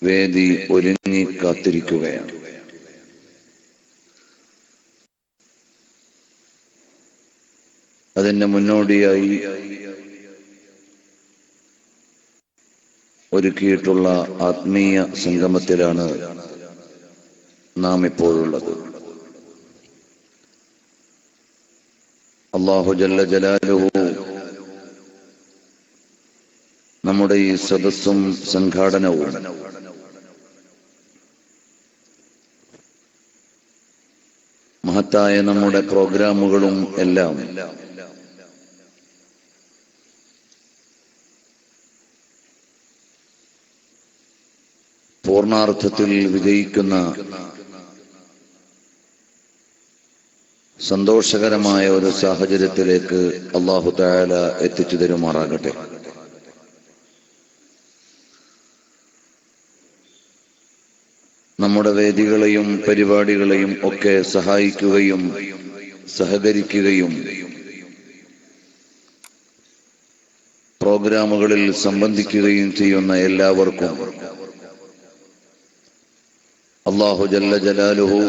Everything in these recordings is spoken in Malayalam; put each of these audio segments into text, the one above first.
വേദി ഒരുങ്ങി കാത്തിരിക്കുകയാണ്. അതിന് മുന്നോടിയായി ഒരുക്കിയിട്ടുള്ള ആത്മീയ സംഗമത്തിലാണ് നാം ഇപ്പോഴുള്ളത്. അല്ലാഹു ജല്ല ജലാലുഹു നമ്മുടെ ഈ സദസ്സും സംഘാടനവും മഹത്തായ നമ്മുടെ പ്രോഗ്രാമുകളും എല്ലാം പൂർണാർത്ഥത്തിൽ വിജയിക്കുന്ന സന്തോഷകരമായ ഒരു സാഹചര്യത്തിലേക്ക് അല്ലാഹു തആല എത്തിച്ചു തരുമാറാകട്ടെ. നമ്മുടെ വേദികളെയും പരിപാടികളെയും ഒക്കെ സഹായിക്കുകയും സഹകരിക്കുകയും പ്രോഗ്രാമുകളിൽ സംബന്ധിക്കുകയും ചെയ്യുന്ന എല്ലാവർക്കും അല്ലാഹു ജല്ല ജലാലുഹു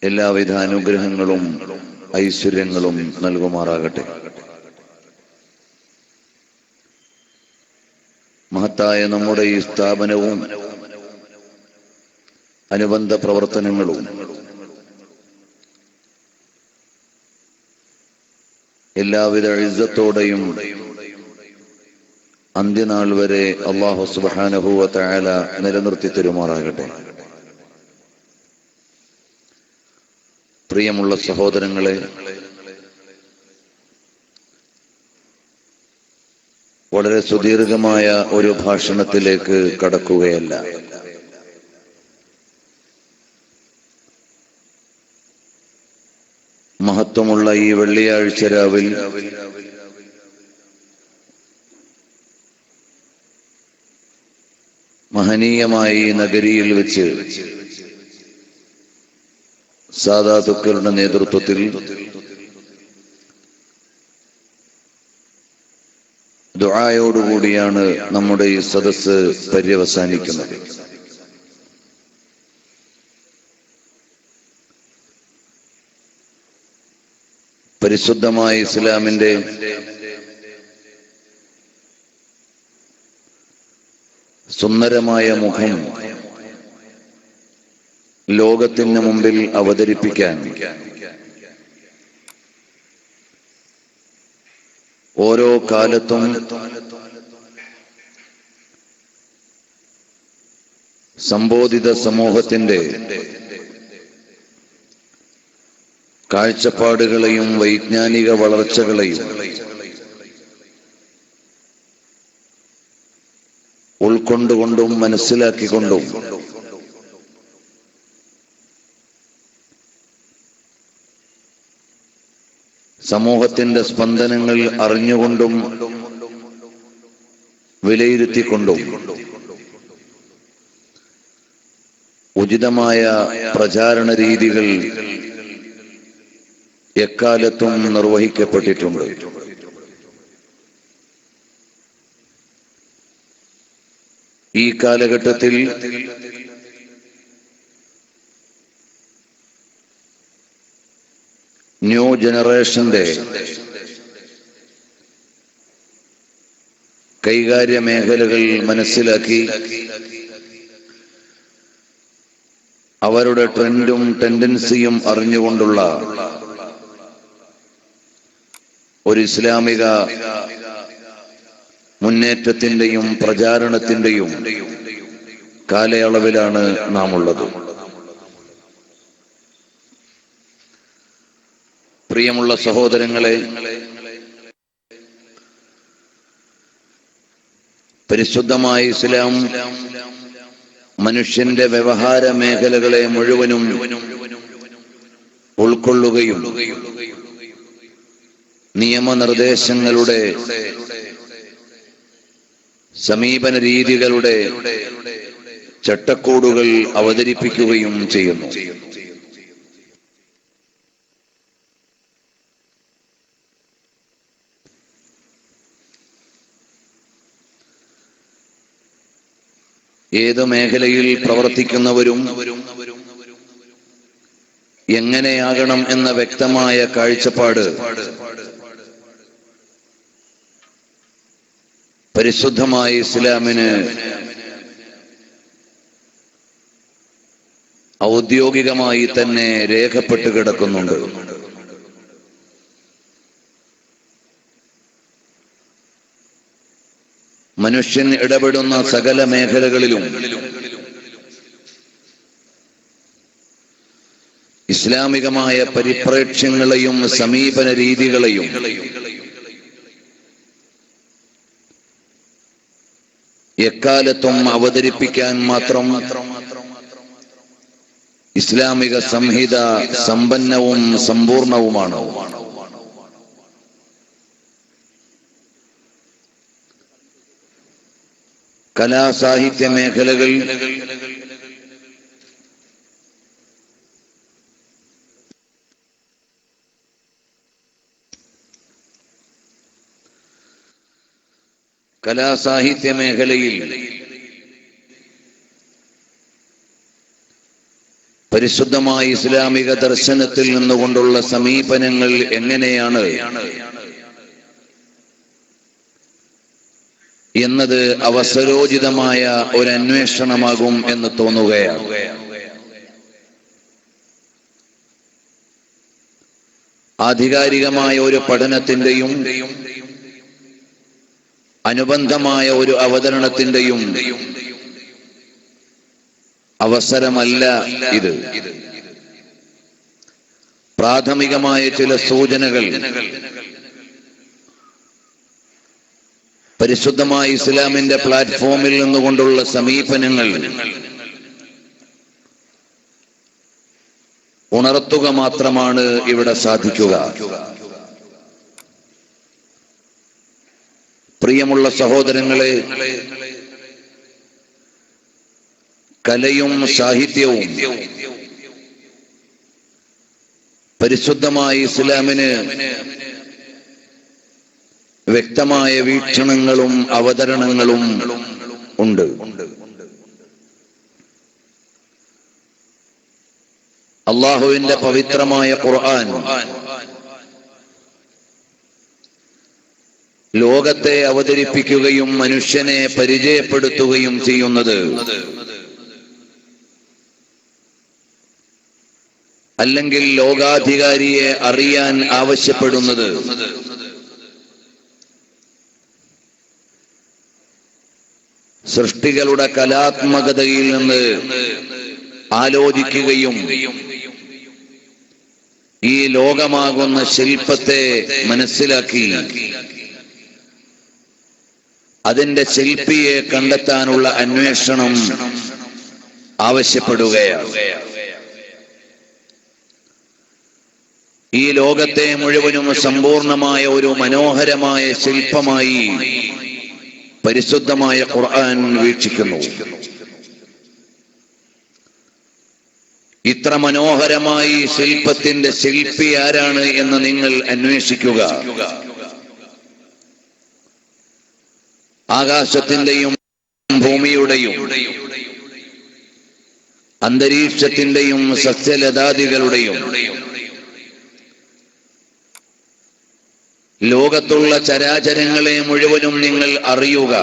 എല്ലാവിധ അനുഗ്രഹങ്ങളും ഐശ്വര്യങ്ങളും നൽകുമാറാകട്ടെ. മഹത്തായ നമ്മുടെ ഈ സ്ഥാപനവും അനുബന്ധ പ്രവർത്തനങ്ങളും എല്ലാവിധ ഇസ്സത്തോടെയും അന്ത്യനാൾ വരെ അല്ലാഹു സുബ്ഹാനഹു വ തആല നിലനിർത്തി തരുമാറാകട്ടെ. പ്രിയമുള്ള സഹോദരങ്ങളെ, വളരെ സുദീർഘമായ ഒരു ഭാഷണത്തിലേക്ക് കടക്കുകയല്ല. മഹത്വമുള്ള ഈ വെള്ളിയാഴ്ച രാവിൽ മഹനീയമായ ഈ നഗരിയിൽ വെച്ച് സാദാത്തുക്കളുടെ നേതൃത്വത്തിൽ ദുആയോടുകൂടിയാണ് നമ്മുടെ ഈ സദസ്സ് പര്യവസാനിക്കുന്നത്. പരിശുദ്ധമായ ഇസ്ലാമിന്റെ സുന്ദരമായ മുഖം ലോകത്തിന് മുമ്പിൽ അവതരിപ്പിക്കാൻ ഓരോ കാലത്തും സംബോധിത സമൂഹത്തിന്റെ കാഴ്ചപ്പാടുകളെയും വൈജ്ഞാനിക വളർച്ചകളെയും ഉൾക്കൊണ്ടുകൊണ്ടും മനസ്സിലാക്കിക്കൊണ്ടും സമൂഹത്തിന്റെ സ്പന്ദനങ്ങൾ അറിഞ്ഞുകൊണ്ടും വിലയിരുത്തിക്കൊണ്ടും ഉചിതമായ പ്രചാരണ രീതികൾ എക്കാലത്തും നിർവഹിക്കപ്പെട്ടിട്ടുണ്ട്. ഈ കാലഘട്ടത്തിൽ ന്യൂ ജനറേഷന്റെ കൈകാര്യ മേഖലകൾ മനസ്സിലാക്കി അവരുടെ ട്രെൻഡും ടെൻഡൻസിയും അറിഞ്ഞുകൊണ്ടുള്ള ഒരു ഇസ്ലാമിക മുന്നേറ്റത്തിന്റെയും പ്രചാരണത്തിന്റെയും കാലയളവിലാണ് നാം ഉള്ളത്. പ്രിയമുള്ള സഹോദരങ്ങളെ, പരിശുദ്ധമായ ഇസ്ലാം മനുഷ്യന്റെ വ്യവഹാര മേഖലകളെ മുഴുവനും ഉൾക്കൊള്ളുകയും നിയമനിർദ്ദേശങ്ങളുടെ സമീപന രീതികളുടെ ചട്ടക്കൂടുകൾ അവതരിപ്പിക്കുകയും ചെയ്യുന്നു. ഏത് മേഖലയിൽ പ്രവർത്തിക്കുന്നവരും എങ്ങനെയാകണം എന്ന വ്യക്തമായ കാഴ്ചപ്പാട് പരിശുദ്ധമായ ഇസ്ലാമിന് ഔദ്യോഗികമായി തന്നെ രേഖപ്പെട്ട് കിടക്കുന്നുണ്ട്. മനുഷ്യൻ ഇടപെടുന്ന സകല മേഖലകളിലും ഇസ്ലാമികമായ പരിപ്രേക്ഷ്യങ്ങളെയും സമീപന രീതികളെയും എക്കാലത്തും അവതരിപ്പിക്കാൻ മാത്രം ഇസ്ലാമിക സംഹിത സമ്പന്നവും സമ്പൂർണവുമാണ്. കലാസാഹിത്യ മേഖലകൾ മേഖലയിൽ പരിശുദ്ധമായ ഇസ്ലാമിക ദർശനത്തിൽ നിന്നുകൊണ്ടുള്ള സമീപനങ്ങൾ എങ്ങനെയാണ് എന്നത് അവസരോചിതമായ ഒരു അന്വേഷണമാകും എന്ന് തോന്നുകയാണ്. ആധികാരികമായ ഒരു പഠനത്തിന്റെയും അനുബന്ധമായ ഒരു അവതരണത്തിന്റെയും അവസരമല്ല ഇത്. പ്രാഥമികമായ ചില സൂചനകൾ പരിശുദ്ധമായ ഇസ്ലാമിന്റെ പ്ലാറ്റ്ഫോമിൽ നിന്നുകൊണ്ടുള്ള സമീപനങ്ങൾ ഉണർത്തുക മാത്രമാണ് ഇവിടെ സാധിക്കുക. പ്രിയമുള്ള സഹോദരങ്ങളെ, കലയും സാഹിത്യവും പരിശുദ്ധമായ ഇസ്ലാമിന് വ്യക്തമായ വീക്ഷണങ്ങളും അവതരണങ്ങളും ഉണ്ട്. അല്ലാഹുവിന്റെ പവിത്രമായ ഖുർആൻ ലോകത്തെ അവതരിപ്പിക്കുകയും മനുഷ്യനെ പരിചയപ്പെടുത്തുകയും ചെയ്യുന്നത്, അല്ലെങ്കിൽ ലോകാധികാരിയെ അറിയാൻ ആവശ്യപ്പെടുന്നത് സൃഷ്ടികളുടെ കലാത്മകതയിൽ നിന്ന് ആലോചിക്കുകയും ഈ ലോകമാകുന്ന ശില്പത്തെ മനസ്സിലാക്കി അതിന്റെ ശില്പിയെ കണ്ടെത്താനുള്ള അന്വേഷണം ആവശ്യപ്പെടുകയാണ്. ഈ ലോകത്തെ മുഴുവനും സമ്പൂർണമായ ഒരു മനോഹരമായ ശില്പമായി പരിശുദ്ധമായ ഖുർആൻ വീക്ഷിക്കുന്നു. ഇത്ര മനോഹരമായി ശില്പത്തിന്റെ ശില്പി ആരാണ് എന്ന് നിങ്ങൾ അന്വേഷിക്കുക. ആകാശത്തിന്റെയും ഭൂമിയുടെയും അന്തരീക്ഷത്തിന്റെയും സസ്യലതാദികളുടെയും ലോകത്തുള്ള ചരാചരങ്ങളെ മുഴുവനും നിങ്ങൾ അറിയുക.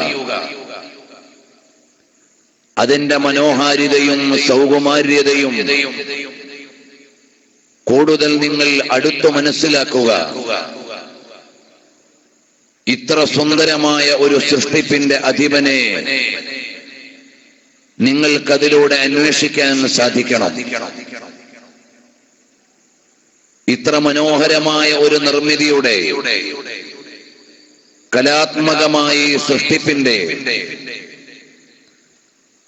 അതിന്റെ മനോഹാരിതയും സൗകുമാര്യതയും കൂടുതൽ നിങ്ങൾ അടുത്തു മനസ്സിലാക്കുക. ഇത്ര സുന്ദരമായ ഒരു സൃഷ്ടിപ്പിന്റെ അധിപനെ നിങ്ങൾക്കതിലൂടെ അന്വേഷിക്കാൻ സാധിക്കണം. ഇത്ര മനോഹരമായ ഒരു നിർമ്മിതിയുടെ കലാത്മകമായി സൃഷ്ടിപ്പിന്റെ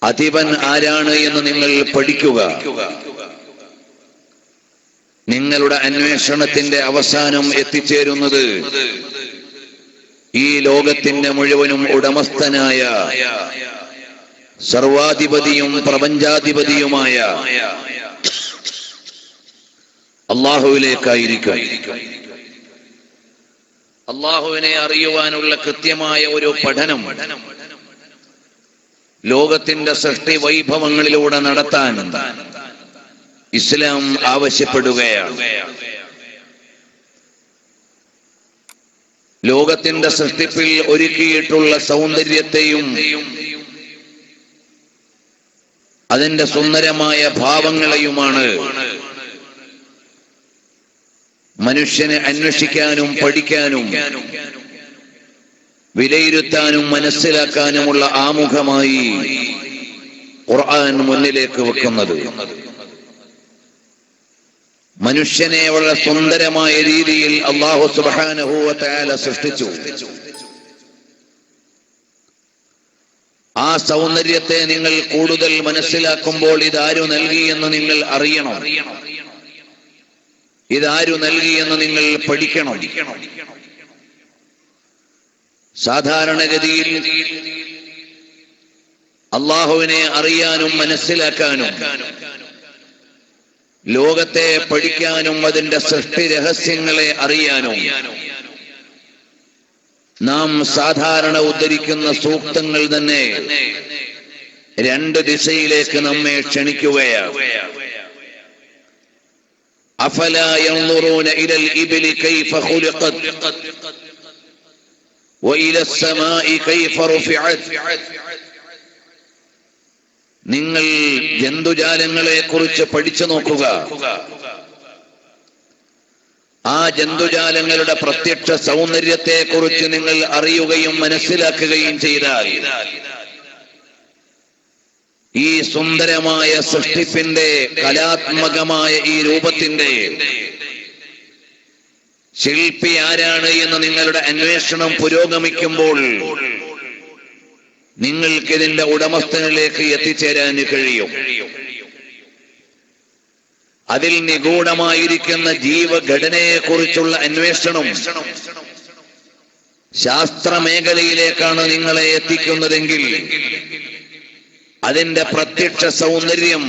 അധിപൻ ആരാണ് എന്ന് നിങ്ങൾ പഠിക്കുക. നിങ്ങളുടെ അന്വേഷണത്തിന്റെ അവസാനം എത്തിച്ചേരുന്നത് ഈ ലോകത്തിന്റെ മുഴുവനും ഉടമസ്ഥനായ സർവാധിപതിയും പ്രപഞ്ചാധിപതിയുമായ അല്ലാഹുവിലേക്കായിരിക്കും. അല്ലാഹുവിനെ അറിയുവാനുള്ള കൃത്യമായ ഒരു പഠനം ലോകത്തിന്റെ സൃഷ്ടി വൈഭവങ്ങളിലൂടെ നടത്താൻ ഇസ്ലാം ആവശ്യപ്പെടുകയാണ്. ലോകത്തിന്റെ സൃഷ്ടിപ്പിൽ ഒരുക്കിയിട്ടുള്ള സൗന്ദര്യത്തെയും അതിന്റെ സുന്ദരമായ ഭാവങ്ങളെയുമാണ് മനുഷ്യനെ അന്വേഷിക്കാനും പഠിക്കാനും വിലയിരുത്താനും മനസ്സിലാക്കാനുമുള്ള ആമുഖമായി ഖുർആൻ മുന്നിലേക്ക് വെക്കുന്നത്. മനുഷ്യനെ വളരെ സുന്ദരമായ രീതിയിൽ അല്ലാഹു സുബ്ഹാനഹു വ തആല സൃഷ്ടിച്ചു. ആ സൗന്ദര്യത്തെ നിങ്ങൾ കൂടുതൽ മനസ്സിലാക്കുമ്പോൾ ഇതാരു നൽകിയെന്ന് നിങ്ങൾ അറിയണം, ഇതാരു നൽകിയെന്ന് നിങ്ങൾ പഠിക്കണം. സാധാരണഗതിയിൽ അല്ലാഹുവിനെ അറിയാനും മനസ്സിലാക്കാനും ലോകത്തെ പഠിക്കാനും അതിന്റെ സൃഷ്ടി രഹസ്യങ്ങളെ അറിയാനും നാം സാധാരണ ഉദ്ധരിക്കുന്ന സൂക്തങ്ങൾ തന്നെ രണ്ട് ദിശയിലേക്ക് നമ്മെ ക്ഷണിക്കുകയാണ്. അഫലാ യൻദുറൂന ഇലൽ ഇബ്ലി കൈഫ ഖുലിഖത് വഇല സ്സമാഇ കൈഫ റുഫിഅത്. നിങ്ങൾ ജന്തുജാലങ്ങളെ കുറിച്ച് പഠിച്ചു നോക്കുക. ആ ജന്തുജാലങ്ങളുടെ പ്രത്യക്ഷ സൗന്ദര്യത്തെ കുറിച്ച് നിങ്ങൾ അറിയുകയും മനസ്സിലാക്കുകയും ചെയ്താൽ ഈ സുന്ദരമായ സൃഷ്ടിപ്പിന്റെ കലാത്മകമായ ഈ രൂപത്തിന്റെ ശില്പി ആരാണ് എന്ന് നിങ്ങളുടെ അന്വേഷണം പുരോഗമിക്കുമ്പോൾ നിങ്ങൾക്കിതിന്റെ ഉടമസ്ഥനിലേക്ക് എത്തിച്ചേരാൻ കഴിയും. അതിൽ നിഗൂഢമായിരിക്കുന്ന ജീവഘടനയെ കുറിച്ചുള്ള അന്വേഷണം ശാസ്ത്രമേഖലയിലേക്കാണ് നിങ്ങളെ എത്തിക്കുന്നതെങ്കിൽ അതിന്റെ പ്രത്യക്ഷ സൗന്ദര്യം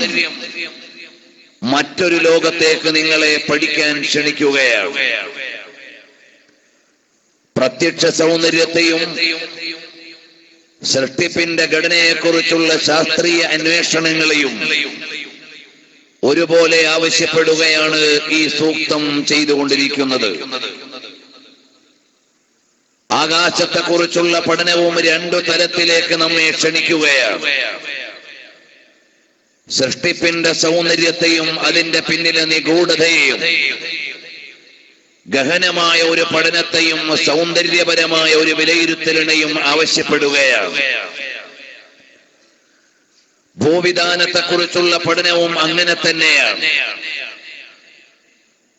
മറ്റൊരു ലോകത്തേക്ക് നിങ്ങളെ പഠിക്കാൻ ക്ഷണിക്കുകയാണ്. പ്രത്യക്ഷ സൗന്ദര്യത്തെയും സൃഷ്ടിപ്പിന്റെ ഘടനയെക്കുറിച്ചുള്ള ശാസ്ത്രീയ അന്വേഷണങ്ങളെയും ഒരുപോലെ ആവശ്യപ്പെടുകയാണ് ഈ സൂക്തം ചെയ്തുകൊണ്ടിരിക്കുന്നത്. ആകാശത്തെക്കുറിച്ചുള്ള പഠനവും രണ്ടു തലത്തിലേക്ക് നമ്മെ ക്ഷണിക്കുകയാണ്. സൃഷ്ടിപ്പിന്റെ സൗന്ദര്യത്തെയും അതിന്റെ പിന്നിലെ നിഗൂഢതയെയും ഗഹനമായ ഒരു പഠനത്തെയും സൗന്ദര്യപരമായ ഒരു വിലയിരുത്തലിനെയും ആവശ്യപ്പെടുകയാണ്. ഭൂവിധാനത്തെക്കുറിച്ചുള്ള പഠനവും അങ്ങനെ തന്നെയാണ്.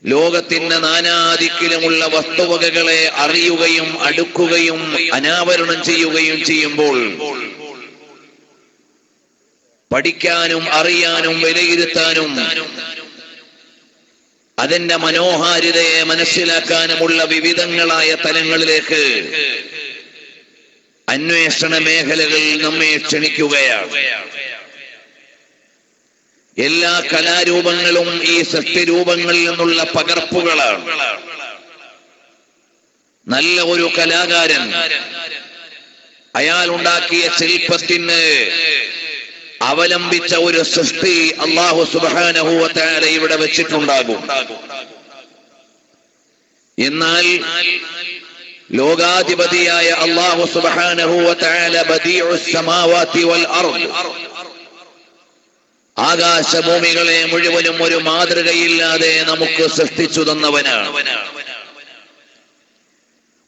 ലോകത്തിന്റെ നാനാദിക്കിലുമുള്ള വസ്തുവകകളെ അറിയുകയും അടുക്കുകയും അനാവരണം ചെയ്യുകയും ചെയ്യുമ്പോൾ പഠിക്കാനും അറിയാനും വിലയിരുത്താനും അതിന്റെ മനോഹാരിതയെ മനസ്സിലാക്കാനുമുള്ള വിവിധങ്ങളായ തലങ്ങളിലേക്ക് അന്വേഷണ മേഖലകൾ നമ്മെ ക്ഷണിക്കുകയാണ്. എല്ലാ കലാരൂപങ്ങളും ഈ സൃഷ്ടിരൂപങ്ങളിൽ നിന്നുള്ള പകർപ്പുകളാണ്. നല്ല ഒരു കലാകാരൻ അയാൾ ഉണ്ടാക്കിയ ശില്പത്തിന് അവലംബിച്ച ഒരു സൃഷ്ടി അല്ലാഹു സുബ്ഹാനഹു വ തആല ഇവിടെ വെച്ചിട്ടുണ്ടാകും. എന്നാൽ ലോകാധിപതിയായ അല്ലാഹു സുബ്ഹാനഹു വ തആല ബദീഉസ് സമാവാതി വൽ അർദ്, ആകാശഭൂമികളെ മുഴുവനും ഒരു മാതൃകയില്ലാതെ നമുക്ക് സൃഷ്ടിച്ചു തന്നവനാണ്.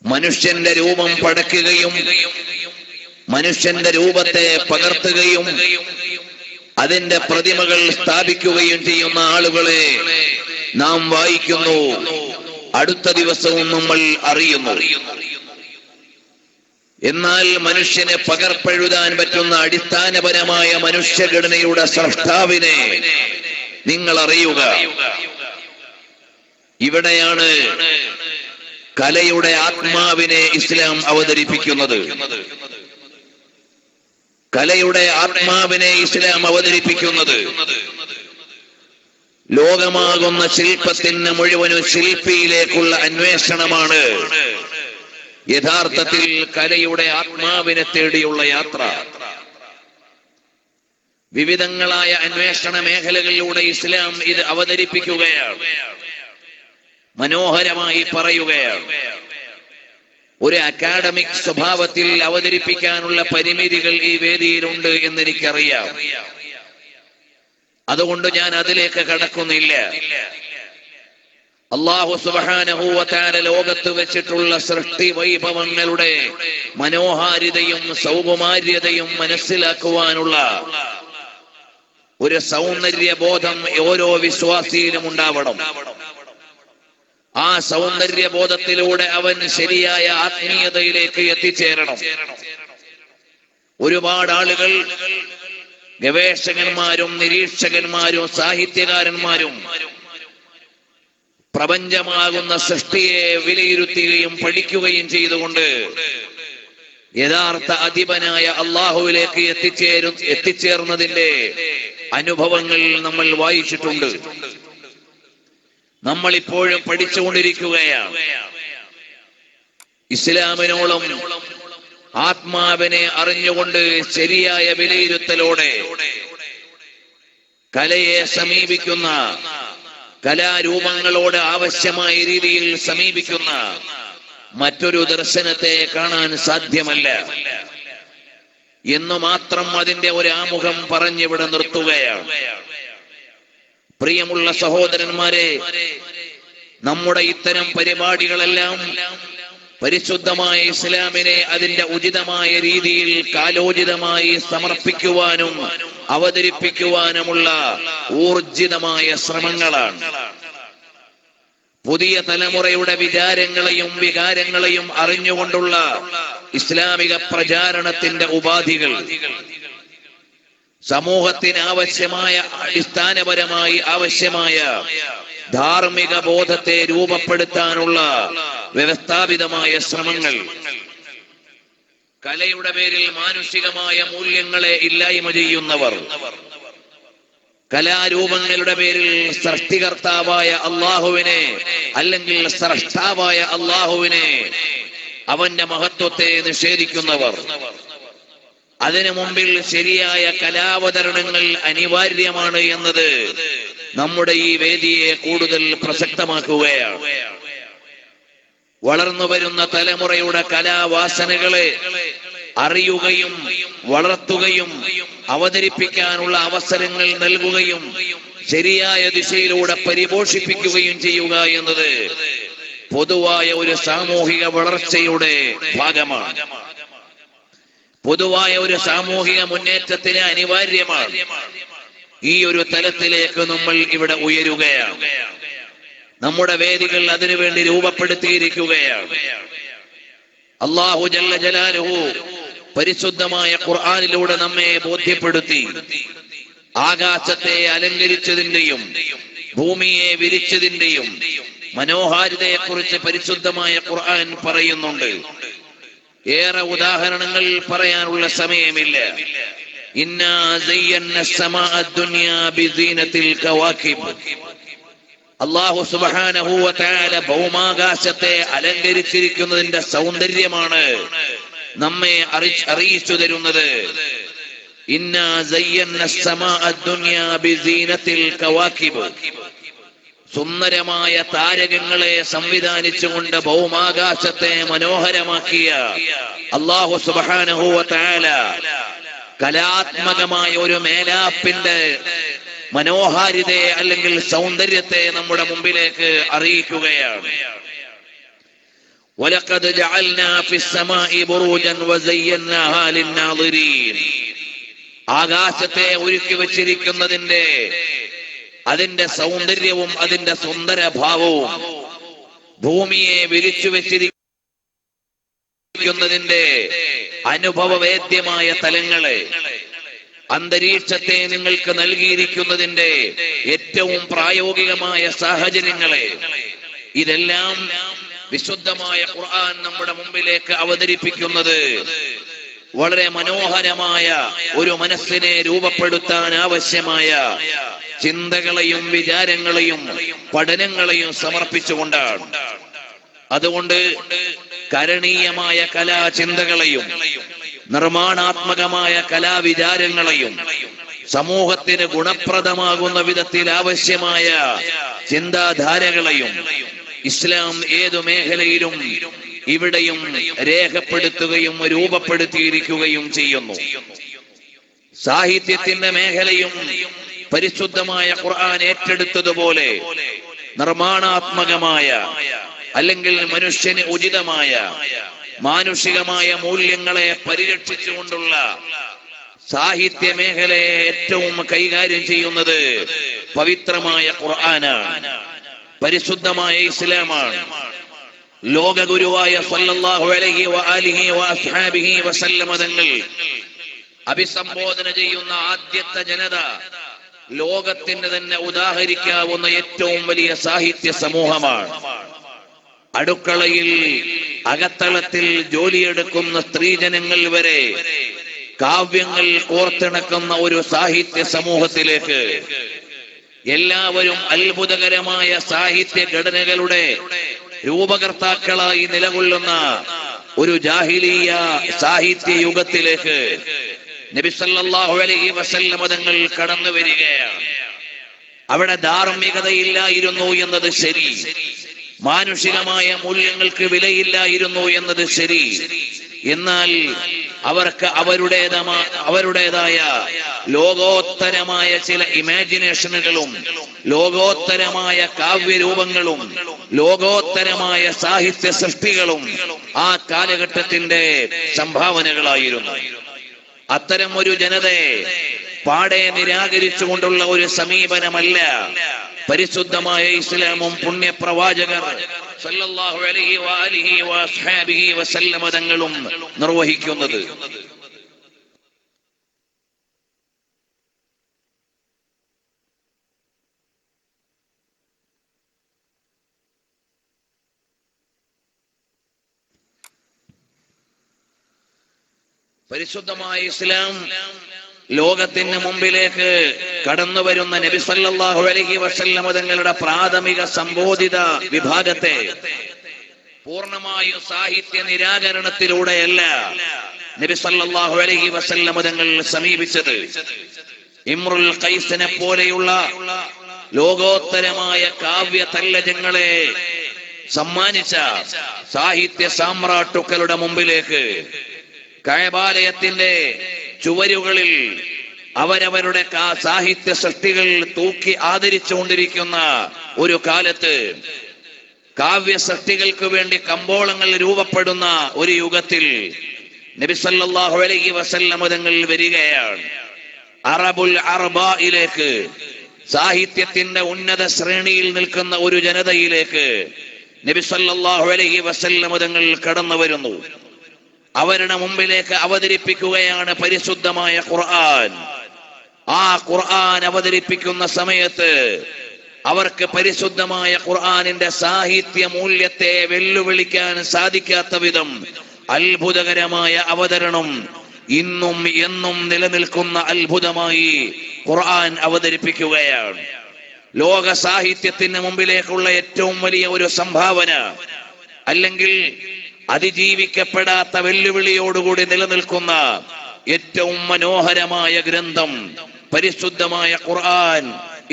മനുഷ്യന്റെ രൂപം പടക്കുകയും മനുഷ്യന്റെ രൂപത്തെ പകർത്തുകയും അതിന്റെ പ്രതിമകൾ സ്ഥാപിക്കുകയും ചെയ്യുന്ന ആളുകളെ നാം വായിക്കുന്നു, അടുത്ത ദിവസവും നമ്മൾ അറിയുന്നു. എന്നാൽ മനുഷ്യനെ പകർപ്പെഴുതാൻ പറ്റുന്ന അടിസ്ഥാനപരമായ മനുഷ്യഘടനയുടെ സ്രഷ്ടാവിനെ നിങ്ങൾ അറിയുക. ഇവിടെയാണ് കലയുടെ ആത്മാവിനെ ഇസ്ലാം അവതരിപ്പിക്കുന്നത്. കലയുടെ ആത്മാവിനെ ഇസ്ലാം അവതരിപ്പിക്കുന്നത് ലോകമാകുന്ന ശില്പത്തിന് മുഴുവനും ശില്പിയിലേക്കുള്ള അന്വേഷണമാണ്. യഥാർത്ഥത്തിൽ കലയുടെ ആത്മാവിനെ തേടിയുള്ള യാത്ര. വിവിധങ്ങളായ അന്വേഷണ മേഖലകളിലൂടെ ഇസ്ലാം ഇത് അവതരിപ്പിക്കുകയാണ്, മനോഹരമായി പറയുകയാണ്. ഒരു അക്കാഡമിക് സ്വഭാവത്തിൽ അവതരിപ്പിക്കാനുള്ള പരിമിതികൾ ഈ വേദിയിലുണ്ട് എന്നെനിക്കറിയാം. അതുകൊണ്ട് ഞാൻ അതിലേക്ക് കടക്കുന്നില്ല. അല്ലാഹു സുബ്ഹാനഹു വ തആല ലോകത്ത് വെച്ചിട്ടുള്ള സൃഷ്ടി വൈഭവങ്ങളുടെ മനോഹാരിതയും സൗകുമാര്യതയും മനസ്സിലാക്കുവാനുള്ള ഒരു സൗന്ദര്യബോധം ഓരോ വിശ്വാസിയിലും ഉണ്ടാവണം. ആ സൗന്ദര്യബോധത്തിലൂടെ അവൻ ശരിയായ ആത്മീയതയിലേക്ക് എത്തിച്ചേരണം. ഒരുപാട് ആളുകൾ, ഗവേഷകന്മാരും നിരീക്ഷകന്മാരും സാഹിത്യകാരന്മാരും പ്രപഞ്ചമാകുന്ന സൃഷ്ടിയെ വിലയിരുത്തുകയും പഠിക്കുകയും ചെയ്തുകൊണ്ട് യഥാർത്ഥ അധിപനായ അള്ളാഹുവിലേക്ക് എത്തിച്ചേർന്നതിന്റെ അനുഭവങ്ങൾ നമ്മൾ വായിച്ചിട്ടുണ്ട്. നമ്മൾ ഇപ്പോഴും പഠിച്ചുകൊണ്ടിരിക്കുകയാണ്. ഇസ്ലാമിനോളം ആത്മാവിനെ അറിഞ്ഞുകൊണ്ട് ശരിയായ വിലയിരുത്തലോടെ കലയെ സമീപിക്കുന്ന, കലാരൂപങ്ങളോട് ആവശ്യമായ രീതിയിൽ സമീപിക്കുന്ന മറ്റൊരു ദർശനത്തെ കാണാൻ സാധ്യമല്ല എന്നു മാത്രം അതിന്റെ ഒരു ആമുഖം പറഞ്ഞിവിടെ നിർത്തുകയാണ്. പ്രിയമുള്ള സഹോദരന്മാരെ, നമ്മുടെ ഇത്തരം പരിപാടികളെല്ലാം പരിശുദ്ധമായ ഇസ്ലാമിനെ അതിന്റെ ഉചിതമായ രീതിയിൽ കാലോചിതമായി സമർപ്പിക്കുവാനും അവതരിപ്പിക്കുവാനുമുള്ള ഊർജിതമായ ശ്രമങ്ങളാണ്. പുതിയ തലമുറയുടെ വിചാരങ്ങളെയും വികാരങ്ങളെയും അറിഞ്ഞുകൊണ്ടുള്ള ഇസ്ലാമിക പ്രചാരണത്തിന്റെ ഉപാധികൾ, സമൂഹത്തിന് ആവശ്യമായ, അടിസ്ഥാനപരമായി ആവശ്യമായ ധാർമ്മിക ബോധത്തെ രൂപപ്പെടുത്താനുള്ള വ്യവസ്ഥാപിതമായ ശ്രമങ്ങൾ, കലയുടെ പേരിൽ മാനുഷികമായ മൂല്യങ്ങളെ ഇല്ലായ്മ ചെയ്യുന്നവർ, കലാരൂപങ്ങളുടെ പേരിൽ സൃഷ്ടികർത്താവായ അള്ളാഹുവിനെ അല്ലെങ്കിൽ സ്രഷ്ടാവായ അള്ളാഹുവിനെ, അവന്റെ മഹത്വത്തെ നിഷേധിക്കുന്നവർ, അതിനു മുമ്പിൽ ശരിയായ കലാവതരണങ്ങൾ അനിവാര്യമാണ് എന്നത് നമ്മുടെ ഈ വേദിയെ കൂടുതൽ പ്രസക്തമാക്കുകയാണ്. വളർന്നു വരുന്ന തലമുറയുടെ കലാവാസനകളെ അറിയുകയും വളർത്തുകയും അവതരിപ്പിക്കാനുള്ള അവസരങ്ങൾ നൽകുകയും ശരിയായ ദിശയിലൂടെ പരിപോഷിപ്പിക്കുകയും ചെയ്യുക എന്നത് പൊതുവായ ഒരു സാമൂഹിക വളർച്ചയുടെ ഭാഗമാണ്. പൊതുവായ ഒരു സാമൂഹിക മുന്നേറ്റത്തിന് അനിവാര്യമാണ്. ഈ ഒരു തലത്തിലേക്ക് നമ്മൾ ഇവിടെ ഉയരുകയാണ്. നമ്മുടെ വേദികൾ അതിനുവേണ്ടി രൂപപ്പെടുത്തിയിരിക്കുകയാണ്. അല്ലാഹു ജല്ല ജലാലുഹു പരിശുദ്ധമായ ഖുർആനിലൂടെ നമ്മെ ബോധ്യപ്പെടുത്തി. ആകാശത്തെ അലങ്കരിച്ചതിന്റെയും ഭൂമിയെ വിരിച്ചതിന്റെയും മനോഹാരിതയെക്കുറിച്ച് പരിശുദ്ധമായ ഖുർആൻ പറയുന്നുണ്ട്. ഏറെ ഉദാഹരണങ്ങൾ പറയാനുള്ള സമയമില്ല. ഇന്നാ സയ്യന്ന സമാഅ ദുനിയാ ബിസീനത്തിൽ കവാകിബ്. അല്ലാഹു സുബ്ഹാനഹു വ തആല ഭൗമാകാശത്തെ അലങ്കരിച്ചിരിക്കുന്നതിന്റെ സൗന്ദര്യമാണ് നമ്മെ അറിയിച്ചു തരുന്നത്. ഇന്നാ സയ്യന്ന സമാഅ ദുനിയാ ബിസീനത്തിൽ കവാകിബ്. സുന്ദരമായ താരകങ്ങളെ സംവിധാനിച്ചുകൊണ്ട് ഭൗമാകാശത്തെ മനോഹരമാക്കിയ അല്ലാഹു സുബ്ഹാനഹു വ തആല കലാത്മകമായ ഒരു മേലാപ്പിന്റെ മനോഹാരിതയെ അല്ലെങ്കിൽ സൗന്ദര്യത്തെ നമ്മുടെ മുമ്പിലേക്ക് അറിയിക്കുകയാണ്. വലഖദ് ജഅൽനാ ഫിസ് സമാഇ ബുറൂജൻ വസയ്യനാഹാ ലിന്നാദിരീൻ. ആകാശത്തെ ഒരുക്കി വച്ചിരിക്കുന്നതിന്റെ അതിന്റെ സൗന്ദര്യവും അതിന്റെ സുന്ദരഭാവവും, ഭൂമിയെ വിരിച്ചു വെച്ചിരിക്കുന്നതിന്റെ അനുഭവവേദ്യമായ തലങ്ങളെ, അന്തരീക്ഷത്തെ നിങ്ങൾക്ക് നൽകിയിരിക്കുന്നതിന്റെ ഏറ്റവും പ്രായോഗികമായ സാഹചര്യങ്ങളെ, ഇതെല്ലാം വിശുദ്ധമായ ഖുർആൻ നമ്മുടെ മുമ്പിലേക്ക് അവതരിപ്പിക്കുന്നത് വളരെ മനോഹരമായ ഒരു മനസ്സിനെ രൂപപ്പെടുത്താൻ ആവശ്യമായ ചിന്തകളെയും വിചാരങ്ങളെയും പഠനങ്ങളെയും സമർപ്പിച്ചുകൊണ്ടാണ്. അതുകൊണ്ട് കരണീയമായ കലാചിന്തകളെയും നിർമ്മാണാത്മകമായ കലാവിചാരങ്ങളെയും സമൂഹത്തിന് ഗുണപ്രദമാകുന്ന വിധത്തിൽ ആവശ്യമായ ചിന്താധാരകളെയും ഇസ്ലാം ഏതു മേഖലയിലും ഇവിടെയും രേഖപ്പെടുത്തുകയും രൂപപ്പെടുത്തിയിരിക്കുകയും ചെയ്യുന്നു. സാഹിത്യത്തിന്റെ മേഖലയും പരിശുദ്ധമായ ഖുർആൻ ഏറ്റെടുത്തതുപോലെ നിർമ്മാണാത്മകമായ അല്ലെങ്കിൽ മനുഷ്യന് ഉചിതമായ മാനുഷികമായ മൂല്യങ്ങളെ പരിരക്ഷിച്ചുകൊണ്ടുള്ള സാഹിത്യ മേഖലയെ ഏറ്റവും കൈകാര്യം ചെയ്യുന്നത് പവിത്രമായ ഖുർആനാണ്, പരിശുദ്ധമായ ഇസ്ലാമാണ്. ലോകഗുരുവായ സ്വല്ലല്ലാഹു അലൈഹി വആലിഹി വഅസ്ഹാബിഹി വസല്ലമ തങ്ങൾ അഭിസംബോധന ചെയ്യുന്ന ആദ്യത്തെ ജനത ലോകത്തിന് തന്നെ ഉദാഹരിക്കാവുന്ന ഏറ്റവും വലിയ സാഹിത്യ സമൂഹമാണ്. അടുക്കളയിൽ അകത്തളത്തിൽ ജോലിയെടുക്കുന്ന സ്ത്രീജനങ്ങൾ വരെ കാവ്യങ്ങൾ കോർത്തിണക്കുന്ന ഒരു സാഹിത്യ സമൂഹത്തിലേക്ക് എല്ലാവരും അത്ഭുതകരമായ സാഹിത്യ ഘടനകളുടെ രൂപകർത്താക്കളായി നിലകൊള്ളുന്ന ഒരു ജാഹിലിയ സാഹിത്യ യുഗത്തിലേക്ക് നബി സല്ലല്ലാഹു അലൈഹി വസല്ലമ തങ്ങൾ കടന്നു വരികയാണ്. അവിടെ ധാർമ്മികതയില്ലായിരുന്നു എന്നത് ശരി, മാനുഷികമായ മൂല്യങ്ങൾക്ക് വിലയില്ലായിരുന്നു എന്നത് ശരി. എന്നാൽ അവർക്ക് അവരുടേതായ ലോകോത്തരമായ ചില ഇമാജിനേഷനുകളും ലോകോത്തരമായ കാവ്യരൂപങ്ങളും ലോകോത്തരമായ സാഹിത്യ സൃഷ്ടികളും ആ കാലഘട്ടത്തിന്റെ സംഭാവനകളായിരുന്നു. അത്തരം ഒരു ജനതയെ പാടെ നിരാകരിച്ചുകൊണ്ടുള്ള ഒരു സമീപനമല്ല പരിശുദ്ധമായ ഇസ്ലാമും പുണ്യപ്രവാചകർ സല്ലല്ലാഹു അലൈഹി വആലിഹി വഅസ്ഹാബിഹി വസല്ലമ തങ്ങളും നിർവഹിക്കുന്നത്. പരിശുദ്ധമായ ഇസ്ലാം ലോകത്തിന് മുമ്പിലേക്ക് കടന്നു വരുന്ന നബി സല്ലല്ലാഹു അലൈഹി വസല്ലമ തങ്ങളുടെ പ്രാഥമിക സംബോധിത വിഭാഗത്തെ പൂർണ്ണമായും സാഹിത്യ നിരാകരണത്തിലൂടെയല്ല നബി സല്ലല്ലാഹു അലൈഹി വസല്ലമ തങ്ങൾ സമീപിച്ചത്. ഇമ്രുൽ ഖൈസിനെ പോലെയുള്ള ലോകോത്തരമായ കാവ്യ തല്ലജങ്ങളെ സമ്മാനിച്ച സാഹിത്യ സാമ്രാട്ടുക്കളുടെ മുമ്പിലേക്ക് കഅബാലയത്തിന്റെ ചുവരുകളിൽ അവരവരുടെ സാഹിത്യ സൃഷ്ടികൾ തൂക്കി ആദരിച്ചുകൊണ്ടിരിക്കുന്ന ഒരു കാലത്ത് കാവ്യ സൃഷ്ടികൾക്ക് വേണ്ടി കമ്പോളങ്ങൾ രൂപപ്പെടുന്ന ഒരു യുഗത്തിൽ നബി സല്ലല്ലാഹു അലൈഹി വസല്ലമ തങ്ങൾ വരികയാണ്. അറബുൽ അർബായിലേക്ക്, സാഹിത്യത്തിന്റെ ഉന്നത ശ്രേണിയിൽ നിൽക്കുന്ന ഒരു ജനതയിലേക്ക് നബി സല്ലല്ലാഹു അലൈഹി വസല്ലമ തങ്ങൾ കടന്നു വരുന്നു. അവരുടെ മുമ്പിലേക്ക് അവതരിപ്പിക്കുകയാണ് പരിശുദ്ധമായ ഖുർആൻ. ആ ഖുർആൻ അവതരിപ്പിക്കുന്ന സമയത്ത് അവർക്ക് പരിശുദ്ധമായ ഖുർആനിന്റെ സാഹിത്യ മൂല്യത്തെ വെല്ലുവിളിക്കാൻ സാധിക്കാത്ത വിധം അത്ഭുതകരമായ അവതരണം ഇന്നും എന്നും നിലനിൽക്കുന്ന അത്ഭുതമായി ഖുർആൻ അവതരിപ്പിക്കുകയാണ്. ലോക സാഹിത്യത്തിന് മുമ്പിലേക്കുള്ള ഏറ്റവും വലിയ ഒരു സംഭാവന, അല്ലെങ്കിൽ അതിജീവിക്കപ്പെടാത്ത വെല്ലുവിളിയോടുകൂടി നിലനിൽക്കുന്ന ഏറ്റവും മനോഹരമായ ഗ്രന്ഥം പരിശുദ്ധമായ ഖുർആൻ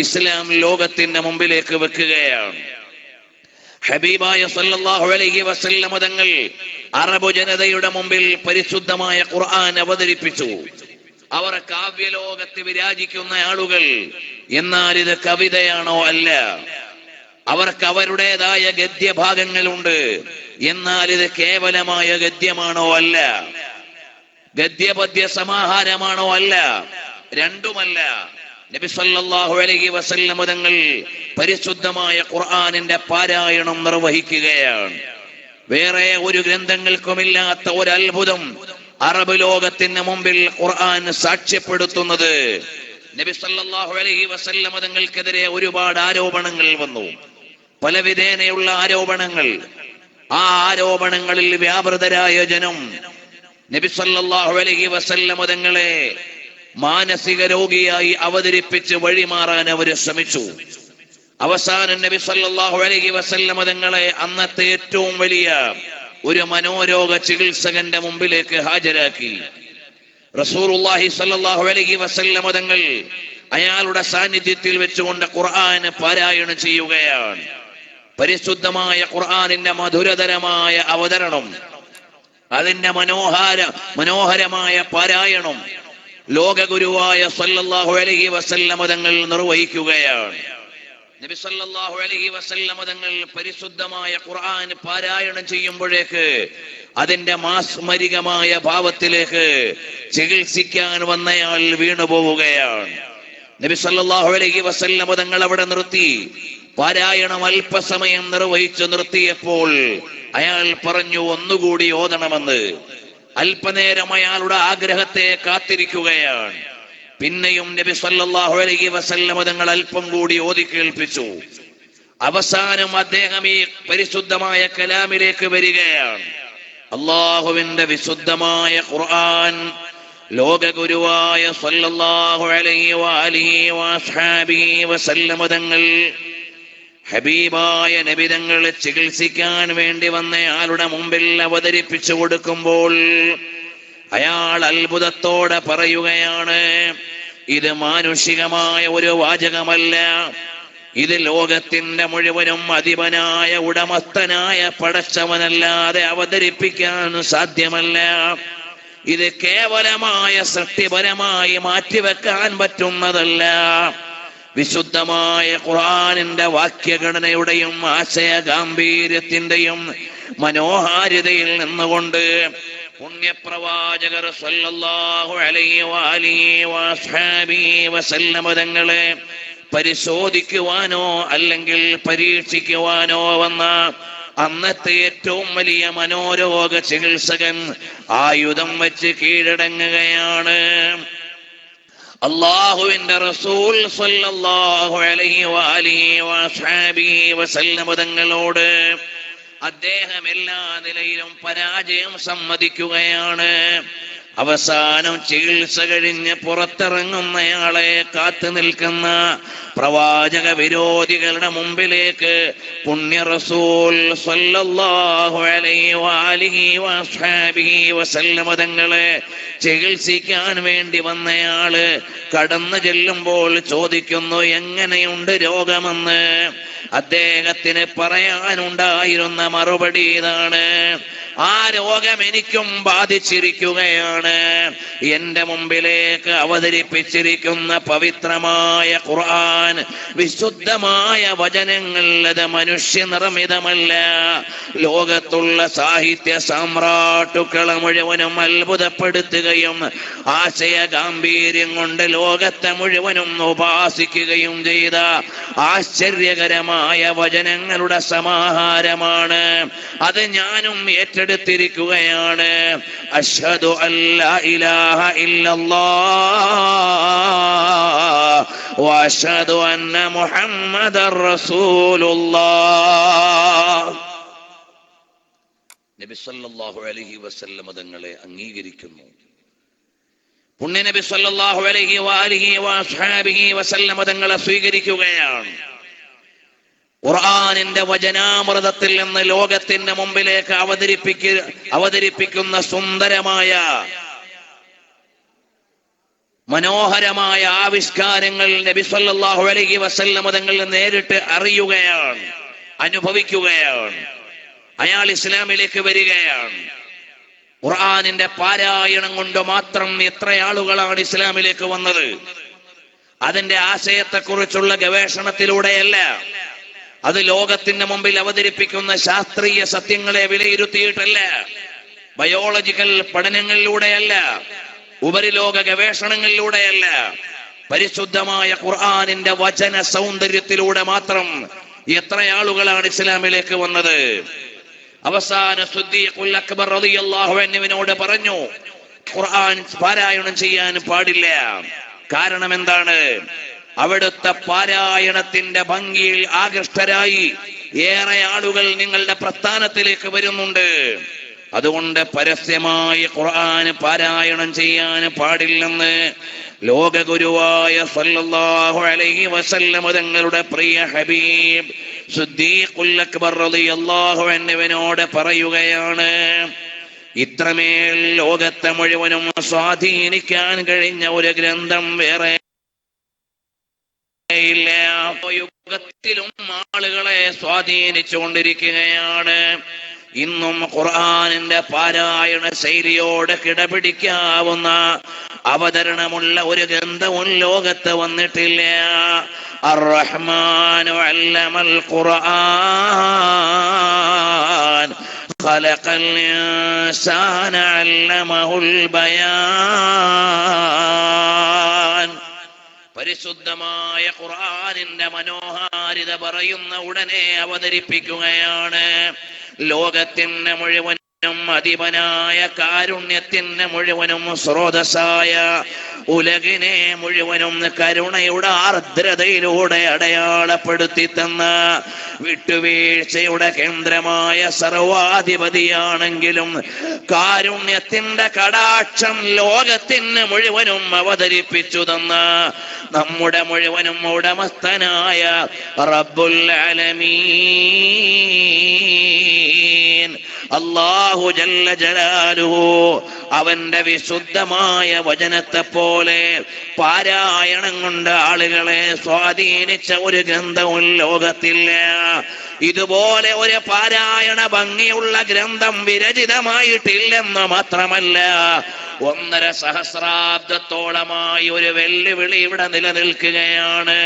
ഇസ്ലാം ലോകത്തിന്റെ മുമ്പിലേക്ക് വെക്കുകയാണ്. ഹബീബായ സല്ലല്ലാഹു അലൈഹി വസല്ലമ തങ്ങൾ അറബ് ജനതയുടെ മുമ്പിൽ പരിശുദ്ധമായ ഖുർആൻ അവതരിപ്പിച്ചു. അവർ കാവ്യലോകത്ത് വിരാജിക്കുന്ന ആളുകൾ. എന്നാൽ ഇത് കവിതയാണോ? അല്ല. അവർക്ക് അവരുടേതായ ഗദ്യഭാഗങ്ങളുണ്ട്. എന്നാൽ ഇത് കേവലമായ ഗദ്യമാണോ? അല്ല. ഗദ്യപദ്യ സമാഹാരമാണോ? അല്ല. രണ്ടുമല്ല. നബി സല്ലല്ലാഹു അലൈഹി വസല്ലം തങ്ങൾ പരിശുദ്ധമായ ഖുർആനിന്റെ പാരായണം നിർവഹിക്കുകയാണ്. വേറെ ഒരു ഗ്രന്ഥങ്ങൾക്കുമില്ലാത്ത ഒരു അത്ഭുതം അറബ് ലോകത്തിന് മുമ്പിൽ ഖുർആൻ സാക്ഷ്യപ്പെടുത്തുന്നത്. നബി സല്ലല്ലാഹു അലൈഹി വസല്ലം തങ്ങൾക്കെതിരെ ഒരുപാട് ആരോപണങ്ങൾ വന്നു, പലവിധേനയുള്ള ആരോപണങ്ങൾ. ആ ആരോപണങ്ങളിൽ വ്യാപൃതരായ ജനം നബി സല്ലല്ലാഹു അലൈഹി വസല്ലം തങ്ങളെ മാനസിക രോഗിയായി അവതരിപ്പിച്ച് വഴിമാറാൻ അവര് ശ്രമിച്ചു. അവസാനം നബി സല്ലല്ലാഹു അലൈഹി വസല്ലം തങ്ങളെ അന്നത്തെ ഏറ്റവും വലിയ ഒരു മനോരോഗ ചികിത്സകന്റെ മുമ്പിലേക്ക് ഹാജരാക്കി. റസൂലുള്ളാഹി സ്വല്ലല്ലാഹു അലൈഹി വസല്ലം തങ്ങൾ അയാളുടെ സാന്നിധ്യത്തിൽ വെച്ചുകൊണ്ട് ഖുർആൻ പാരായണം ചെയ്യുകയാണ്. പരിശുദ്ധമായ ഖുർആനിന്റെ മധുരതരമായ അവതരണം, അതിന്റെ മനോഹരമായ പാരായണം ലോകഗുരുവായ സ്വല്ലല്ലാഹു അലൈഹി വസല്ലം തങ്ങൾ നിർവഹിക്കുകയാണ്. നബി സല്ലല്ലാഹു അലൈഹി വസല്ലം തങ്ങൾ പരിശുദ്ധമായ ഖുർആൻ പാരായണം ചെയ്യുമ്പോഴേക്ക് അതിന്റെ മാസ്മരികമായ ഭാവത്തിലേക്ക് ചികിത്സിക്കാൻ വന്നയാൾ വീണുപോവുകയാണ്. നബി സല്ലല്ലാഹു അലൈഹി വസല്ലം തങ്ങൾ അവിടെ നിർത്തി. പാരായണം അല്പസമയം നിർവഹിച്ചു നിർത്തിയപ്പോൾ അയാൾ പറഞ്ഞു, ഒന്നുകൂടി ഓതണമെന്ന്. അല്പനേരം അയാളുടെ ആഗ്രഹത്തെ കാത്തിരിക്കുകയാണ്. പിന്നെയും നബി സല്ലല്ലാഹു അലൈഹി വസല്ലം തങ്ങൾ അല്പം കൂടി ഓതി കേൾപ്പിച്ചു. അവസാനം അദ്ദേഹം ഈ പരിശുദ്ധമായ കലാമിലേക്ക് വരികയാണ്. അല്ലാഹുവിന്റെ വിശുദ്ധമായ ഖുർആൻ ലോകഗുരുവായ സല്ലല്ലാഹു അലൈഹി വഅലിഹി വഅസ്ഹാബിഹി വസല്ലം തങ്ങൾ ഹബീബായ നബി തങ്ങളെ ചികിത്സിക്കാൻ വേണ്ടി വന്നയാളുടെ മുമ്പിൽ അവതരിപ്പിച്ചു കൊടുക്കുമ്പോൾ അയാൾ അത്ഭുതത്തോടെ പറയുകയാണ്, ഇത് മാനുഷികമായ ഒരു വാചകമല്ല, ഇത് ലോകത്തിന്റെ മുഴുവനും അധിപനായ ഉടമസ്ഥനായ പടച്ചവനല്ലാതെ അവതരിപ്പിക്കാൻ സാധ്യമല്ല. ഇത് കേവലമായ സൃഷ്ടിപരമായി മാറ്റിവെക്കാൻ പറ്റുന്നതല്ല. വിശുദ്ധമായ ഖുർആനിന്റെ വാക്യഘടനയുടെയും ആശയ ഗാംഭീര്യത്തിന്റെയും മനോഹാരിതയിൽ നിന്നുകൊണ്ട് പുണ്യപ്രവാചകർ സല്ലല്ലാഹു അലൈഹി വഅലിഹി വഅസ്ഹാബിഹി വസല്ലം തങ്ങളെ പരിശോധിക്കുവാനോ അല്ലെങ്കിൽ പരീക്ഷിക്കുവാനോ വന്ന അന്നത്തെ ഏറ്റവും വലിയ മനോരോഗ ചികിത്സകൻ ആയുധം വെച്ച് കീഴടങ്ങുകയാണ്. അല്ലാഹുവിന്റെ റസൂൽ സല്ലല്ലാഹു അലൈഹി വഅലിഹി വഅസ്ഹാബിഹി വസല്ലം തങ്ങളോട് അദ്ദേഹം എല്ലാ നിലയിലും പരാജയം സമ്മതിക്കുകയാണ്. അവസാനം ചികിത്സ കഴിഞ്ഞ് പുറത്തിറങ്ങുന്നയാളെ കാത്തു നിൽക്കുന്ന പ്രവാചക വിരോധികളുടെ മുമ്പിലേക്ക് പുണ്യ റസൂൽ സല്ലല്ലാഹു അലൈഹി വഅലിഹി വഅസ്ഹാബിഹി വസല്ലം തങ്ങളെ ചികിത്സിക്കാൻ വേണ്ടി വന്നയാള് കടന്നു ചെല്ലുമ്പോൾ ചോദിക്കുന്നു, എങ്ങനെയുണ്ട് രോഗമെന്ന്. അദ്ദേഹത്തിന് പറയാനുണ്ടായിരുന്ന മറുപടി ഇതാണ്, ആ രോഗം എനിക്കും ബാധിച്ചിരിക്കുകയാണ്. എന്റെ മുമ്പിലേക്ക് അവതരിപ്പിച്ചിരിക്കുന്ന പവിത്രമായ ഖുർആൻ, വിശുദ്ധമായ വചനങ്ങൾ, അത് മനുഷ്യനിർമ്മിതമല്ല. ലോകത്തുള്ള സാഹിത്യ സാമ്രാട്ടുക്കളെ മുഴുവനും അത്ഭുതപ്പെടുത്തുകയും ആശയ ഗാംഭീര്യം കൊണ്ട് ലോകത്തെ മുഴുവനും ഉപാസിക്കുകയും ചെയ്ത ആശ്ചര്യകരമായ വചനങ്ങളുടെ സമാഹാരമാണ്. അത് ഞാനും ഏറ്റെടുത്തിരിക്കുകയാണ്. അഷ്ഹദു അല്ലാ ഇലാഹ ഇല്ലല്ലാഹ് വ അഷ്ഹദു അന്ന മുഹമ്മദർ റസൂലുള്ളാഹ്. നബി സല്ലല്ലാഹു അലൈഹി വസല്ലം തങ്ങളെ അംഗീകരിക്കുന്നു. പുണ്യ നബി സല്ലല്ലാഹു അലൈഹി വഅലിഹി വഅസ്ഹാബിഹി വസല്ലം തങ്ങളെ സ്വീകരിക്കുകയാണ്. ഖുർആനിന്റെ വചനാമൃതത്തിൽ നിന്ന് ലോകത്തിന്റെ മുമ്പിലേക്ക് അവതരിപ്പിക്കുന്ന സുന്ദരമായ മനോഹരമായ ആവിഷ്കാരങ്ങൾ നബി സല്ലല്ലാഹു അലൈഹി വസല്ലം തങ്ങൾ നേരിട്ട് അറിയുകയാണ്, അനുഭവിക്കുകയാണ്. അയാൾ ഇസ്ലാമിലേക്ക് വരികയാണ്. ഖുർആനിന്റെ പാരായണം കൊണ്ട് മാത്രം എത്ര ആളുകളാണ് ഇസ്ലാമിലേക്ക് വന്നത്? അതിന്റെ ആശയത്തെക്കുറിച്ചുള്ള ഗവേഷണത്തിലൂടെയല്ല, അത് ലോകത്തിന്റെ മുമ്പിൽ അവതരിപ്പിക്കുന്ന ശാസ്ത്രീയ സത്യങ്ങളെ വിലയിരുത്തിയിട്ടല്ല, ബയോളജിക്കൽ പഠനങ്ങളിലൂടെയല്ല, ഉപരിലോക ഗവേഷണങ്ങളിലൂടെയല്ല, പരിശുദ്ധമായ ഖുർആനിന്റെ വചന സൗന്ദര്യത്തിലൂടെ മാത്രം എത്ര ആളുകളാണ് ഇസ്ലാമിലേക്ക് വന്നത്? അവസാന സിദ്ദീഖുൽ അക്ബർ റളിയല്ലാഹു അൻഹുവിനോട് പറഞ്ഞു, ഖുർആൻ പാരായണം ചെയ്യാൻ പാടില്ല. കാരണം എന്താണ്? അവിടുത്തെ പാരായണത്തിന്റെ ഭംഗിയിൽ ആകൃഷ്ടരായി ഏറെ ആളുകൾ നിങ്ങളുടെ പ്രസ്ഥാനത്തിലേക്ക് വരുന്നുണ്ട്. അതുകൊണ്ട് പരസ്യമായി ഖുർആൻ പാരായണം ചെയ്യാൻ പാടില്ലെന്ന് ലോകഗുരുവായ സല്ലല്ലാഹു അലൈഹി വസല്ലം തങ്ങളുടെ പ്രിയ ഹബീബ് സിദ്ദീഖുൽ അക്ബർ റളിയല്ലാഹു അൻഹുവിനോട് പറയുകയാണ്. ഇത്രമേൽ ലോകത്തെ മുഴുവനും സ്വാധീനിക്കാൻ കഴിഞ്ഞ ഒരു ഗ്രന്ഥം വേറെ ഇല്ല. യുഗത്തിലും ആളുകളെ സ്വാധീനിച്ചുകൊണ്ടിരിക്കുകയാണ്. ഇന്നും ഖുർആനിന്റെ പാരായണ ശൈലിയോട് കിടപിടിക്കാവുന്ന അവതരണമുള്ള ഒരു ഗ്രന്ഥവും ലോകത്ത് വന്നിട്ടില്ല. അർ-റഹ്മാനു അല്ലമൽ ഖുർആൻ ഖലഖൽ ഇൻസാന അല്ലമഹുൽ ബയാൻ. പരിശുദ്ധമായ ഖുർആനിന്റെ മനോഹാരിത പറയുന്ന ഉടനെ അവതരിപ്പിക്കുകയാണ്. ലോകത്തിന് മുഴുവനും അധിപനായ കാരുണ്യത്തിന് മുഴുവനും സ്രോതസ്സായ ഉലകിനെ മുഴുവനും കരുണയുടെ ആർദ്രതയിലൂടെ അടയാളപ്പെടുത്തി തന്ന വിട്ടുവീഴ്ചയുടെ കേന്ദ്രമായ സർവാധിപതിയാണെങ്കിലും കാരുണ്യത്തിന്റെ കടാക്ഷം ലോകത്തിന് മുഴുവനും അവതരിപ്പിച്ചു തന്ന നമ്മുടെ മുഴുവനും ഉടമസ്ഥനായ റബ്ബുൽ ആലമീൻ അല്ലാഹു ജല്ല ജലാലുഹു അവന്റെ വിശുദ്ധമായ വചനത്തെ പോലെ പാരായണം കൊണ്ട് ആളുകളെ സ്വാധീനിച്ച ഒരു ഗ്രന്ഥവും ലോകത്തില്ല. ഇതുപോലെ ഒരു പാരായണ ഭംഗിയുള്ള ഗ്രന്ഥം വിരചിതമായിട്ടില്ലെന്ന് മാത്രമല്ല, 1.5 സഹസ്രാബ്ദത്തോളമായി ഒരു വെല്ലുവിളി ഇവിടെ നിലനിൽക്കുകയാണ്.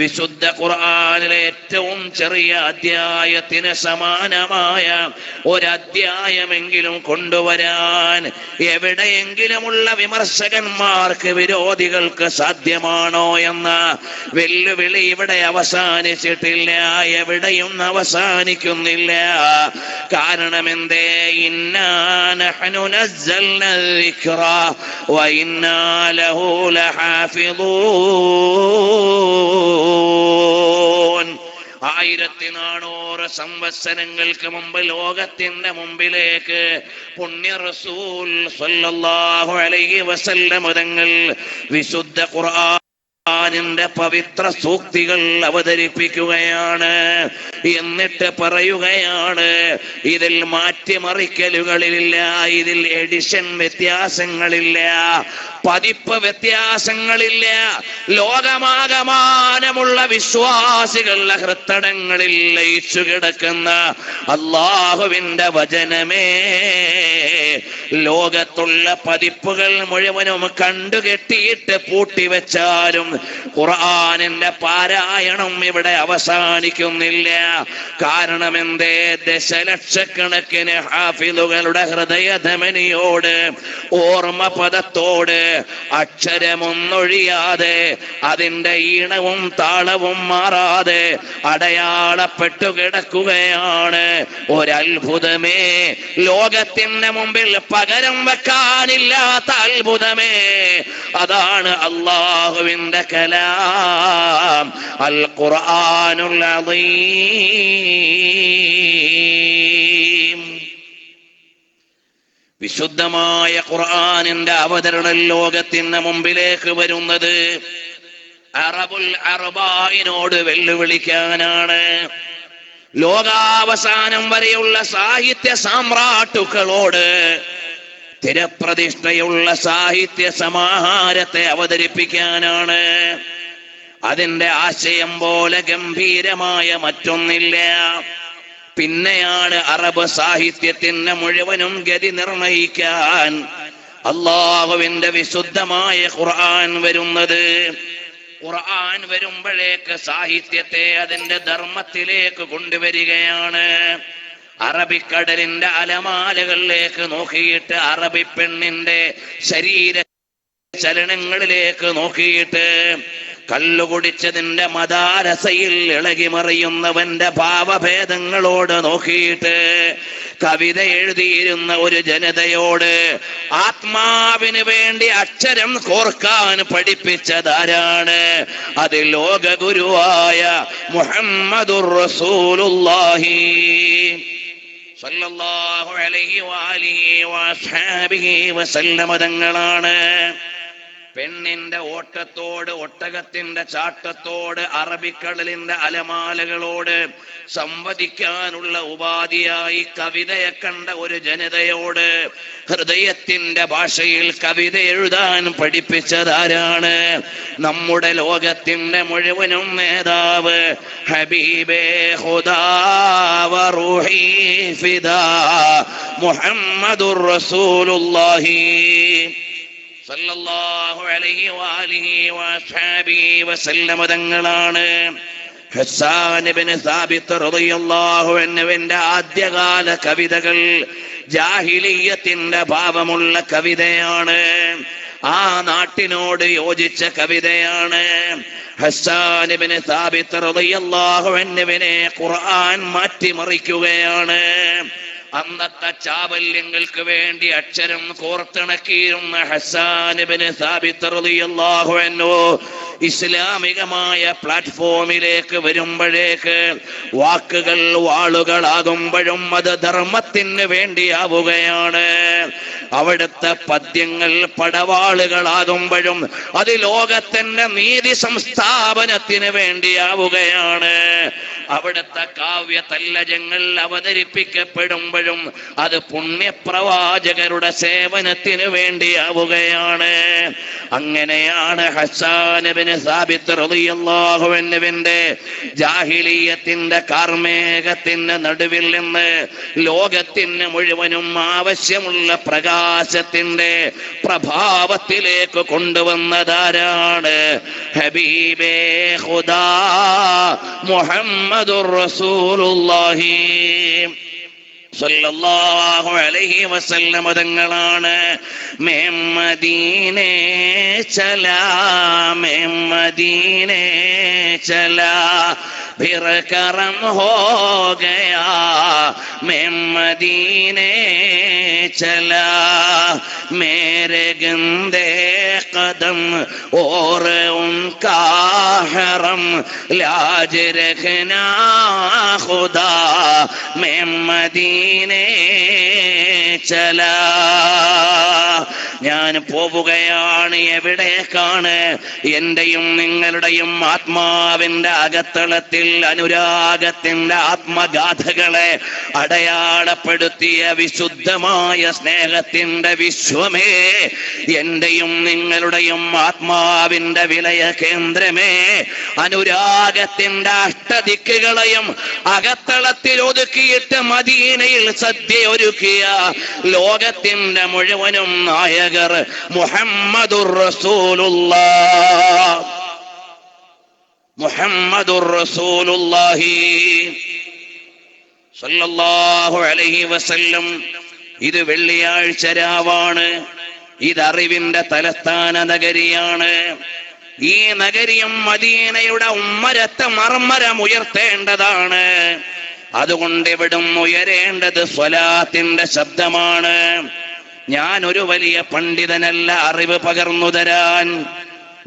വിശുദ്ധ ഖുർആനിലെ ഏറ്റവും ചെറിയ അധ്യായത്തിന് സമാനമായ ഒരധ്യായമെങ്കിലും കൊണ്ടുവരാൻ എവിടെയെങ്കിലുമുള്ള വിമർശകന്മാർക്ക്, വിരോധികൾക്ക് സാധ്യമാണോ എന്ന വെല്ലുവിളി ഇവിടെ അവസാനിച്ചിട്ടില്ല, എവിടെയും അവസാനിക്കുന്നില്ല. കാരണം എന്തേ? ഇന്നാ നഹ്നു നസ്സൽന الذിക്റ വഇന്നാ ലഹു ലഹാഫിളൂൻ. 1400 സംവത്സരങ്ങൾക്ക് മുമ്പ് ലോകത്തിന്റെ മുമ്പിലേക്ക് പുണ്യ റസൂൽ സ്വല്ലല്ലാഹു അലൈഹി വസല്ലം തങ്ങൾ വിശുദ്ധ ഖുർആനിന്റെ പവിത്ര സൂക്തികൾ അവതരിപ്പിക്കുകയാണ്. എന്നിട്ട് പറയുകയാണ്, ഇതിൽ മാറ്റിമറിക്കലുകളില്ല, ഇതിൽ എഡിഷൻ വ്യത്യാസങ്ങളില്ല, പതിപ്പ് വ്യത്യാസങ്ങളില്ല. ലോകമാകമാനമുള്ള വിശ്വാസികളുടെ ഹൃത്തടങ്ങളിൽ ലയിച്ചു കിടക്കുന്ന അല്ലാഹുവിന്റെ വചനമേ, ലോകത്തുള്ള പതിപ്പുകൾ മുഴുവനും കണ്ടുകെട്ടിയിട്ട് പൂട്ടിവെച്ചാലും ഖുർആനിന്റെ പാരായണം ഇവിടെ അവസാനിക്കുന്നില്ല. കാരണം എന്തേ? ദശലക്ഷക്കണക്കിന് ഹാഫിളുകളുടെ ഹൃദയധമനിയോട്, ഓർമ്മ പദത്തോട് അക്ഷരമൊന്നൊഴിയാതെ, അതിന്റെ ഈണവും താളവും മാറാതെ അടയാളപ്പെട്ടു കിടക്കുകയാണ്. ഒരത്ഭുതമേ, ലോകത്തിന്റെ മുമ്പിൽ പകരം വെക്കാനില്ലാത്ത അത്ഭുതമേ, അതാണ് അല്ലാഹുവിന്റെ കലാം അൽ ഖുർആനുൽ അദീം. വിശുദ്ധമായ ഖുർആനിന്റെ അവതരണം ലോകത്തിന് മുമ്പിലേക്ക് വരുന്നത് അറബുൽ അർബാഇനോട് വെല്ലുവിളിക്കാനാണ്. ലോകാവസാനം വരെയുള്ള സാഹിത്യ സാമ്രാട്ടുക്കളോട് സ്ഥിരപ്രതിഷ്ഠയുള്ള സാഹിത്യ സമാഹാരത്തെ അവതരിപ്പിക്കാനാണ്. അതിന്റെ ആശയം പോലെ ഗംഭീരമായ മറ്റൊന്നില്ല. പിന്നെയാണ് അറബ് സാഹിത്യത്തിന് മുഴുവനും ഗതി നിർണയിക്കാൻ അല്ലാഹുവിന്റെ വിശുദ്ധമായ ഖുർആൻ വരുന്നത്. ഖുർആൻ വരുമ്പോഴേക്ക് സാഹിത്യത്തെ അതിന്റെ ധർമ്മത്തിലേക്ക് കൊണ്ടുവരികയാണ്. അറബിക്കടലിന്റെ അലമാലകളിലേക്ക് നോക്കിയിട്ട്, അറബി പെണ്ണിന്റെ ശരീര ചലനങ്ങളിലേക്ക് നോക്കിയിട്ട്, കള്ളുകുടിച്ചതിന്റെ മദാരസയിൽ ഇളകി മറിയുന്നവന്റെ ഭാവഭേദങ്ങളോട് നോക്കിയിട്ട്, കവിത എഴുതിയിരുന്ന ഒരു ജനതയോട് ആത്മാവിന് വേണ്ടി അക്ഷരം കോർക്കാൻ പഠിപ്പിച്ചതാരാണ്? അത് ലോക ഗുരുവായ മുഹമ്മദുർ റസൂലുള്ളാഹി സ്വല്ലല്ലാഹു അലൈഹി വഅലിഹി വഅസ്ഹാബിഹി വസല്ലം തങ്ങളാണ്. പെണ്ണിന്റെ ഓട്ടത്തോട്, ഒട്ടകത്തിന്റെ ചാട്ടത്തോട്, അറബിക്കടലിന്റെ അലമാലകളോട് സംവദിക്കാനുള്ള ഉപാധിയായി കവിതയെ കണ്ട ഒരു ജനതയോട് ഹൃദയത്തിന്റെ ഭാഷയിൽ കവിത എഴുതാൻ പഠിപ്പിച്ചതാരാണ്? നമ്മുടെ ലോകത്തിന്റെ മുഴുവനും നേതാവ് ഹബീബേ ഖുദാ വ റൂഹി ഫിദാ മുഹമ്മദുർ റസൂലുള്ളാഹി സല്ലല്ലാഹു അലൈഹി വഅലിഹി വഅസ്ഹാബിഹി വസല്ലമ തങ്ങളാണ്. ഹസ്സാൻ ഇബ്നു സാബിത്ത് റളിയല്ലാഹു അൻഹുവിന്റെ ആദ്യകാല കവിതകൾ ജാഹിലിയ്യത്തിന്റെ ഭാവമുള്ള കവിതയാണ്. ആ നാട്ടിനോട് യോജിച്ച കവിതയാണ്. ഹസ്സാൻ ഇബ്നു സാബിത്ത് റളിയല്ലാഹു അൻഹുവിനെ ഖുർആൻ മാറ്റിമറിക്കുകയാണ്. അന്നത്തെ ചാബല്യങ്ങൾക്ക് വേണ്ടി അക്ഷരം കോർത്തിണക്കിയിരുന്ന ഹസ്സാൻ ഇബ്നു സാബിത്ത് റളിയല്ലാഹു അൻഹു ഇസ്ലാമികമായ പ്ലാറ്റ്ഫോമിലേക്ക് വരുമ്പോഴേക്ക് വാക്കുകൾ വാളുകളാകുമ്പോഴും അത് ധർമ്മത്തിന് വേണ്ടിയാവുകയാണ്. അവിടുത്തെ പദ്യങ്ങൾ പടവാളുകളാകുമ്പോഴും അത് ലോകത്തിന്റെ നീതി സംസ്ഥാപനത്തിന് വേണ്ടിയാവുകയാണ്. അവിടുത്തെ കാവ്യ തല്ലജങ്ങൾ അവതരിപ്പിക്കപ്പെടുമ്പോഴും അത് പുണ്യപ്രവാചകരുടെ സേവനത്തിന് വേണ്ടിയാവുകയാണ്. അങ്ങനെയാണ് ഹസ്സാൻ ഇബ്നു സാബിത്ത് റളിയല്ലാഹു അൻഹുവിന്റെ ജാഹിലിയ്യത്തിന്റെ കാർമേഘത്തിന്റെ നടുവിൽ നിന്ന് ലോകത്തിന് മുഴുവനും ആവശ്യമുള്ള പ്രകാശത്തിന്റെ പ്രഭാവത്തിലേക്ക് കൊണ്ടുവന്നതാരാണ്? ഹബീബേ ഖുദാ മുഹമ്മദുർ റസൂലുള്ളാഹി സല്ലല്ലാഹു അലൈഹി വസല്ലം തങ്ങളാണ്. मैं मदीने चला, मैं मदीने चला, फिर करम हो गया, मैं मदीने चला, मेरे गंदे कदम और उनका हरम लाज रखना खुदा, मैं मदीने चला. ഞാൻ പോവുകയാണ്. എവിടേക്കാണ്? എന്റെയും നിങ്ങളുടെയും ആത്മാവിന്റെ അകത്തളത്തിൽ അനുരാഗത്തിന്റെ ആത്മഗാഥകളെ അടയാളപ്പെടുത്തിയ വിശുദ്ധമായ സ്നേഹത്തിന്റെ വിശ്വമേ, എന്റെയും നിങ്ങളുടെയും ആത്മാവിന്റെ വിലയ കേന്ദ്രമേ, അനുരാഗത്തിന്റെ അഷ്ടദിക്കുകളെയും അകത്തളത്തിൽ ഒതുക്കിയിട്ട് മദീനയിൽ സദ്യ ഒരുക്കിയ ലോകത്തിന്റെ മുഴുവനും നായകർ മുഹമ്മദുർ റസൂലുള്ളാഹ്, മുഹമ്മദുർ റസൂലുള്ളാഹി സല്ലല്ലാഹു അലൈഹി വസല്ലം. ഇത് വെള്ളിയാഴ്ച രാവാണ്. ഇത് അറിവിന്റെ തലസ്ഥാന നഗരിയാണ്. ഈ നഗരിയും മദീനയുടെ ഉമ്മരത്തെ മർമ്മരം ഉയർത്തേണ്ടതാണ്. അതുകൊണ്ട് ഇവിടും ഉയരേണ്ടത് സ്വലാത്തിന്റെ ശബ്ദമാണ്. ഞാൻ ഒരു വലിയ പണ്ഡിതനല്ല അറിവ് പകർന്നു തരാൻ.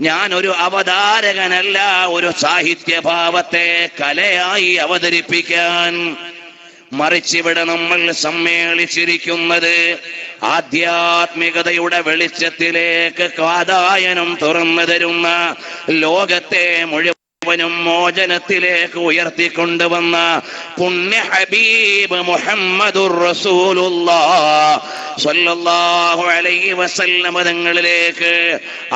ഞാൻ ഒരു അവതാരകനല്ല ഒരു സാഹിത്യഭാവത്തെ കലയായി അവതരിപ്പിക്കാൻ. മറിച്ചിവിടെ നമ്മൾ സമ്മേളിച്ചിരിക്കുന്നത് ആധ്യാത്മികതയുടെ വെളിച്ചത്തിലേക്ക് വാതായനം തുറന്നു തരുന്ന, ലോകത്തെ മുഴുവനും മോചനത്തിലേക്ക് ഉയർത്തിക്കൊണ്ടുവന്ന പുണ്യ ഹബീബ് മുഹമ്മദുർ റസൂലുള്ളാഹ് സ്വല്ലല്ലാഹു അലൈഹി വസല്ലം തങ്ങളിലേക്ക്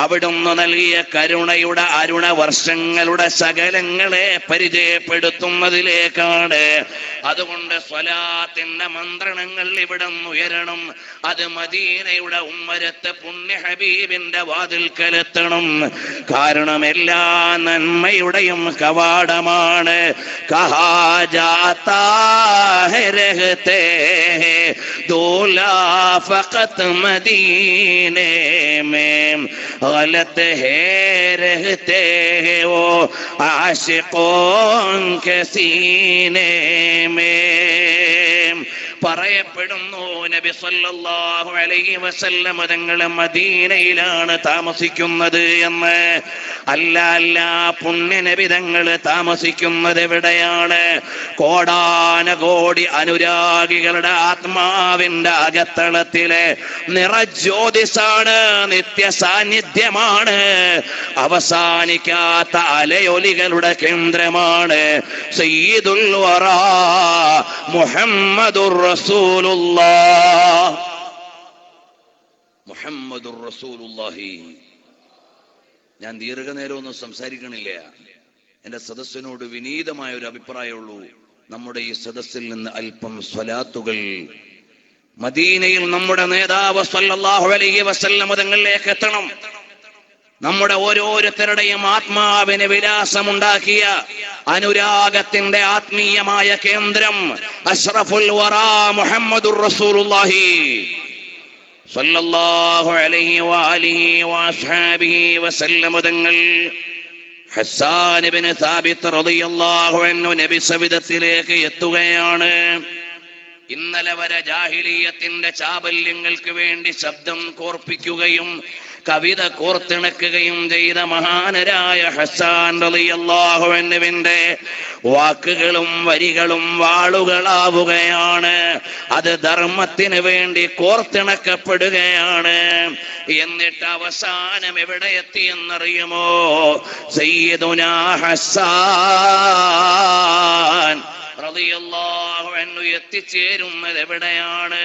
അവിടുന്ന് നൽകിയ കരുണയുടെ അരുണ വർഷങ്ങളുടെ സകലങ്ങളെ പരിചയപ്പെടുത്തുന്നതിലേക്കാണ്. അതുകൊണ്ട് സ്വലാത്തിന്റെ മന്ത്രണങ്ങൾ ഇവിടെ ഉയരണം. അത് മദീനയുടെ ഉമ്മരത്ത് പുണ്യ ഹബീബിന്റെ വാതിൽക്കലെത്തണം. കാരണം എല്ലാ നന്മയുടെയും കവാടമാണ്. കഹാ ജാതാ ഹൈ രഹ്തേ ദോലാ फकत मदीने में, गलत है रहते हैं वो आशिकों के सीने में. പറയപ്പെടുന്നു നബി സല്ലല്ലാഹു അലൈഹി വസല്ലം തങ്ങൾ മദീനയിലാണ് താമസിക്കുന്നത് എന്ന്. അല്ല, പുണ്യനബിതങ്ങൾ താമസിക്കുന്നത് എവിടെയാണ്? കോടാനകോടി അനുരാഗികളുടെ ആത്മാവിന്റെ അകത്തളത്തിലെ നിറജ്യോതിസാണ്, നിത്യ സാന്നിധ്യമാണ്, അവസാനിക്കാത്ത അലയൊലികളുടെ കേന്ദ്രമാണ്. സയ്യിദുൽ വറാ മുഹമ്മദുർ റസൂലുള്ളാഹ്, മുഹമ്മദുർ റസൂലുള്ളാഹി. ഞാൻ ദീർഘനേരമൊന്നും സംസാരിക്കണില്ല. എന്റെ സദസ്സിനോട് വിനീതമായ ഒരു അഭിപ്രായമുള്ളൂ. നമ്മുടെ ഈ സദസ്സിൽ നിന്ന് അല്പം സ്വലാത്തുകൾ മദീനയിൽ നമ്മുടെ നേതാവ് സല്ലല്ലാഹു അലൈഹി വസല്ലം തങ്ങളിലേക്ക് എത്തണം. നമ്മുടെ ഓരോരുത്തരുടെയും ആത്മാവിന് വിലാസമുണ്ടാക്കിയ അനുരാഗത്തിന്റെ ആത്മീയമായ കേന്ദ്രം അഷ്റഫുൽ വറാ മുഹമ്മദുർ റസൂലുള്ളാഹി സല്ലല്ലാഹു അലൈഹി വആലിഹി വഅസ്ഹാബിഹി വസല്ലം തങ്ങൾ ഹസ്സാൻ ഇബ്നു സാബിത്ത് റളിയല്ലാഹു അൻഹു നബി സവിധത്തിലേക്ക് എത്തുകയാണ്. ഇന്നലെ വരെ ജാഹിലിയത്തിന്റെ ചാബല്യങ്ങൾക്ക് വേണ്ടി ശബ്ദം കോർപ്പിക്കുകയും കവിത കോർത്തിണക്കുകയും ചെയ്ത മഹാനരായ ഹസ്സാൻ റളിയല്ലാഹു അൻഹുവിന്റെ വാക്കുകളും വരികളും വാളുകളാവുകയാണ്. അത് ധർമ്മത്തിന് വേണ്ടി കോർത്തിണക്കപ്പെടുകയാണ്. എന്നിട്ട് അവസാനം എവിടെ എത്തിയെന്നറിയുമോ? സയ്യിദുനാ ഹസ്സാൻ റളിയല്ലാഹു അൻഹു എത്തിച്ചേരുന്നത് എവിടെയാണ്?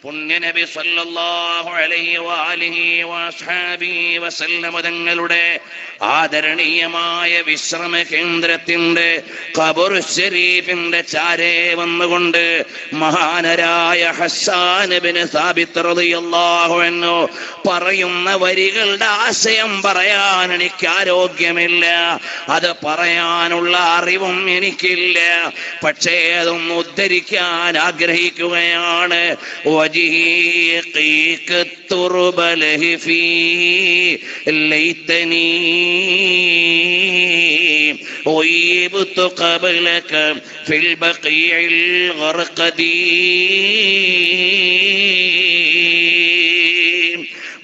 പുണ്യനബി സല്ലല്ലാഹു അലൈഹി വആലിഹി വഅസ്ഹാബിഹി വസല്ലം തങ്ങളുടെ ആദരണീയമായ വിശ്രമ കേന്ദ്രത്തിന്റെ ഖബർ ശരീഫിന്റെ ചാരേ വന്നുകൊണ്ട് മഹാനരായ ഹസ്സാൻ ഇബ്നു സാബിത്ത് റളിയല്ലാഹു അൻഹു പറയുന്ന വരികളുടെ ആശയം പറയാൻ എനിക്ക് ആരോഗ്യമില്ല, അത് പറയാനുള്ള അറിവും എനിക്കില്ല. പക്ഷേ അതൊന്ന് ഉദ്ധരിക്കാൻ ആഗ്രഹിക്കുകയാണ്. وجيقك الترب لهفي ليتني غيبت قبلك في البقيع الغرقدي.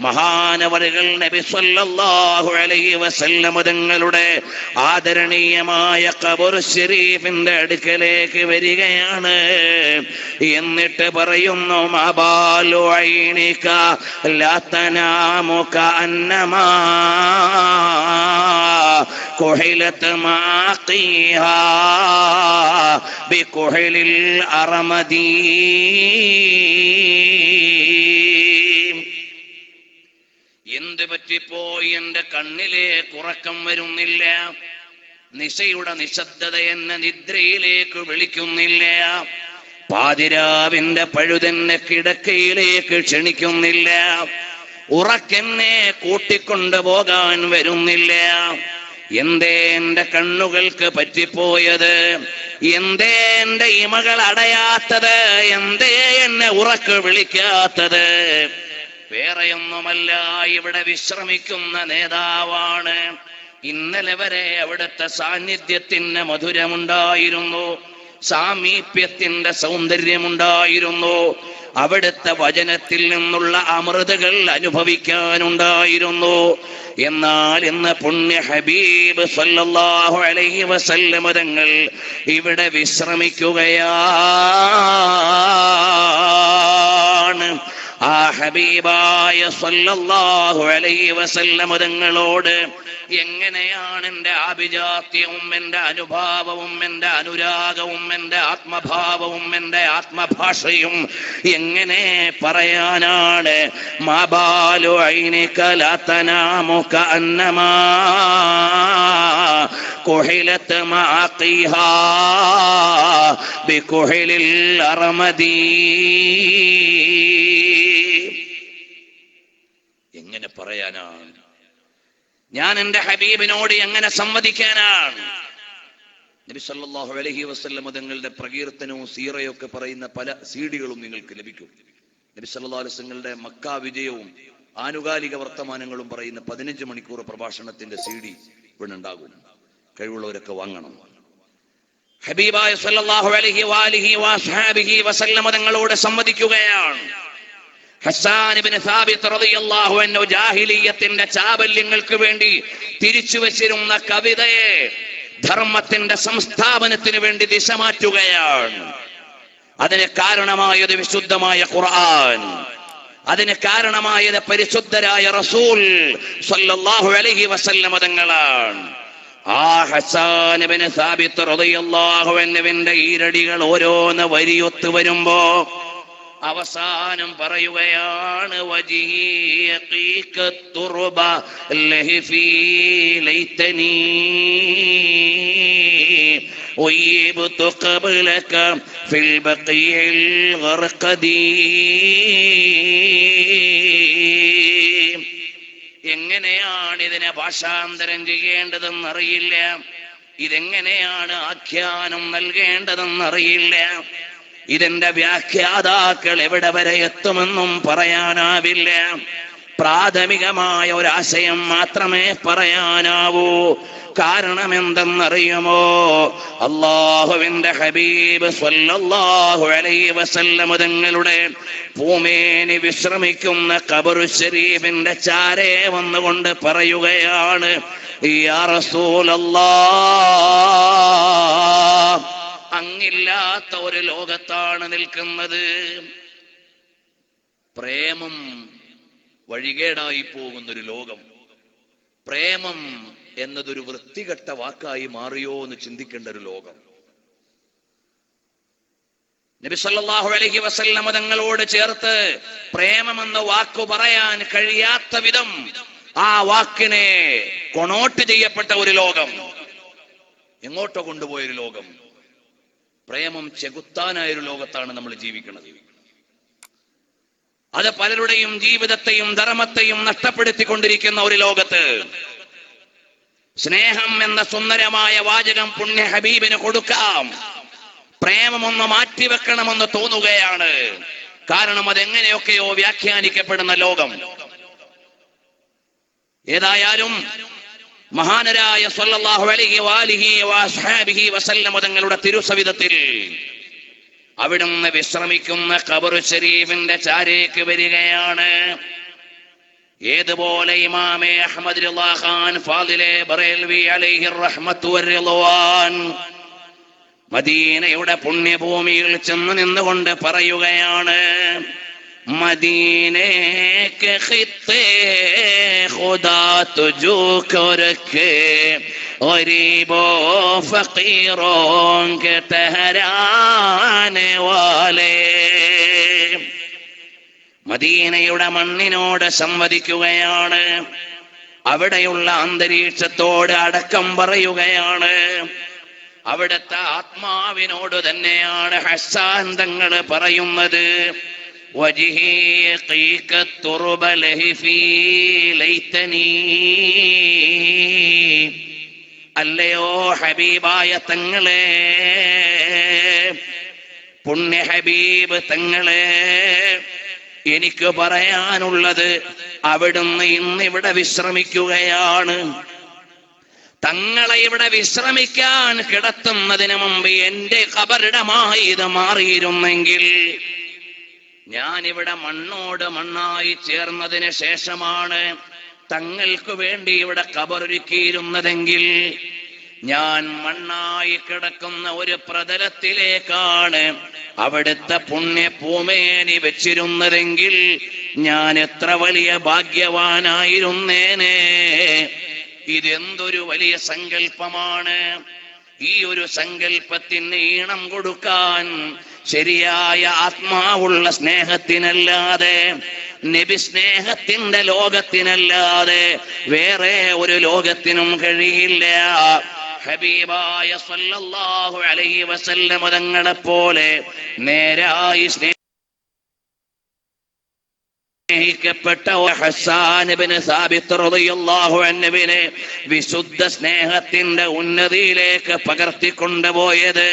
മഹാനവറുകൾ നബി സല്ലല്ലാഹു അലൈഹി വസല്ലം തങ്ങളുടെ ആദരണീയമായ ഖബർ ശരീഫിന്റെ അടുക്കലേക്ക് വരികയാണ്. എന്നിട്ട് പറയുന്നു, മബാലു ഐനിക ലാ തനാമു കഅന്നമാ കുഹിലത് മാഖീഹാ ബികുഹിലിൽ അറമദീ. എന്ത് പറ്റിപ്പോയി? എന്റെ കണ്ണിലേക്ക് ഉറക്കം വരുന്നില്ല, നിശയുടെ നിശബ്ദത എന്നെ നിദ്രയിലേക്ക് വിളിക്കുന്നില്ല, പാതിരാവിന്റെ പഴുതെന്നെ കിടക്കയിലേക്ക് ക്ഷണിക്കുന്നില്ല, ഉറക്കെന്നെ കൂട്ടിക്കൊണ്ടു പോകാൻ വരുന്നില്ല. എന്തേ എന്റെ കണ്ണുകൾക്ക് പറ്റിപ്പോയത്? എന്തേ എന്റെ ഇമകൾ അടയാത്തത്? എന്തേ എന്നെ ഉറക്ക് വിളിക്കാത്തത്? വേറെയൊന്നുമല്ല, ഇവിടെ വിശ്രമിക്കുന്ന നേതാവാണ്. ഇന്നലെ വരെ അവിടുത്തെ സാന്നിധ്യത്തിന് മധുരമുണ്ടായിരുന്നു, സാമീപ്യത്തിന്റെ സൗന്ദര്യമുണ്ടായിരുന്നു, അവിടുത്തെ വചനത്തിൽ നിന്നുള്ള അമൃതകൾ അനുഭവിക്കാനുണ്ടായിരുന്നു. എന്നാൽ ഇന്ന് പുണ്യ ഹബീബ് സല്ലല്ലാഹു അലൈഹി വസല്ലം തങ്ങൾ ഇവിടെ വിശ്രമിക്കുകയാണ്. ആ ഹബീബായ സല്ലല്ലാഹു അലൈഹി വസല്ലം തങ്ങളോട് എങ്ങനെയാണ് എൻ്റെ ആഭിജാത്യവും എൻ്റെ അനുഭാവവും എൻ്റെ അനുരാഗവും എൻ്റെ ആത്മഭാവവും എൻ്റെ ആത്മഭാഷയും എങ്ങനെ പറയാനാണ്? മാബാലു ഐനിക ലാ തനാമു കഅന്നമാ കുഹിലത് മാഖീഹാ ബികുഹിലിൽ അറമദീ. എങ്ങനെ പറയാനാണ്? ഞാൻ എൻ്റെ ഹബീബിനോട് എങ്ങനെ സംവദിക്കാനാണ്? നബി സല്ലല്ലാഹു അലൈഹി വസല്ലം തങ്ങളുടെ പ്രകീർത്തനവും സീറയൊക്കെ പറയുന്ന പല സീഡികളും നിങ്ങൾക്ക് ലഭിക്കും. നബി സല്ലല്ലാഹു അലൈഹി വസല്ലങ്ങളുടെ മക്ക വിജയവും ആനുകാലിക വർത്തമാനങ്ങളും പറയുന്ന 15 മണിക്കൂർ പ്രഭാഷണത്തിന്റെ CD ഇവിടെ ഉണ്ടാകും. കഴിവുള്ളവരൊക്കെ വാങ്ങണം. ഹബീബായ സല്ലല്ലാഹു അലൈഹി വആലിഹി വഅസ്ഹാബിഹി വസല്ലം തങ്ങളോട് സംവദിക്കുകയാണ്. ഹസ്സാൻ ഇബ്നു സാബിത്ത് റളിയല്ലാഹു അൻഹു ജാഹിലിയ്യത്തിന്റെ ചാബല്യങ്ങൾക്ക് വേണ്ടി തിരിച്ചു വെച്ചിരുന്ന കവിതയെ ധർമ്മത്തിന്റെ സംസ്ഥാപനത്തിന് വേണ്ടി ദിശ മാറ്റുകയാണ്. അതിന് കാരണമായത് വിശുദ്ധമായ ഖുർആൻ, അതിന് കാരണമായത് പരിശുദ്ധരായ റസൂൽ സ്വല്ലല്ലാഹു അലൈഹി വസല്ലം തങ്ങളാണ്. ആ ഹസ്സാൻ ഇബ്നു സാബിത്ത് റളിയല്ലാഹു അൻഹുവിന്റെ ഈരടികൾ ഓരോന്ന് വരിയൊത്ത് വരുമ്പോ അവസാനം പറയുകയാണ്, എങ്ങനെയാണ് ഇതിനെ ഭാഷാന്തരം ചെയ്യേണ്ടതെന്നറിയില്ല, ഇതെങ്ങനെയാണ് ആഖ്യാനം നൽകേണ്ടതെന്നറിയില്ല, ഇതിന്റെ വ്യാഖ്യാതാക്കൾ എവിടെ വരെ എത്തുമെന്നും പറയാനാവില്ല. പ്രാഥമികമായ ഒരാശയം മാത്രമേ പറയാനാവൂ. കാരണം എന്തെന്നറിയുമോ? അല്ലാഹുവിന്റെ ഹബീബ് സ്വല്ലല്ലാഹു അലൈഹി വസല്ലം തങ്ങളുടെ ഭൂമേനി വിശ്രമിക്കുന്ന ഖബറു ശരീഫിന്റെ ചാരേ വന്നുകൊണ്ട് പറയുകയാണ്, യാ റസൂലല്ലാഹ്, അങ്ങില്ലാത്ത ഒരു ലോകത്താണ് നിൽക്കുന്നത്. പ്രേമം വഴികേടായി പോകുന്നൊരു ലോകം. പ്രേമം എന്നതൊരു വൃത്തികെട്ട വാക്കായി മാറിയോ എന്ന് ചിന്തിക്കേണ്ട ഒരു ലോകം. നബി സല്ലല്ലാഹു അലൈഹി വസല്ലം തങ്ങളോട് ചേർത്ത് പ്രേമമെന്ന വാക്കു പറയാൻ കഴിയാത്ത വിധം ആ വാക്കിനെ കൊണോട്ട് ചെയ്യപ്പെട്ട ഒരു ലോകം, എങ്ങോട്ടോ കൊണ്ടുപോയൊരു ലോകം. പ്രേമം ചെകുത്താനായൊരു ലോകത്താണ് നമ്മൾ ജീവിക്കുന്നത്. അത് പലരുടെയും ജീവിതത്തെയും ധർമ്മത്തെയും നഷ്ടപ്പെടുത്തിക്കൊണ്ടിരിക്കുന്ന ഒരു ലോകത്ത് സ്നേഹം എന്ന സുന്ദരമായ വാചകം പുണ്യ ഹബീബിന് കൊടുക്കാം, പ്രേമമൊന്ന് മാറ്റിവെക്കണമെന്ന് തോന്നുകയാണ്. കാരണം അതെങ്ങനെയൊക്കെയോ വ്യാഖ്യാനിക്കപ്പെടുന്ന ലോകം. ഏതായാലും മഹാനരായ സ്വല്ലല്ലാഹു അലൈഹി വാലിഹി വഅസ്ഹാബിഹി വസല്ലം തങ്ങളുടെ തിരുസവിധത്തിൽ അവിടുന്ന് വിശ്രമിക്കുന്ന ഖബറു ശരീഫിന്റെ ചാരേക്ക് വരികയാണ്. ഏതുപോലെ ഇമാമെ അഹ്മദ് റിളാ ഖാൻ ഫാദിലെ ബറേൽവി അലൈഹി റഹ്മത്തു വറിളവാൻ മദീനയുടെ പുണ്യഭൂമിയിൽ ചെന്ന് നിന്നുകൊണ്ട് പറയുകയാണ്, മദീനെ കെ ഖിത്തേ ഖുദാ തുജൂ കർകെ ഗരീബോ ഫഖീറോ കെ തഹരാനെ വാലേ. മദീനയുടെ മണ്ണിനോട് സംവദിക്കുകയാണ്, അവിടെയുള്ള അന്തരീക്ഷത്തോട് അടക്കം പറയുകയാണ്, അവിടുത്തെ ആത്മാവിനോട് തന്നെയാണ് ഹസ്സാൻ തങ്ങൾ പറയുന്നത്. അല്ലയോ ഹബീബായ തങ്ങളെ, പുണ്യ ഹബീബ് തങ്ങളെ, എനിക്ക് പറയാനുള്ളത്, അവിടുന്ന് ഇന്നിവിടെ വിശ്രമിക്കുകയാണ്. തങ്ങളെ ഇവിടെ വിശ്രമിക്കാൻ കിടത്തുന്നതിന് മുമ്പ് എന്റെ ഖബറിടമായി ഇത് മാറിയിരുന്നെങ്കിൽ, ഞാനിവിടെ മണ്ണോട് മണ്ണായി ചേർന്നതിന് ശേഷമാണ് തങ്ങൾക്ക് വേണ്ടി ഇവിടെ ഖബറൊരുക്കിയിരുന്നതെങ്കിൽ, ഞാൻ മണ്ണായി കിടക്കുന്ന ഒരു പ്രതലത്തിലേക്കാണ് അവിടുത്തെ പുണ്യ പൂമേനി വെച്ചിരുന്നതെങ്കിൽ ഞാൻ എത്ര വലിയ ഭാഗ്യവാനായിരുന്നേനെ. ഇതെന്തൊരു വലിയ സങ്കല്പമാണ്. ഈ ഒരു സങ്കല്പത്തിന് ഈണം കൊടുക്കാൻ ശരിയായ ആത്മാവുള്ള സ്നേഹത്തിനല്ലാതെ, നബി സ്നേഹത്തിന്റെ ലോകത്തിനല്ലാതെ വേറെ ഒരു ലോകത്തിനും കഴിയില്ല. ഹബീബായ സ്വല്ലല്ലാഹു അലൈഹി വസല്ലം തങ്ങളെ പോലെ നേരായി സ്നേഹിക്കപ്പെട്ട ഹസ്സാൻ ഇബ്നു സാബിത്ത് റളിയല്ലാഹു അൻഹുവിനെ വിശുദ്ധ സ്നേഹത്തിന്റെ ഉന്നതിയിലേക്ക് പകർത്തിക്കൊണ്ടുപോയത്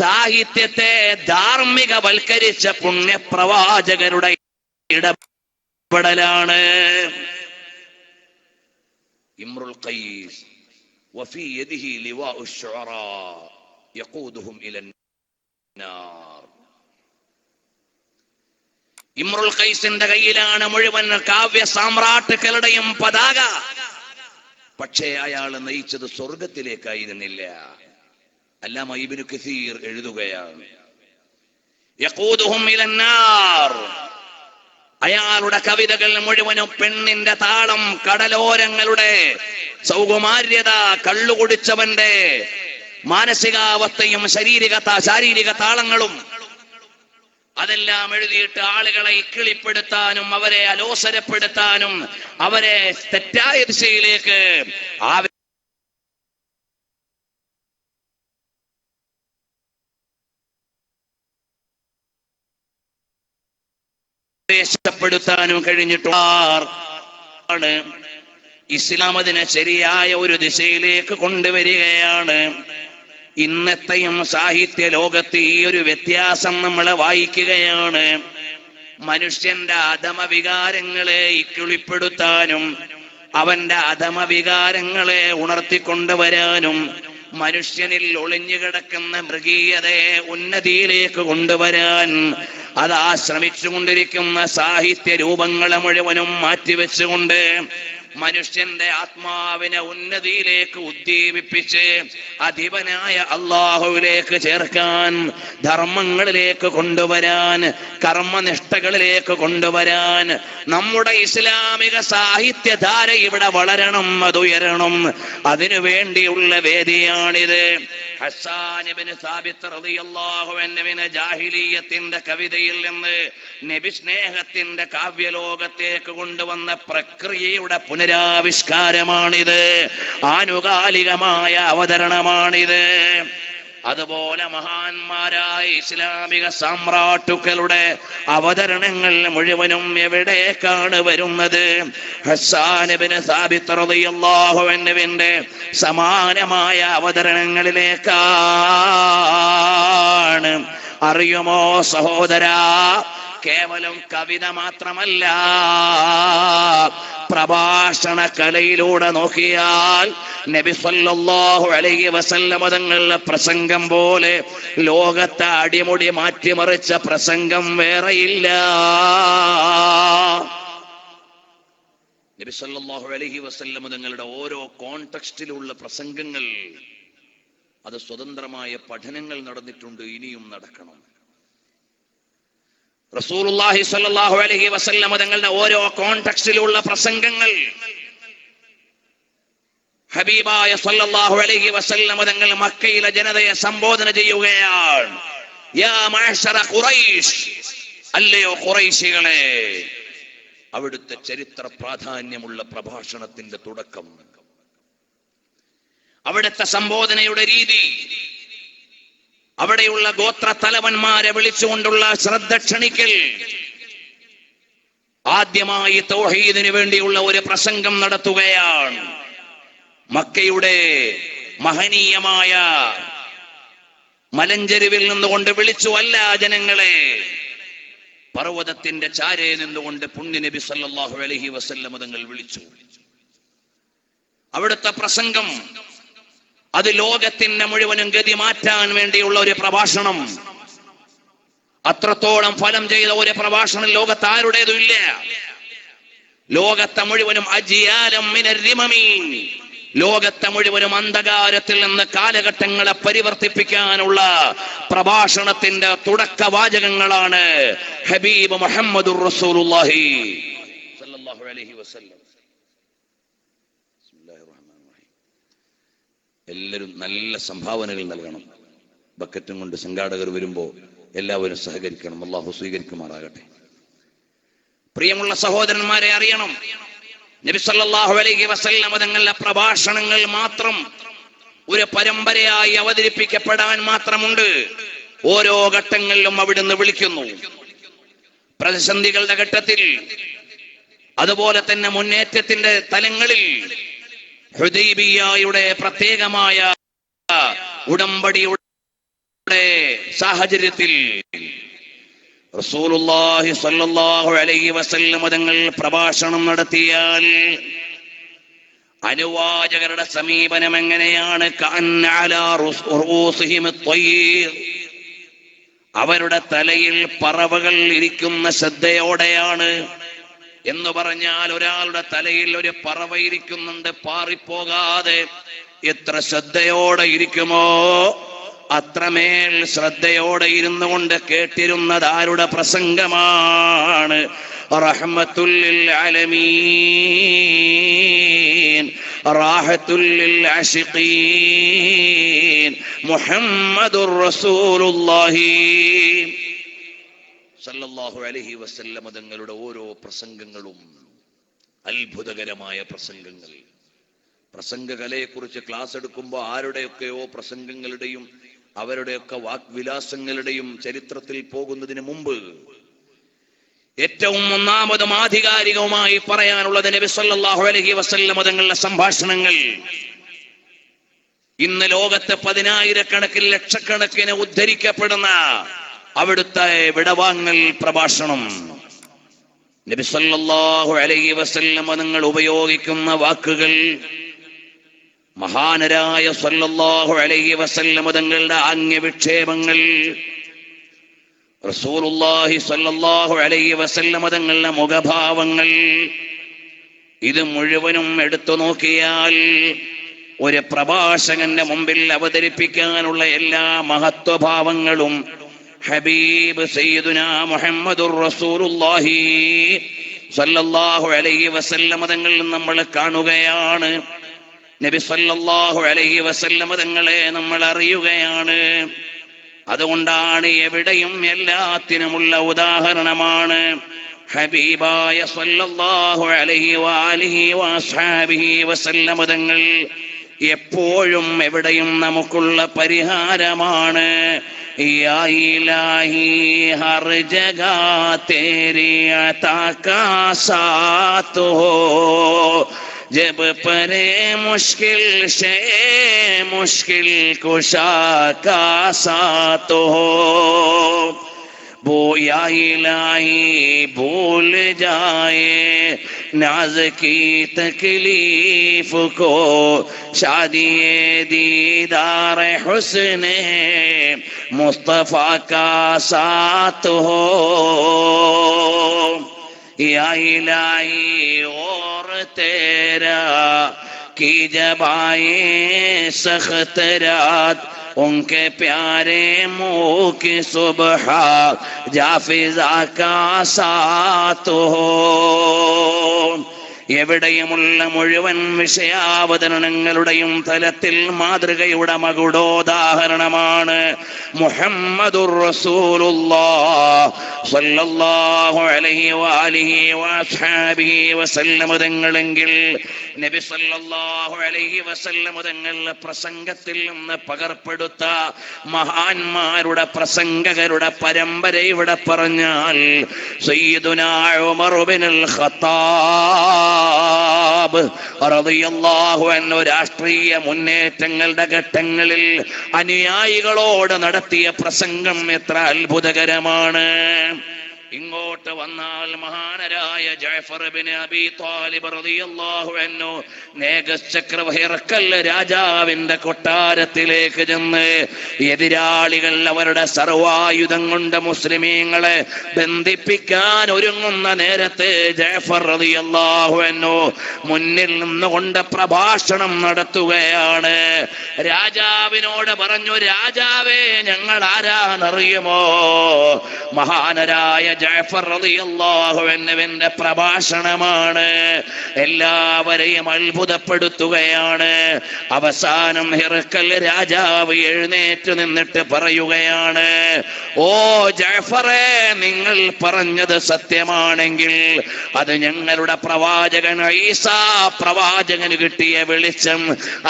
സാഹിത്യത്തെ ധാർമ്മികവൽക്കരിച്ച പുണ്യപ്രവാചകരുടെ ഇടപെടലാണ്. ഇംറുൽ ഖൈസ് വഫീ യദിഹി ലിവാഉ ശുഅറാ യഖൂദുഹും ഇലൻ നാർ. ഇമ്രുൽ ഖൈസിന്റെ കയ്യിലാണ് മുഴുവൻ കാവ്യ സാമ്രാട്ടുക്കളുടെയും പതാക. പക്ഷേ അയാൾ നയിച്ചത് സ്വർഗത്തിലേക്കായിരുന്നില്ല. അല്ലാമ ഇബ്നു കസീർ എഴുതുകയാണ്, യഖൂദുഹും ഇലന്നാർ. അയാളുടെ കവിതകൾ മുഴുവനും പെണ്ണിന്റെ താളം, കടലോരങ്ങളുടെ സൗകുമാര്യത, കള്ളുകുടിച്ചവന്റെ മാനസികാവസ്ഥയും ശാരീരിക താളങ്ങളും അതെല്ലാം എഴുതിയിട്ട് ആളുകളെ ഇക്കിളിപ്പെടുത്താനും അവരെ അലോസരപ്പെടുത്താനും അവരെ തെറ്റായ ദിശയിലേക്ക് പ്പെടുത്താനും കഴിഞ്ഞിട്ടാണ്. ഇസ്ലാം അതിനെ ശരിയായ ഒരു ദിശയിലേക്ക് കൊണ്ടുവരികയാണ്. ഇന്നത്തെയും സാഹിത്യ ലോകത്ത് ഈ ഒരു വ്യത്യാസം നമ്മൾ വായിക്കുകയാണ്. മനുഷ്യന്റെ അധമവികാരങ്ങളെ ഇക്കിളിപ്പെടുത്താനും അവന്റെ അധമവികാരങ്ങളെ ഉണർത്തിക്കൊണ്ടുവരാനും മനുഷ്യനിൽ ഒളിഞ്ഞുകിടക്കുന്ന മൃഗീയതയെ ഉന്നതിയിലേക്ക് കൊണ്ടുവരാൻ അതാ ശ്രമിച്ചുകൊണ്ടിരിക്കുന്ന സാഹിത്യ രൂപങ്ങളെ മുഴുവനും മാറ്റിവെച്ചുകൊണ്ട് മനുഷ്യന്റെ ആത്മാവിനെ ഉന്നതിയിലേക്ക് ഉദ്ദീപിപ്പിച്ച് അധിപനായ അള്ളാഹുവിലേക്ക് ചേർക്കാൻ, ധർമ്മങ്ങളിലേക്ക് കൊണ്ടുവരാൻ, കർമ്മനിഷ്ഠകളിലേക്ക് കൊണ്ടുവരാൻ നമ്മുടെ ഇസ്ലാമിക സാഹിത്യധാര ഇവിടെ വളരണം, അതുയരണം. അതിനു വേണ്ടിയുള്ള വേദിയാണിത്. ഹസ്സാൻ ഇബ്നു സാബിത്ത് റളിയല്ലാഹു അൻഹുവിനെ ജാഹിലിയ്യത്തിന്റെ കവിതയിൽ നിന്ന് നബി സ്നേഹത്തിന്റെ കാവ്യലോകത്തേക്ക് കൊണ്ടുവന്ന പ്രക്രിയയുടെ പുനരാവിഷ്കാരമാണിത്. ആനുകാലികമായ അവതരണമാണിത്. അതുപോലെ മഹാന്മാരായ ഇസ്ലാമിക സാമ്രാട്ടുക്കളുടെ അവതരണങ്ങൾ മുഴുവനും എവിടേക്കാണ് വരുന്നത്? ഹസ്സാൻ ഇബ്നു സാബിത്ത് റളിയല്ലാഹു അൻഹുവിന്റെ സമാനമായ അവതരണങ്ങളിലേക്കാണ്. അറിയുമോ സഹോദരാ, കേവലം കവിത മാത്രമല്ല, പ്രഭാഷണ കലയിലൂടെ നോക്കിയാൽ നബി സല്ലല്ലാഹു അലൈഹി വസല്ലം തങ്ങളുടെ പ്രസംഗം പോലെ ലോകത്തെ അടിമുടി മാറ്റിമറിച്ച പ്രസംഗം വേറെയില്ല. നബി സല്ലല്ലാഹു അലൈഹി വസല്ലം തങ്ങളുടെ ഓരോ കോണ്ടെക്സ്റ്റിലുള്ള പ്രസംഗങ്ങൾ, അത് സ്വതന്ത്രമായ പഠനങ്ങൾ നടന്നിട്ടുണ്ട്, ഇനിയും നടക്കണം. റസൂലുള്ളാഹി സ്വല്ലല്ലാഹു അലൈഹി വസല്ലം തങ്ങളുടെ ഓരോ കോണ്ടെക്സ്റ്റിലുള്ള പ്രസംഗങ്ങൾ ഹബീബായ സ്വല്ലല്ലാഹു അലൈഹി വസല്ലം തങ്ങൾ മക്കയിലെ ജനതയെ സംബോധന ചെയ്യുകയാണ്. യാ മഅ്ശറ ഖുറൈശ്, അല്ലയോ ഖുറൈശികളെ. അവിടുത്തെ ചരിത്ര പ്രാധാന്യമുള്ള പ്രഭാഷണത്തിന്റെ തുടക്കം, അവിടുത്തെ സംബോധനയുടെ രീതി, അവിടെയുള്ള ഗോത്ര തലവന്മാരെ വിളിച്ചുകൊണ്ടുള്ള ശ്രദ്ധ ക്ഷണിക്കൽ, ആദ്യമായി തൗഹീദിന് വേണ്ടിയുള്ള ഒരു പ്രസംഗം നടത്തുകയാണ്. മക്കയുടെ മഹനീയമായ മലഞ്ചെരുവിൽ നിന്നുകൊണ്ട് വിളിച്ചു അല്ല ജനങ്ങളെ, പർവ്വതത്തിന്റെ ചാരേ നിന്നുകൊണ്ട് പുണ്യ നബി സല്ലല്ലാഹു അലൈഹി വസല്ലം തങ്ങൾ വിളിച്ചു. അവിടുത്തെ പ്രസംഗം അത് ലോകത്തിന്റെ മുഴുവനും ഗതി മാറ്റാൻ വേണ്ടിയുള്ള ഒരു പ്രഭാഷണം. അത്രത്തോളം ഫലം ചെയ്ത ഒരു പ്രഭാഷണം ലോകത്ത് ആരുടേതും ഇല്ല. ലോകത്തെ മുഴുവനും അജിയാലം മിനർ റിമമി, ലോകത്തെ മുഴുവനും അന്ധകാരത്തിൽ നിന്ന് കാലഘട്ടങ്ങളെ പരിവർത്തിപ്പിക്കാനുള്ള പ്രഭാഷണത്തിന്റെ തുടക്ക വാചകങ്ങളാണ് ഹബീബ് മുഹമ്മദുർ റസൂലുള്ളാഹി സ്വല്ലല്ലാഹു അലൈഹി വസല്ലം. എല്ലാവരും നല്ല സംഭാവനകൾ നൽകണം. ബക്കറ്റും കൊണ്ട് സംഘാടകർ വരുമ്പോൾ എല്ലാവരും സഹകരിക്കണം. അല്ലാഹു സ്വീകരിക്കുമാറാകട്ടെ. പ്രിയമുള്ള സഹോദരന്മാരെ, അറിയണം, നബി സല്ലല്ലാഹു അലൈഹി വസല്ലം തങ്ങളുടെ പ്രഭാഷണങ്ങൾ മാത്രം ഒരു പരമ്പരയായി അവതരിപ്പിക്കപ്പെടാൻ മാത്രമുണ്ട്. ഓരോ ഘട്ടങ്ങളിലും അവിടുന്ന് വിളിക്കുന്നു. പ്രതിസന്ധികളുടെ ഘട്ടത്തിൽ, അതുപോലെ തന്നെ മുന്നേറ്റത്തിന്റെ തലങ്ങളിൽ, ഹുദൈബിയ്യയുടെ പ്രത്യേകമായ ഉടമ്പടിയുടെ സാഹചര്യത്തിൽ റസൂലുള്ളാഹി സ്വല്ലല്ലാഹു അലൈഹി വസല്ലം തങ്ങൾ പ്രഭാഷണം നടത്തിയാൽ അനുവാചകരുടെ സമീപനം എങ്ങനെയാണ്? അവരുടെ തലയിൽ പറവകൾ ഇരിക്കുന്ന ശ്രദ്ധയോടെയാണ്. എന്ന് പറഞ്ഞാൽ ഒരാളുടെ തലയിൽ ഒരു പറവ ഇരിക്കുന്നുണ്ട്, പാറിപ്പോകാതെ. എത്ര ശ്രദ്ധയോടെ ഇരിക്കുമോ അത്രമേൽ ശ്രദ്ധയോടെ ഇരുന്നു കൊണ്ട് കേട്ടിരുന്നത് ആരുടെ പ്രസംഗമാണ്? റഹ്മത്തുൽ ലിൽ ആലമീൻ, റാഹത്തുൽ ലിൽ ആശിഖീൻ, മുഹമ്മദുർ റസൂലുള്ളാഹി സല്ലല്ലാഹു അലൈഹി വസല്ലം തങ്ങളുടെ ഓരോ പ്രസംഗങ്ങളും അത്ഭുതകരമായ പ്രസംഗങ്ങൾ. പ്രസംഗകലയെക്കുറിച്ച് ക്ലാസ് എടുക്കുമ്പോൾ ആരുടെയൊക്കെയോ പ്രസംഗങ്ങളുടെയും അവരുടെയൊക്കെ വാഗ്വിലാസങ്ങളുടെയും ചരിത്രത്തിൽ പോകുന്നതിന് മുമ്പ് ഏറ്റവും ഒന്നാമതും ആധികാരികവുമായി പറയാനുള്ളത് നബി സല്ലല്ലാഹു അലൈഹി വസല്ലം തങ്ങളുടെ സംഭാഷണങ്ങൾ. ഇന്ന് ലോകത്തെ 10,000-കണക്കിന് ലക്ഷക്കണക്കിന് ഉദ്ധരിക്കപ്പെടുന്ന അവിടുത്തെ വിടവാങ്ങൽ പ്രഭാഷണം. നബി സല്ലല്ലാഹു അലൈഹി വസല്ലം തങ്ങൾ ഉപയോഗിക്കുന്ന വാക്കുകൾ, മഹാനരായ സല്ലല്ലാഹു അലൈഹി വസല്ലം തങ്ങളുടെ ആംഗ്യവിക്ഷേപങ്ങൾ, റസൂലുള്ളാഹി സല്ലല്ലാഹു അലൈഹി വസല്ലം തങ്ങളുടെ മുഖഭാവങ്ങൾ, ഇത് മുഴുവനും എടുത്തു നോക്കിയാൽ ഒരു പ്രഭാഷകന്റെ മുമ്പിൽ അവതരിപ്പിക്കാനുള്ള എല്ലാ മഹത്വഭാവങ്ങളും ഹബീബ് സയ്യിദുനാ മുഹമ്മദുർ റസൂലുള്ളാഹി സല്ലല്ലാഹു അലൈഹി വസല്ലം തങ്ങൾ നമ്മൾ കാണുകയാണ്. നബി സല്ലല്ലാഹു അലൈഹി വസല്ലം തങ്ങളെ നമ്മൾ അറിയുകയാണ്. അതുകൊണ്ടാണ് എവിടെയും എല്ലാത്തിനുമുള്ള ഉദാഹരണമാണ് ഹബീബായ സല്ലല്ലാഹു അലൈഹി വആലിഹി വഅസ്ഹാബിഹി വസല്ലം തങ്ങൾ. എപ്പോഴും എവിടെയും നമുക്കുള്ള പരിഹാരമാണ്. യാ ഇലാഹി ഹർ ജഗാ തേരി അതാ കാ സാത്ത് ഹോ, जब परे मुश्किल से मुश्किल कुशा का साथ हो, वो या इलाही भूल जाए नाज की तकलीफ को, शादी दीदार हुस्ने मुस्तफा का साथ हो, या इलाही और तेरा की जब आए सख्त रात, उनके प्यारे मुँह की सुबह जाफिजा का साथ हो. എവിടെയുമുള്ള മുഴുവൻ വിഷയാവതരണങ്ങളുടെയും തലത്തിൽ മാതൃകയുടെ മകുടോദാഹരണമാണ് മുഹമ്മദുർ റസൂലുള്ളാഹ് സ്വല്ലല്ലാഹു അലൈഹി വആലിഹി വഅസ്ഹാബിഹി വസല്ലം തങ്ങളെങ്കിൽ നബി സല്ലല്ലാഹു അലൈഹി വസല്ലം തങ്ങളുടെ പ്രസംഗത്തിൽ നിന്ന് പകർപ്പെടുത്ത മഹാന്മാരുടെ പ്രസംഗകരുടെ പരമ്പര ഇവിടെ പറഞ്ഞാൽ സയ്യിദുനാ ഉമർ ഇബ്നുൽ ഖത്താബ് റളിയല്ലാഹു അൻഹു രാഷ്ട്രീയ മുന്നേറ്റങ്ങളുടെ ഘട്ടങ്ങളിൽ അനുയായികളോട് നടത്തിയ പ്രസംഗം എത്ര അത്ഭുതകരമാണ്. ഇങ്ങോട്ട് വന്നാൽ മഹാനരായ ജഅഫർ ഇബ്നു അബീ ത്വാലിബ് റളിയല്ലാഹു അൻഹു നേഗസ് ചക്രവർത്തി ഹിർഖൽ രാജാവിന്റെ കൊട്ടാരത്തിലേക്ക് ചെന്ന് എതിരാളികൾ അവരുടെ സർവായുധം കൊണ്ട് മുസ്ലിമീങ്ങളെ ബന്ധിപ്പിക്കാൻ ഒരുങ്ങുന്ന നേരത്തെ ജഅഫർ റളിയല്ലാഹു അൻഹു മുന്നിൽ നിന്നുകൊണ്ട് പ്രഭാഷണം നടത്തുകയാണ്. രാജാവിനോട് പറഞ്ഞു, രാജാവേ, ഞങ്ങൾ ആരാന്നറിയുമോ? മഹാനരായ ജഅഫർ റളിയല്ലാഹു അൻഹുവിന്റെ പ്രഭാഷണമാണ്. എല്ലാവരെയും അത്ഭുതപ്പെടുത്തുകയാണ്. അവസാനം ഹിർഖൽ രാജാവ് എഴുന്നേറ്റ് നിന്നിട്ട് പറയുകയാണ്, ഓ ജഅഫറേ, നിങ്ങൾ പറഞ്ഞത് സത്യമാണെങ്കിൽ അത് ഞങ്ങളുടെ പ്രവാചകൻ ഈസാ പ്രവാചകന് കിട്ടിയ വെളിച്ചം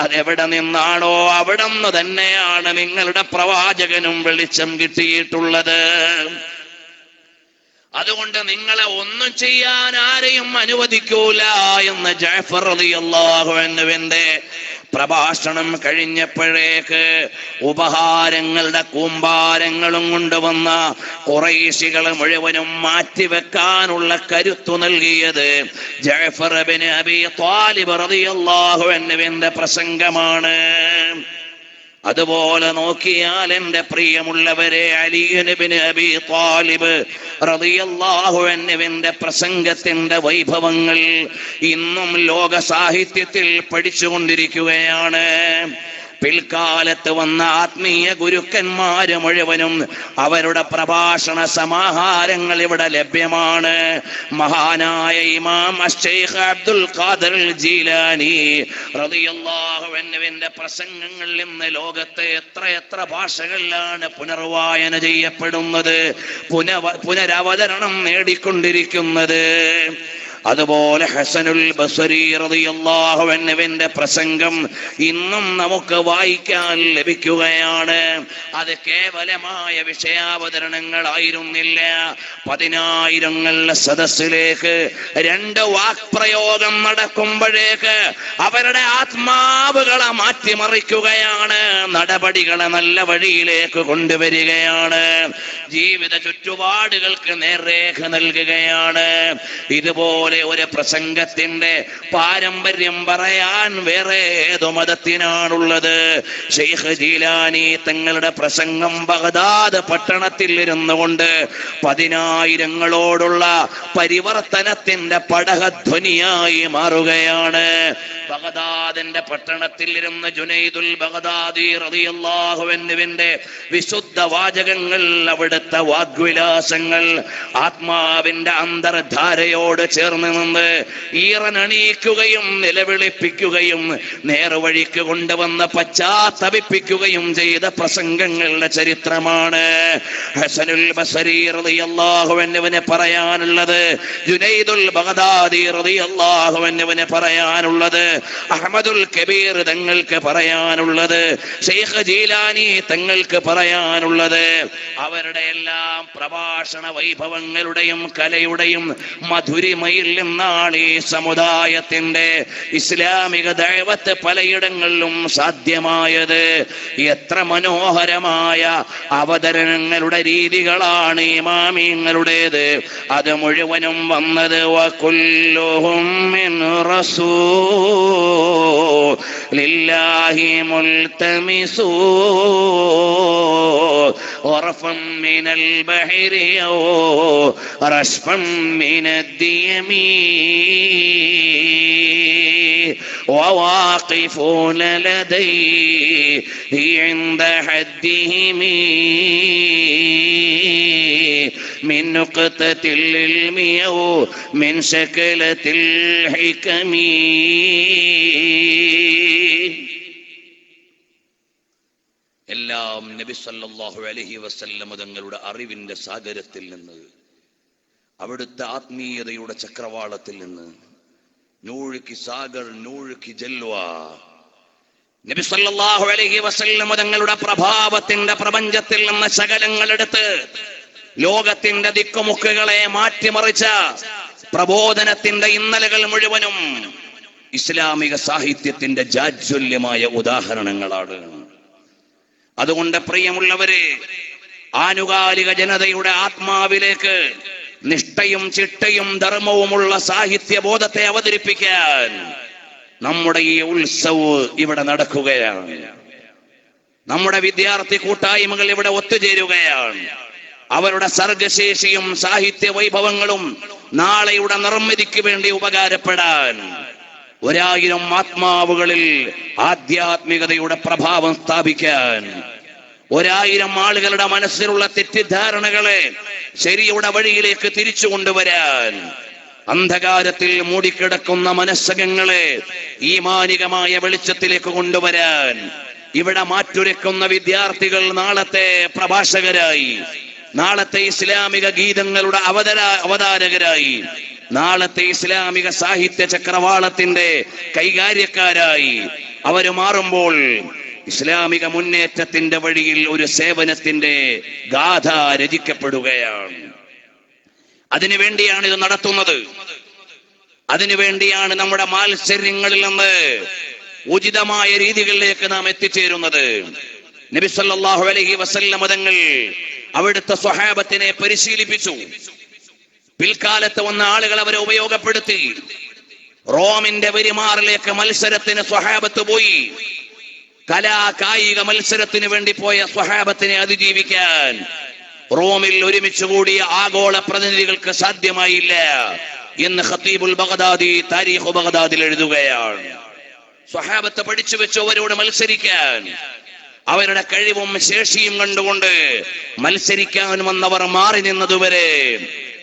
അതെവിടെ നിന്നാണോ അവിടെ നിന്ന് തന്നെയാണ് നിങ്ങളുടെ പ്രവാചകനും വെളിച്ചം കിട്ടിയിട്ടുള്ളത്. അതുകൊണ്ട് നിങ്ങളെ ഒന്നും ചെയ്യാൻ ആരെയും അനുവദിക്കൂല എന്ന് ജഅഫർ റളിയല്ലാഹു അൻഹുവിന്റെ പ്രഭാഷണം കഴിഞ്ഞപ്പോഴേക്ക് ഉപഹാരങ്ങളുടെ കൂമ്പാരങ്ങളും കൊണ്ടുവന്ന ഖുറൈശികളെ മുഴുവനും മാറ്റിവെക്കാനുള്ള കരുത്തു നൽകിയത് ജഅഫർ ഇബ്നു അബീ ത്വാലിബ് റളിയല്ലാഹു അൻഹുവിന്റെ പ്രസംഗമാണ്. അതുപോലെ നോക്കിയാൽ എൻ്റെ പ്രിയമുള്ളവരെ, അലി ഇബ്നു അബീ ത്വാലിബ് റളിയല്ലാഹു അൻഹുവിന്റെ പ്രസംഗത്തിന്റെ വൈഭവങ്ങൾ ഇന്നും ലോക സാഹിത്യത്തിൽ പഠിച്ചുകൊണ്ടിരിക്കുകയാണ്. പിൽക്കാലത്ത് വന്ന ആത്മീയ ഗുരുക്കന്മാര് മുഴുവനും അവരുടെ പ്രഭാഷണ സമാഹാരങ്ങൾ ഇവിടെ ലഭ്യമാണ്. മഹാനായ ഇമാം അശ്ശൈഖ് അബ്ദുൽ ഖാദിർ ജീലാനി റളിയല്ലാഹു അൻഹുവിന്റെ പ്രസംഗങ്ങൾ ഇന്ന് ലോകത്തെ എത്ര ഭാഷകളിലാണ് പുനർവായന ചെയ്യപ്പെടുന്നത്, പുനരവതരണം നേടിക്കൊണ്ടിരിക്കുന്നത്. അതുപോലെ ഹസനുൽ ബസ്രി റളിയല്ലാഹു അൻഹുവിന്റെ പ്രസംഗം ഇന്നും നമുക്ക് വായിക്കാൻ ലഭിക്കുകയാണ്. അത് കേവലമായ വിഷയാവതരണങ്ങളായിരുന്നില്ല. 10,000ങ്ങളുടെ സദസ്സിലേക്ക് 2 വാക്പ്രയോഗം നടക്കുമ്പോഴേക്ക് അവരുടെ ആത്മാവുകളെ മാറ്റിമറിക്കുകയാണ്, നടപടികളെ നല്ല വഴിയിലേക്ക് കൊണ്ടുവരികയാണ്, ജീവിത ചുറ്റുപാടുകൾക്ക് നേർരേഖ നൽകുകയാണ്. ഇതുപോലെ ഒരു പ്രസംഗത്തിന്റെ പാരമ്പര്യം പറയാൻ വേറെ ഏതു മതത്തിനാണുള്ളത്? ശൈഖ് ജീലാനി തങ്ങളുടെ പ്രസംഗം ബഗ്ദാദ് പട്ടണത്തിൽ ഇരുന്നു കൊണ്ട് 10,000ങ്ങളോടുള്ള പരിവർത്തനത്തിന്റെ പടഹധ്വനിയായി മാറുകയാണ്. ബഗ്ദാദിന്റെ പട്ടണത്തിൽ ഇരുന്ന് ജുനൈദുൽ ബഗ്ദാദി റളിയല്ലാഹു അൻഹുവിന്റെ വിശുദ്ധ വാചകങ്ങൾ, അവിടുത്തെ വാഗ്വിലാസങ്ങൾ ആത്മാവിന്റെ അന്തർധാരയോട് ചേർന്ന് നിന്ന് ഈറനണിയിക്കുകയും നിലവിളിപ്പിക്കുകയും നേർവഴിക്ക് കൊണ്ടുവന്ന് പശ്ചാത്തപിപ്പിക്കുകയും ചെയ്ത പ്രസംഗങ്ങളുടെ ചരിത്രമാണ്. ഹസനുൽ ബസ്രി റളിയല്ലാഹു അൻഹുവിനെ പറയാനുള്ളത്, ജുനൈദുൽ ബഗ്ദാദി റളിയല്ലാഹു അൻഹുവിനെ പറയാനുള്ളത്, അഹ്മദുൽ കബീർ തങ്ങൾക്ക് പറയാനുള്ളത്, ശൈഖ് ജീലാനി തങ്ങൾക്ക് പറയാനുള്ളത്, അവരുടെ എല്ലാം പ്രഭാഷണ വൈഭവങ്ങളുടെയും കലയുടെയും മധുരിമയിൽ നിന്നാണ് ഈ സമുദായത്തിന്റെ ഇസ്ലാമിക ദഅവത്ത് പലയിടങ്ങളിലും സാധ്യമായത്. എത്ര മനോഹരമായ അവതരണങ്ങളുടെ രീതികളാണ് ഇമാമിങ്ങളുടേത്. അത് മുഴുവനും വന്നത് വകുല്ലുഹും മിൻ റസൂലില്ലാഹി മുൽതമിസൂ غرفا من البحر أو رشفا من الديم وواقفون لديه عند حدهم من نقطة العلم أو من شكلة الحكم. എല്ലാം നബി സല്ലല്ലാഹു അലൈഹി വസല്ലം തങ്ങളുടെ അറിവിന്റെ സാഗരത്തിൽ നിന്ന്, അവിടുത്തെ ആത്മീയതയുടെ ചക്രവാളത്തിൽ നിന്ന്, നൂർ കി സാഗർ, നൂർ കി ജൽവ, നബി സല്ലല്ലാഹു അലൈഹി വസല്ലം തങ്ങളുടെ പ്രഭാവത്തിന്റെ പ്രപഞ്ചത്തിൽ നിന്ന് ശകലങ്ങളെടുത്ത് ലോകത്തിന്റെ ദിക്കുമുക്കുകളെ മാറ്റിമറിച്ച പ്രബോധനത്തിന്റെ ഇന്നലകൾ മുഴുവനും ഇസ്ലാമിക സാഹിത്യത്തിന്റെ ജാജ്വല്യമായ ഉദാഹരണങ്ങളാണ്. അതുകൊണ്ട് പ്രിയമുള്ളവരെ, ആനുകാലിക ജനതയുടെ ആത്മാവിലേക്ക് നിഷ്ഠയും ചിട്ടയും ധർമ്മവുമുള്ള സാഹിത്യ ബോധത്തെ അവതരിപ്പിക്കാൻ നമ്മുടെ ഈ ഉത്സവ് ഇവിടെ നടക്കുകയാണ്. നമ്മുടെ വിദ്യാർത്ഥി കൂട്ടായ്മകൾ ഇവിടെ ഒത്തുചേരുകയാണ്. അവരുടെ സർഗശേഷിയും സാഹിത്യ വൈഭവങ്ങളും നാളെയുടെ നിർമ്മിതിക്ക് വേണ്ടി ഉപകാരപ്പെടാൻ 1000 ആത്മാവുകളിൽ ആധ്യാത്മികതയുടെ പ്രഭാവം സ്ഥാപിക്കാൻ, 1000 ആളുകളുടെ മനസ്സിലുള്ള തെറ്റിദ്ധാരണകളെ ശരിയുടെ വഴിയിലേക്ക് തിരിച്ചു കൊണ്ടുവരാൻ, അന്ധകാരത്തിൽ മൂടിക്കിടക്കുന്ന മനസ്സകങ്ങളെ ഈമാനികമായ വെളിച്ചത്തിലേക്ക് കൊണ്ടുവരാൻ, ഇവിടെ മാറ്റുരയ്ക്കുന്ന വിദ്യാർത്ഥികൾ നാളത്തെ പ്രഭാഷകരായി, നാളത്തെ ഇസ്ലാമിക ഗീതങ്ങളുടെ അവതാരകരായി, നാളത്തെ ഇസ്ലാമിക സാഹിത്യ ചക്രവാളത്തിന്റെ കൈകാര്യക്കാരായി അവര് മാറുമ്പോൾ ഇസ്ലാമിക മുന്നേറ്റത്തിന്റെ വഴിയിൽ ഒരു സേവനത്തിന്റെ ഗാഥ രചിക്കപ്പെടുകയാണ്. അതിനുവേണ്ടിയാണ് ഇത് നടത്തുന്നത്. അതിനുവേണ്ടിയാണ് നമ്മുടെ മാത്സര്യങ്ങളിൽ നിന്ന് ഉചിതമായ രീതികളിലേക്ക് നാം എത്തിച്ചേരുന്നത്. നബി സല്ലല്ലാഹു അലൈഹി വസല്ലം തങ്ങൾ അവിടുത്തെ സ്വഹാബത്തിനെ പരിശീലിപ്പിച്ചു. പിൽക്കാലത്ത് വന്ന ആളുകൾ അവരെ ഉപയോഗപ്പെടുത്തി. റോമിന്റെ വെരിമാറിലേക്ക് മത്സരത്തിന് സ്വഹാബത്ത് പോയി. കായിക മത്സരത്തിന് വേണ്ടി പോയ സ്വഹാബത്തിനെ അതിജീവിക്കാൻ റോമിൽ ഒരുമിച്ച് കൂടിയ ആഗോള പ്രതിനിധികൾക്ക് സാധ്യമായില്ല എന്ന് ഖതീബുൽ ബഗ്ദാദി താരീഖ് ബഗ്ദാദിൽ എഴുതുകയാണ്. സ്വഹാബത്ത് പഠിച്ചു വെച്ചവരോട് മത്സരിക്കാൻ, അവരുടെ കഴിവും ശേഷിയും കണ്ടുകൊണ്ട് മത്സരിക്കാൻ വന്നവർ മാറി നിന്നതുവരെ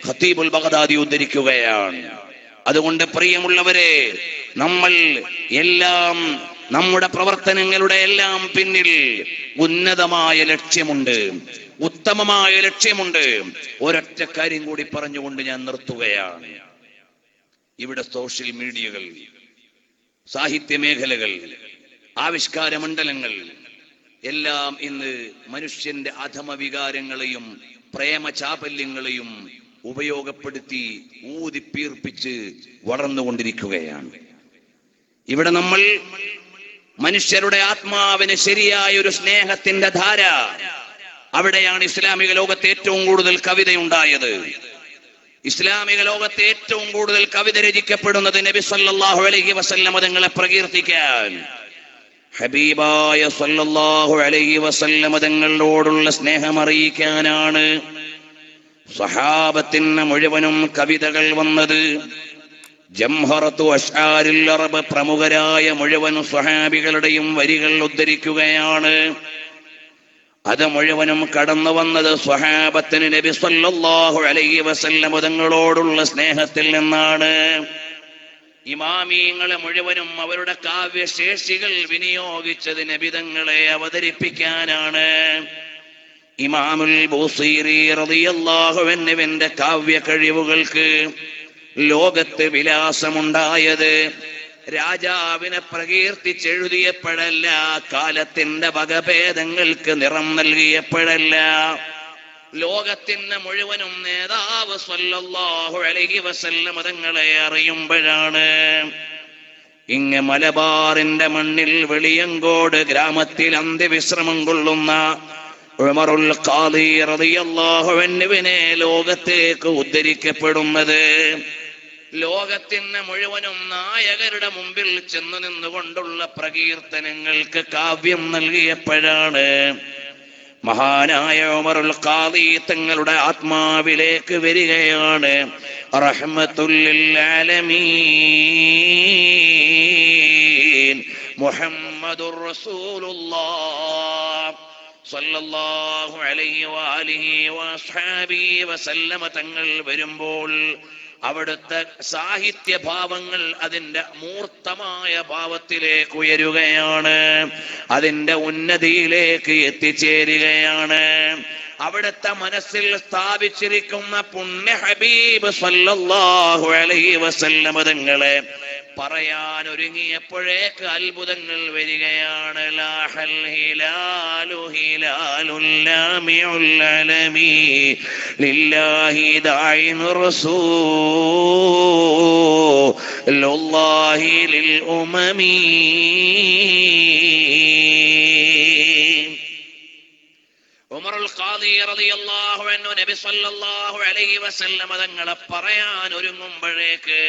ഖതീബുൽ ബഗ്ദാദി ഉദ്ധരിക്കുകയാണ്. അതുകൊണ്ട് പ്രിയമുള്ളവരെ, നമ്മൾ എല്ലാം, നമ്മുടെ പ്രവർത്തനങ്ങളുടെ എല്ലാം പിന്നിൽ ഉന്നതമായ ലക്ഷ്യമുണ്ട്, ഉത്തമമായ ലക്ഷ്യമുണ്ട്. ഒരൊറ്റ കാര്യം കൂടി പറഞ്ഞുകൊണ്ട് ഞാൻ നിർത്തുകയാണ്. ഇവിടെ സോഷ്യൽ മീഡിയകൾ, സാഹിത്യ മേഖലകൾ, ആവിഷ്കാര മണ്ഡലങ്ങൾ എല്ലാം ഇന്ന് മനുഷ്യന്റെ അധമ വികാരങ്ങളെയും പ്രേമചാപല്യങ്ങളെയും ഉപയോഗപ്പെടുത്തി ഊതിപ്പീർപ്പിച്ച് വളർന്നുകൊണ്ടിരിക്കുകയാണ്. ഇവിടെ നമ്മൾ മനുഷ്യരുടെ ആത്മാവിന് ശരിയായ ഒരു സ്നേഹത്തിന്റെ ധാര, അവിടെയാണ് ഇസ്ലാമിക ലോകത്ത് ഏറ്റവും കൂടുതൽ കവിതയുണ്ടായത്. ഇസ്ലാമിക ലോകത്ത് ഏറ്റവും കൂടുതൽ കവിത രചിക്കപ്പെടുന്നത് നബി സല്ലല്ലാഹു അലൈഹി വസല്ലം തങ്ങളെ പ്രകീർത്തിക്കാൻ, ഹബീബായ സല്ലല്ലാഹു അലൈഹി വസല്ലം തങ്ങളോടുള്ള സ്നേഹം അറിയിക്കാനാണ് സഹാബത്തിന് മുഴുവനും കവിതകൾ വന്നത്. ജംഹറത്തു അശ്ആരിൽ അറബ്, പ്രമുഖരായ മുഴുവൻ സ്വഹാബികളുടെയും വരികൾ ഉദ്ധരിക്കുകയാണ്. അത് മുഴുവനും കടന്നു വന്നത് സ്വഹാബത്തിന് നബി സല്ലല്ലാഹു അലൈഹി വസല്ലം തങ്ങളോടുള്ള സ്നേഹത്തിൽ നിന്നാണ്. ഇമാമിയങ്ങളെ മുഴുവനും അവരുടെ കാവ്യശേഷികൾ വിനിയോഗിച്ചത് നബിതങ്ങളെ അവതരിപ്പിക്കാനാണ്. ഇമാമുൽ ബൂസീരി റളിയല്ലാഹു അൻഹുവിന്റെ കാവ്യ കഴിവുകൾക്ക് ലോകത്ത് വിലാസമുണ്ടായത് രാജാവിനെ പ്രകീർത്തിച്ചെഴുതിയപ്പോഴല്ല, കാലത്തിന്റെ വകഭേദങ്ങൾക്ക് നിറം നൽകിയപ്പോഴല്ല, ലോകത്തിന് മുഴുവനും നേതാവ് സല്ലല്ലാഹു അലൈഹി വസല്ലം തങ്ങളെ അറിയുമ്പോഴാണ്. ഇങ്ങ് മലബാറിന്റെ മണ്ണിൽ വെളിയങ്കോട് ഗ്രാമത്തിൽ അന്ത്യവിശ്രമം കൊള്ളുന്ന ഉമറുൽ ഖാദി റളിയല്ലാഹു അൻഹുവിനെ ലോകത്തേക്ക് ഉദ്ധരിക്കപ്പെടുന്നത് ലോകത്തിന് മുഴുവനും നായകരുടെ മുമ്പിൽ ചെന്നു നിന്നുകൊണ്ടുള്ള പ്രകീർത്തനങ്ങൾക്ക് കാവ്യം നൽകിയപ്പോഴാണ്. മഹാനായ ഉമറുൽ ഖാദി തങ്ങളുടെ ആത്മാവിലേക്ക് വരികയാണ്. റഹ്മത്തുൽ ലിൽ ആലമീൻ മുഹമ്മദുർ റസൂലുള്ളാഹ് സല്ലല്ലാഹു അലൈഹി വആലിഹി വഅസ്ഹാബിഹി വസല്ലമ തങ്ങൾ വരുമ്പോൾ അവിടുത്തെ സാഹിത്യഭാവങ്ങൾ അതിന്റെ മൂർത്തമായ ഭാവത്തിലേക്ക് ഉയരുകയാണ്, അതിന്റെ ഉന്നതിയിലേക്ക് എത്തിച്ചേരുകയാണ്. അവിടുത്തെ മനസ്സിൽ സ്ഥാപിച്ചിരിക്കുന്ന പുണ്യ ഹബീബ് സല്ലല്ലാഹു അലൈഹി വസല്ലം തങ്ങളെ പറയാൻ ഒരുങ്ങിയപ്പോഴേക്ക് അത്ഭുതങ്ങൾ വരികയാണ്. ലാഹൽ ഹിലാലു ഹിലാലുൽ ലാമിഉൽ അലമി ലില്ലാഹി ദാഇൻ റസൂലുള്ളാഹി ലിൽ ഉമമി. ഉമറുൽ ഖാദി റളിയല്ലാഹു അൻഹു നബി സല്ലല്ലാഹു അലൈഹി വസല്ലം തങ്ങളെ പറയാൻ ഒരുങ്ങുമ്പോഴേക്ക്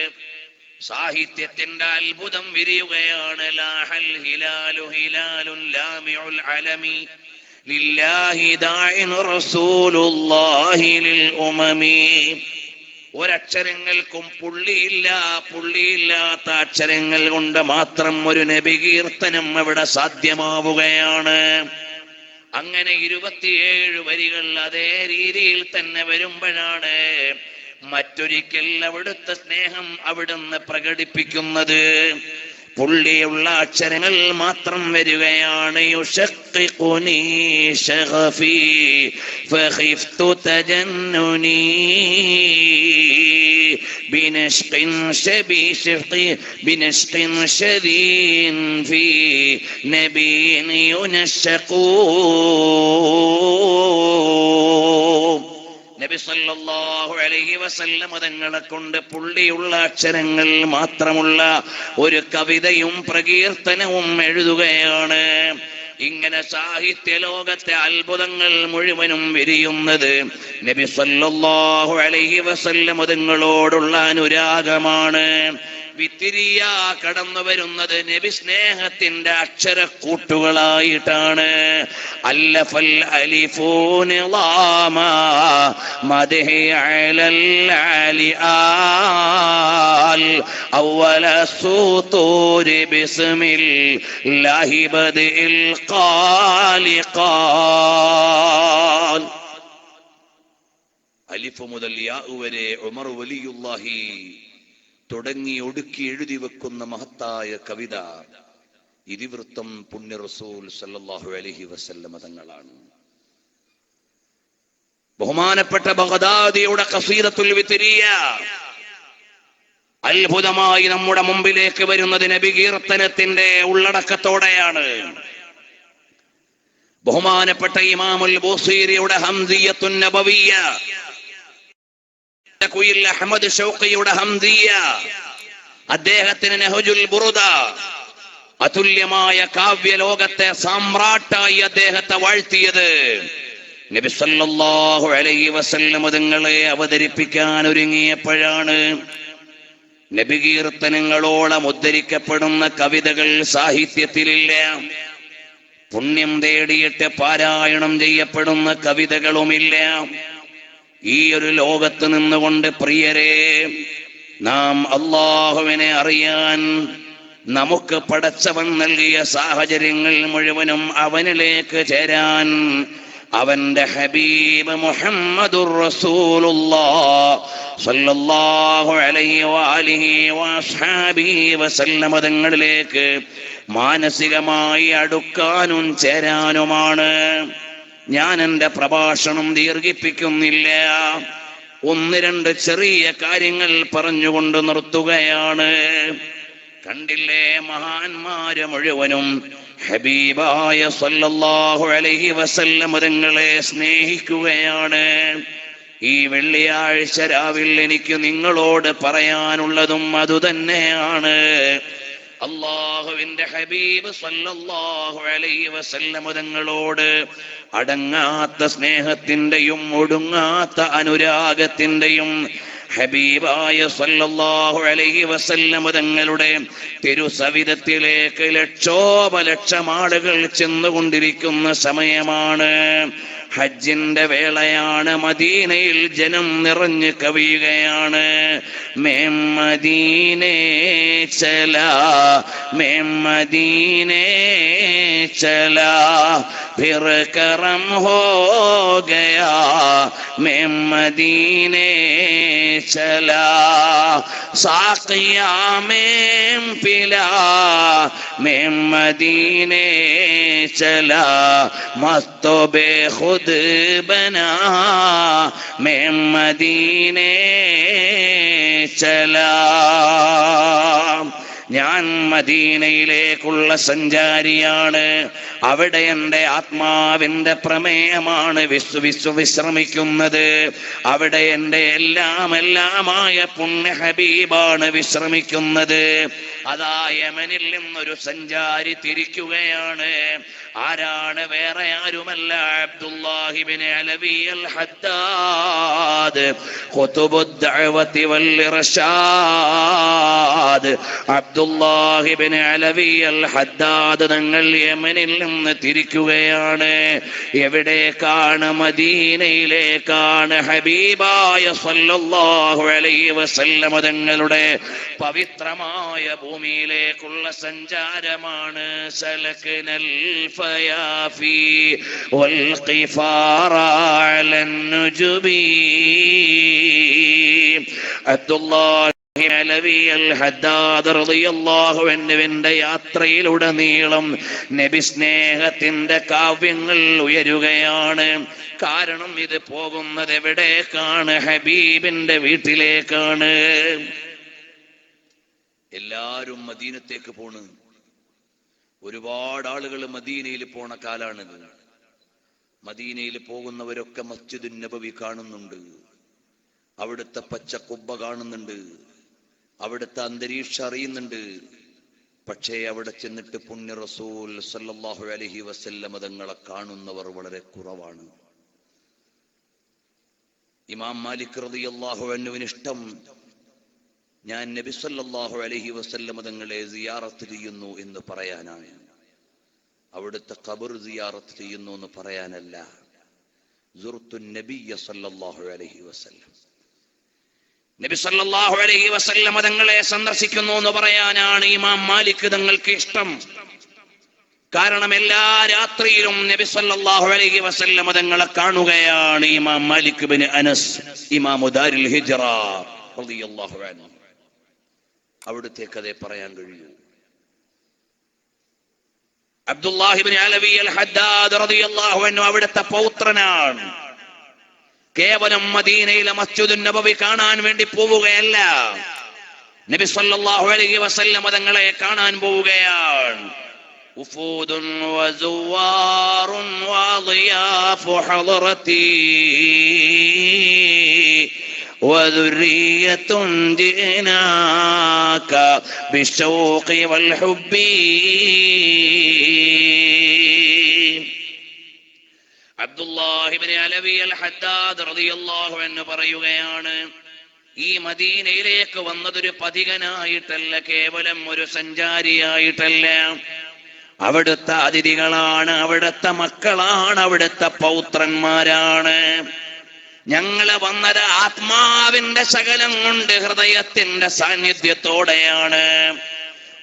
സാഹിത്യത്തിന്റെ അത്ഭുതം വിരിയുകയാണ്. ലാഹൽ ഹിലാലു ഹിലാലുൽ ലാമിഉൽ അലമി ലില്ലാഹി ദാഇൻ റസൂലുള്ളാഹി ലിൽ ഉമമി. ഒരക്ഷരങ്ങൾക്കും പുള്ളിയില്ലാത്ത അക്ഷരങ്ങൾ കൊണ്ട് മാത്രം ഒരു നബി കീർത്തനം അവിടെ സാധ്യമാവുകയാണ്. അങ്ങനെ 27 വരികൾ അതേ രീതിയിൽ തന്നെ വരുമ്പോഴാണ് മറ്റൊരിക്കൽ അവിടുത്തെ സ്നേഹം അവിടുന്ന് പ്രകടിപ്പിക്കുന്നത്. പുള്ളിയുള്ള അക്ഷരങ്ങൾ മാത്രം വരികയാണ്. യുശഖിഖുനി ശഗഫി ഫഖിഫ്തു തജന്നുനി ബിനശ്ഖിൻ ശദീൻ ഫീ നബിയ്യിൻ യുനശഖൂ. നബി സല്ലല്ലാഹു അലൈഹി വസല്ലം തങ്ങളെ കൊണ്ട് പുള്ളിയുള്ള അക്ഷരങ്ങൾ മാത്രമുള്ള ഒരു കവിതയും പ്രകീർത്തനവും എഴുതുകയാണ്. ഇങ്ങനെ സാഹിത്യ ലോകത്തെ അത്ഭുതങ്ങൾ മുഴുവനും വിരിയുന്നത് നബി സല്ലല്ലാഹു അലൈഹി വസല്ലം തങ്ങളോടുള്ള അനുരാഗമാണ്. വിത്തിരിയ കടന്നു വരുന്നത് നബി സ്നേഹത്തിന്റെ അക്ഷരക്കൂട്ടുകളായിട്ടാണ്. അല്ലഫൽ അലിഫൂൻ ളാമ മദ്ഹി അലൽ അലിആൽ അവല സൂതൂരി ബിസ്മില്ലാഹി ബദിൽ ഖാലിഖാൽ. അലിഫ് മുതൽ യാ വരെ ഉമർ വലിയുല്ലാഹി തുടങ്ങി ഒടുക്കി എഴുതി വെക്കുന്ന മഹത്തായ കവിത ഇതിവൃത്തം പുണ്യ റസൂൽ സല്ലല്ലാഹു അലൈഹി വസല്ലം തങ്ങളാണ്. ബഹുമാനപ്പെട്ട ബഗ്ദാദിയുടെ ഖസീദത്തുൽ വിത്രിയ അത്ഭുതമായി നമ്മുടെ മുമ്പിലേക്ക് വരുന്നത് നബി കീർത്തനത്തിന്റെ ഉള്ളടക്കത്തോടെയാണ്. ബഹുമാനപ്പെട്ട ഇമാമുൽ ബൂസീരിയുടെ ഹംദിയത്തുൻ നബവിയ്യ, കുയിൽ അഹ്മദ് ഷൗഖിയുടെ ഹംദിയ, അദ്ദേഹത്തിന് നഹ്ജുൽ ബുറുദ, അതുല്യമായ കാവ്യലോകത്തെ സാമ്രാട്ടായി അദ്ദേഹത്തെ വാഴ്ത്തിയത് നബി സല്ലല്ലാഹു അലൈഹി വസല്ലം തങ്ങളെ അവതരിപ്പിക്കാൻ ഒരുങ്ങിയപ്പോഴാണ്. നബി കീർത്തനങ്ങളോളം ഉദ്ധരിക്കപ്പെടുന്ന കവിതകൾ സാഹിത്യത്തിലില്ല. പുണ്യം തേടിയിട്ട് പാരായണം ചെയ്യപ്പെടുന്ന കവിതകളുമില്ല. ഈ ഒരു ലോകത്ത് നിന്നുകൊണ്ട് പ്രിയരെ, നാം അല്ലാഹുവിനെ അറിയാൻ നമുക്ക് പടച്ചവൻ നൽകിയ സാഹചര്യങ്ങൾ മുഴുവനും അവനിലേക്ക് ചേരാൻ അവന്റെ ഹബീബ് മുഹമ്മദുർ റസൂലുള്ളാഹ് സ്വല്ലല്ലാഹു അലൈഹി വആലിഹി വഅസ്ഹാബിഹി വസല്ലം തങ്ങളിലേക്ക് മാനസികമായി അടുക്കാനും ചേരാനുമാണ്. ഞാൻ എൻ്റെ പ്രഭാഷണം ദീർഘിപ്പിക്കുന്നില്ല. ഒന്ന് രണ്ട് ചെറിയ കാര്യങ്ങൾ പറഞ്ഞുകൊണ്ട് നിർത്തുകയാണ്. കണ്ടില്ലേ, മഹാന്മാര് മുഴുവനും ഹബീബായ സല്ലല്ലാഹു അലൈഹി വസല്ലം തങ്ങളെ സ്നേഹിക്കുകയാണ്. ഈ വെള്ളിയാഴ്ച രാവിൽ എനിക്ക് നിങ്ങളോട് പറയാനുള്ളതും അതുതന്നെയാണ്. അല്ലാഹുവിന്റെ ഹബീബ് സല്ലല്ലാഹു അലൈഹി വസല്ലം തങ്ങളോട് അടങ്ങാത്ത സ്നേഹത്തിന്റെയും ഒടുങ്ങാത്ത അനുരാഗത്തിന്റെയും ഹബീബായ സല്ലല്ലാഹു അലൈഹി വസല്ലം തങ്ങളുടെ തിരുസവിധത്തിലേക്ക് ലക്ഷോപലക്ഷം ആളുകൾ ചെന്നുകൊണ്ടിരിക്കുന്ന സമയമാണ്. ഹജ്ജിന്റെ വേളയാണ്. മദീനയിൽ ജനം നിറഞ്ഞു കവിയുകയാണ്. മേം മദീനേ ചലാ, മേം മദീനേ ചലാ, ഫിർ കറം ഹോ ഗയാ, മേം മദീനേ ചലാ, സാഖിയാ മേം പിലാ, മേം മദീനേ ചലാ, മസ്തോ ബേഖുദ് ബനാ, മേം മദീനേ ചലാ. ഞാൻ മദീനയിലേക്കുള്ള സഞ്ചാരിയാണ്. അവിടെ എൻ്റെ ആത്മാവിൻ്റെ പ്രമേയമാണ് വിശ്രമിക്കുന്നത്. അവിടെ എൻ്റെ എല്ലാമായ പുണ്യ ഹബീബാണ് വിശ്രമിക്കുന്നത്. അതാ യമനിൽ നിന്നൊരു സഞ്ചാരി തിരിക്കുകയാണ്. ആരാണ്? വേറെ ആരുമല്ല, അബ്ദുല്ലാഹി ഇബ്നു അലവി അൽ ഹദ്ദാദ്, ഖുതുബുദ് ദഅവതി വൽ ഇർശാദ്. അബ്ദുല്ലാഹി ഇബ്നു അലവി അൽ ഹദ്ദാദ് തങ്ങൾ യമനിൽ നിന്ന് തിരിക്കുകയാണ്. എവിടേക്കാണ്? മദീനയിലേക്കാണ്. ഹബീബായ സല്ലല്ലാഹു അലൈഹി വസല്ലം തങ്ങളുടെ പവിത്രമായ ഭൂമിയിലേക്കുള്ള സഞ്ചാരമാണ്. സലക്നൽ ഫയാഫി വൽ ഖിഫാറ അലൻ നുജുബി. അബ്ദുല്ലാഹി അലവി അൽ ഹദ്ദാദ് റളിയല്ലാഹു അൻഹുവിന്റെ യാത്രയിലുടനീളം നബി സ്നേഹത്തിന്റെ കാവ്യങ്ങൾ ഉയരുകയാണ്. കാരണം ഇത് പോകുന്നത് എവിടേക്കാണ്? ഹബീബിന്റെ വീട്ടിലേക്കാണ്. എല്ലാരും മദീനത്തേക്ക് പോണ്. ഒരുപാട് ആളുകൾ മദീനയിൽ പോണ കാലാണിത്. മദീനയിൽ പോകുന്നവരൊക്കെ മസ്ജിദുൻ നബവി കാണുന്നുണ്ട്. അവിടുത്തെ പച്ച കുബ്ബ കാണുന്നുണ്ട്. അവിടുത്തെ അന്തരീക്ഷം അറിയുന്നുണ്ട്. പക്ഷേ അവിടെ ചെന്നിട്ട് പുണ്യ റസൂൽ സല്ലല്ലാഹു അലൈഹി വസല്ലം തങ്ങളെ കാണുന്നവർ വളരെ കുറവാണ്. ഇമാം മാലിക് റളിയല്ലാഹു അൻഹുവിന് ഇഷ്ടം ഞാൻ നബി സല്ലല്ലാഹു അലൈഹി വസല്ലം തങ്ങളെ സിയാറത്ത് ചെയ്യുന്നു എന്ന് പറയാനാണ്. അവിടുത്തെ ഖബർ സിയാറത്ത് ചെയ്യുന്നു എന്ന് പറയാനല്ല. സുർത്തുൻ നബിയ സല്ലല്ലാഹു അലൈഹി വസല്ലം, നബി സല്ലല്ലാഹു അലൈഹി വസല്ലം തങ്ങളെ സന്ദർശിക്കുന്നു എന്ന് പറയാനാണ് ഇമാം മാലിക് തങ്ങൾക്ക് ഇഷ്ടം. കാരണം എല്ലാ രാത്രിയിലും നബി സല്ലല്ലാഹു അലൈഹി വസല്ലം തങ്ങളെ കാണുകയാണ് ഇമാം മാലിക് ബിൻ അനസ്, ഇമാമു ദാരിൽ ഹിജ്റ റളിയല്ലാഹു അൻഹു. അവിടുത്തേക്ക് അതേ പറയാൻ കഴിയൂ. അബ്ദുല്ലാഹി ഇബ്നു അലവി അൽ ഹദ്ദാദ് റളിയല്ലാഹു അൻഹു അവിടുത്തെ പൗത്രനാണ്. കേവലം മദീനയിലെ മസ്ജിദുൻ നബവി കാണാൻ വേണ്ടി പോവുകയല്ല, നബി സല്ലല്ലാഹു അലൈഹി വസല്ലം തങ്ങളെ കാണാൻ പോവുകയാണ്. ഉഫൂദുൻ വസുവാറുൻ വളിയാഫു ഹളറതി വദുരിയത്തുൻ ജിനാക ബിശൗഖി വൽ ഹുബ്ബി. അബ്ദുല്ലാഹി ഇബ്നു അലവി അൽ ഹദ്ദാദ് റളിയല്ലാഹു അൻഹു പറയുകയാണ്, ഈ മദീനയിലേക്ക് വന്നതൊരു പഥികനായിട്ടല്ല, കേവലം ഒരു സഞ്ചാരിയായിട്ടല്ല. അവിടുത്തെ അതിഥികളാണ്, അവിടുത്തെ മക്കളാണ്, അവിടുത്തെ പൗത്രന്മാരാണ്. ഞങ്ങള് വന്നത് ആത്മാവിന്റെ ശകലം കൊണ്ട്, ഹൃദയത്തിന്റെ സാന്നിധ്യത്തോടെയാണ്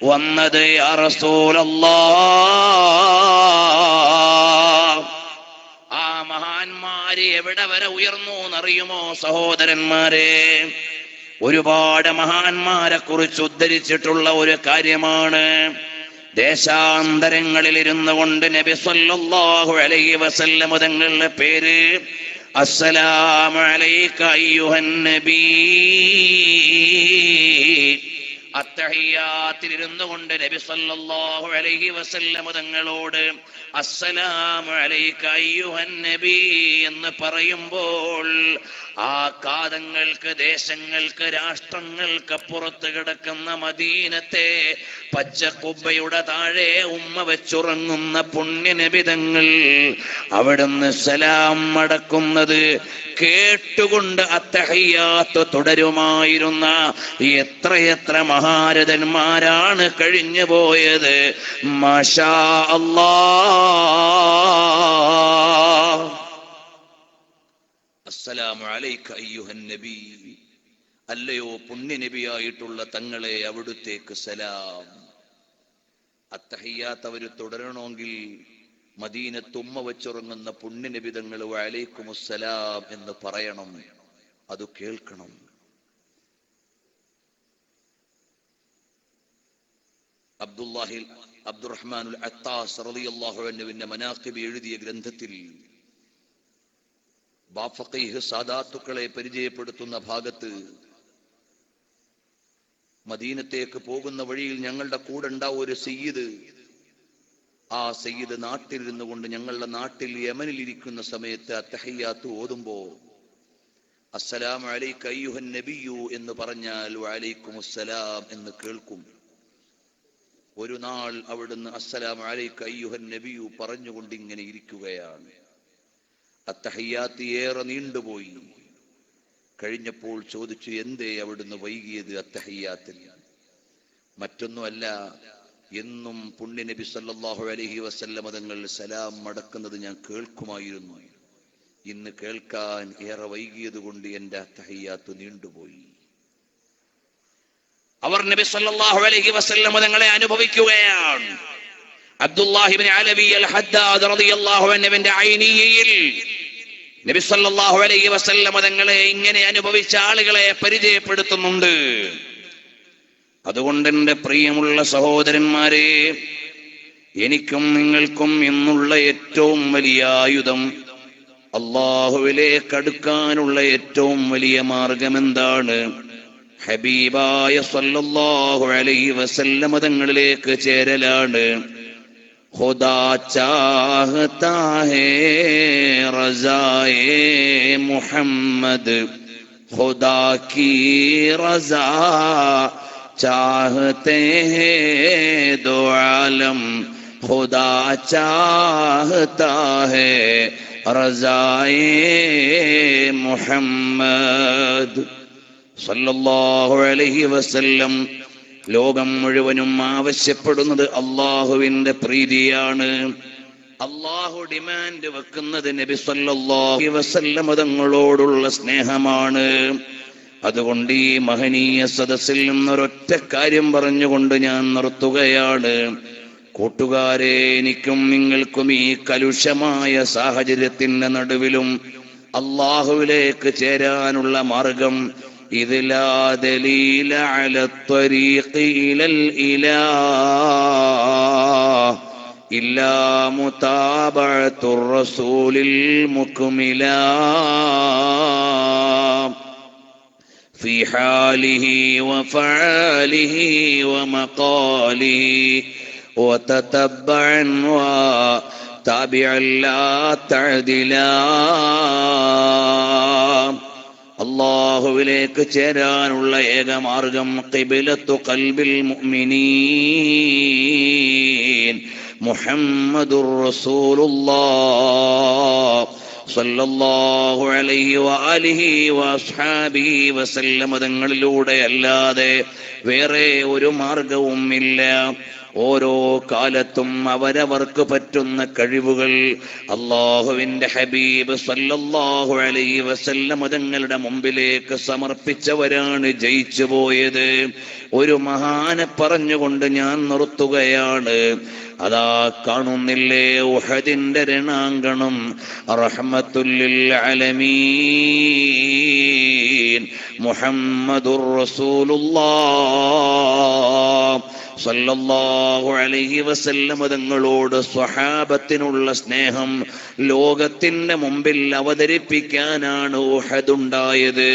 വന്നത്. യാ റസൂലല്ലാഹ്, ആ മഹാന്മാര് എവിടെ വരെ ഉയർന്നു എന്നറിയുമോ സഹോദരന്മാരെ? ഒരുപാട് മഹാന്മാരെ കുറിച്ച് ഉദ്ധരിച്ചിട്ടുള്ള ഒരു കാര്യമാണ്. ദേശാന്തരങ്ങളിൽ ഇരുന്നു കൊണ്ട് നബി സല്ലല്ലാഹു അലൈഹി വസല്ലം തങ്ങളുടെ പേര് അസ്സലാമു അലൈക അയ്യുഹൻ നബി, അത്തഹിയ്യാത്തിൽ ഇരുന്നു കൊണ്ട് നബി സല്ലല്ലാഹു അലൈഹി വസല്ലം തങ്ങളോട് അസ്സലാമു അലൈക അയ്യുഹൻ നബി എന്ന് പറയുമ്പോൾ ആ കാതങ്ങൾക്ക്, ദേശങ്ങൾക്ക്, രാഷ്ട്രങ്ങൾക്ക് പുറത്ത് കിടക്കുന്ന മദീനത്തെ പച്ചക്കുബ്ബയുടെ താഴെ ഉമ്മ വെച്ചുറങ്ങുന്ന പുണ്യനബിതങ്ങൾ അവിടുന്ന് സലാം മടക്കുന്നത് കേട്ടുകൊണ്ട് അത്തഹിയ്യാത്ത് തുടരുമായിരുന്ന എത്രയെത്ര മഹാരഥന്മാരാണ് കഴിഞ്ഞു പോയത്. മാഷാ അല്ലാഹ്. അസ്സലാമു അലൈക അയ്യുഹൻ നബി, അല്ലയോ പുണ്യനബിയായിട്ടുള്ള തങ്ങളെ, അവിടുത്തേക്ക് സലാം. അത്തഹിയ്യാത്ത് അവര് തുടരണമെങ്കിൽ മദീനത്ത് ഉമ്മ വെച്ചുറങ്ങുന്ന പുണ്യനബി തങ്ങൾ വഅലൈക്കുമുസ്സലാം എന്ന് പറയണം, അത് കേൾക്കണം. അബ്ദുറഹ്മാനുൽ അത്താസ് റളിയല്ലാഹു അൻഹുവിന്റെ മനാഖിബ് എഴുതിയ ഗ്രന്ഥത്തിൽ ബാഫഖീഹ് സാദാത്തുക്കളെ പരിചയപ്പെടുത്തുന്ന ഭാഗത്ത് മദീനത്തേക്ക് പോകുന്ന വഴിയിൽ ഞങ്ങളുടെ കൂടെ ഉണ്ടാവും ഒരു സയ്യിദ്. ആ സയ്യിദ് നാട്ടിലിരുന്നു കൊണ്ട് ഞങ്ങളുടെ നാട്ടിൽ യമനിൽ ഇരിക്കുന്ന സമയത്ത് അത്തഹിയ്യാത്ത് ഓതുമ്പോ അസ്സലാമു അലൈക അയ്യുഹൻ നബിയു എന്ന് പറഞ്ഞാൽ വഅലൈക്കുമുസ്സലാം എന്ന് കേൾക്കും. ഒരു നാൾ അവിടുന്ന് അസ്സലാമു അലൈക അയ്യുഹൻ നബിയു പറഞ്ഞുകൊണ്ട് ഇങ്ങനെ ഇരിക്കുകയാണ്. അത്തഹിയ്യാത്ത് ഏറെ നീണ്ടുപോയി. കഴിഞ്ഞപ്പോൾ ചോദിച്ചു, എന്തേ അവിടുന്ന് വൈകിയത് അത്തഹിയ്യാത്തിൽ? മറ്റൊന്നുമല്ല, എന്നും പുണ്യനബി സല്ലല്ലാഹു അലൈഹി വസല്ലം തങ്ങൾ സലാം മടക്കുന്നത് ഞാൻ കേൾക്കുമായിരുന്നു. ഇന്ന് കേൾക്കാൻ ഏറെ വൈകിയത് കൊണ്ട് എന്റെ അത്തഹിയ്യാത്ത് നീണ്ടുപോയി. അവർ നബി സല്ലല്ലാഹു അലൈഹി വസല്ലം തങ്ങളെ അനുഭവിക്കുകയാണ്. അബ്ദുല്ലാഹി ഇബ്നു അലവി അൽ ഹദ്ദാദ് റളിയല്ലാഹു അൻഹുവിന്റെ ഐനിയയിൽ നബി സല്ലല്ലാഹു അലൈഹി വസല്ലം തങ്ങളെ ഇങ്ങനെ അനുഭവിച്ച ആളുകളെ പരിചയപ്പെടുത്തുന്നുണ്ട്. അതുകൊണ്ട് എന്റെ പ്രിയമുള്ള സഹോദരന്മാരെ, എനിക്കും നിങ്ങൾക്കും ഇന്നുള്ള ഏറ്റവും വലിയ ആയുധം, അല്ലാഹുവിലേക്ക് അടുക്കാനുള്ള ഏറ്റവും വലിയ മാർഗം എന്താണ്? ഹബീബായ സല്ലല്ലാഹു അലൈഹി വസല്ലം തങ്ങളിലേക്ക് ചേരലാണ്. ഖുദാ ചാഹതാ ഹേ റസായേ മുഹമ്മദ്, ഖുദാ കീ റസാ चाहते हैं दो आलम, खुदा चाहता है रज़ाए मुहम्मद. സല്ലല്ലാഹു അലൈഹി വസല്ലം ലോകം മുഴുവനും ആവശ്യപ്പെടുന്നത് അള്ളാഹുവിന്റെ പ്രീതിയാണ്. അള്ളാഹു ഡിമാൻഡ് വെക്കുന്നത് നബി സല്ലല്ലാഹു അലൈഹി വസല്ലം തങ്ങളോടുള്ള സ്നേഹമാണ്. അതുകൊണ്ട് ഈ മഹനീയ സദസ്സിൽ നിന്നൊരൊറ്റ കാര്യം പറഞ്ഞുകൊണ്ട് ഞാൻ നിർത്തുകയാണ്. കൂട്ടുകാരെ, എനിക്കും നിങ്ങൾക്കും ഈ കലുഷമായ സാഹചര്യത്തിന്റെ നടുവിലും അള്ളാഹുവിലേക്ക് ചേരാനുള്ള മാർഗം ഇദ്ലാ ദലീല അല ത്വരീഖി ഇലൽ ഇലാഹ് ഇല്ലാ മുതാബഅത്തുർ റസൂലിൽ മുക്മിലാ ഫീ ഹാലിഹി വഫഅലിഹി വമഖാലിഹി വതതബ്ബഅൻ വതാബിഅൻ ലാ തഅദിലാ. അല്ലാഹുവിലേക്ക് ചേരാനുള്ള ഏകമാർഗം ഖിബ്ലത്തു ഖൽബിൽ മുഅ്മിനീൻ മുഹമ്മദുർ റസൂലുള്ളാഹ് സല്ലല്ലാഹു അലൈഹി വആലിഹി വഅസ്ഹാബിഹി വസല്ലം തങ്ങളിലൂടെ അല്ലാതെ വേറെ ഒരു മാർഗവും ഇല്ല. ഓരോ കാലത്തും അവരവർക്ക് പറ്റുന്ന കഴിവുകൾ അള്ളാഹുവിന്റെ ഹബീബ് സല്ലല്ലാഹു അലൈഹി വസല്ലം തങ്ങളുടെ മുമ്പിലേക്ക് സമർപ്പിച്ചവരാണ് ജയിച്ചു പോയത്. ഒരു മഹാനെ പറഞ്ഞുകൊണ്ട് ഞാൻ നിർത്തുകയാണ്. അതാ കാണുന്നില്ലേ ഉഹദിന്റെ രണാങ്കണം, റഹ്മത്തുൽ ലിൽ ആലമീൻ മുഹമ്മദുർ റസൂലുള്ളാഹ് സല്ലല്ലാഹു അലൈഹി വസല്ലം തങ്ങളോട് സ്വഹാബത്തിനുള്ള സ്നേഹം ലോകത്തിന്റെ മുമ്പിൽ അവതരിപ്പിക്കാനാണ് ഉഹദ് ഉണ്ടായത്.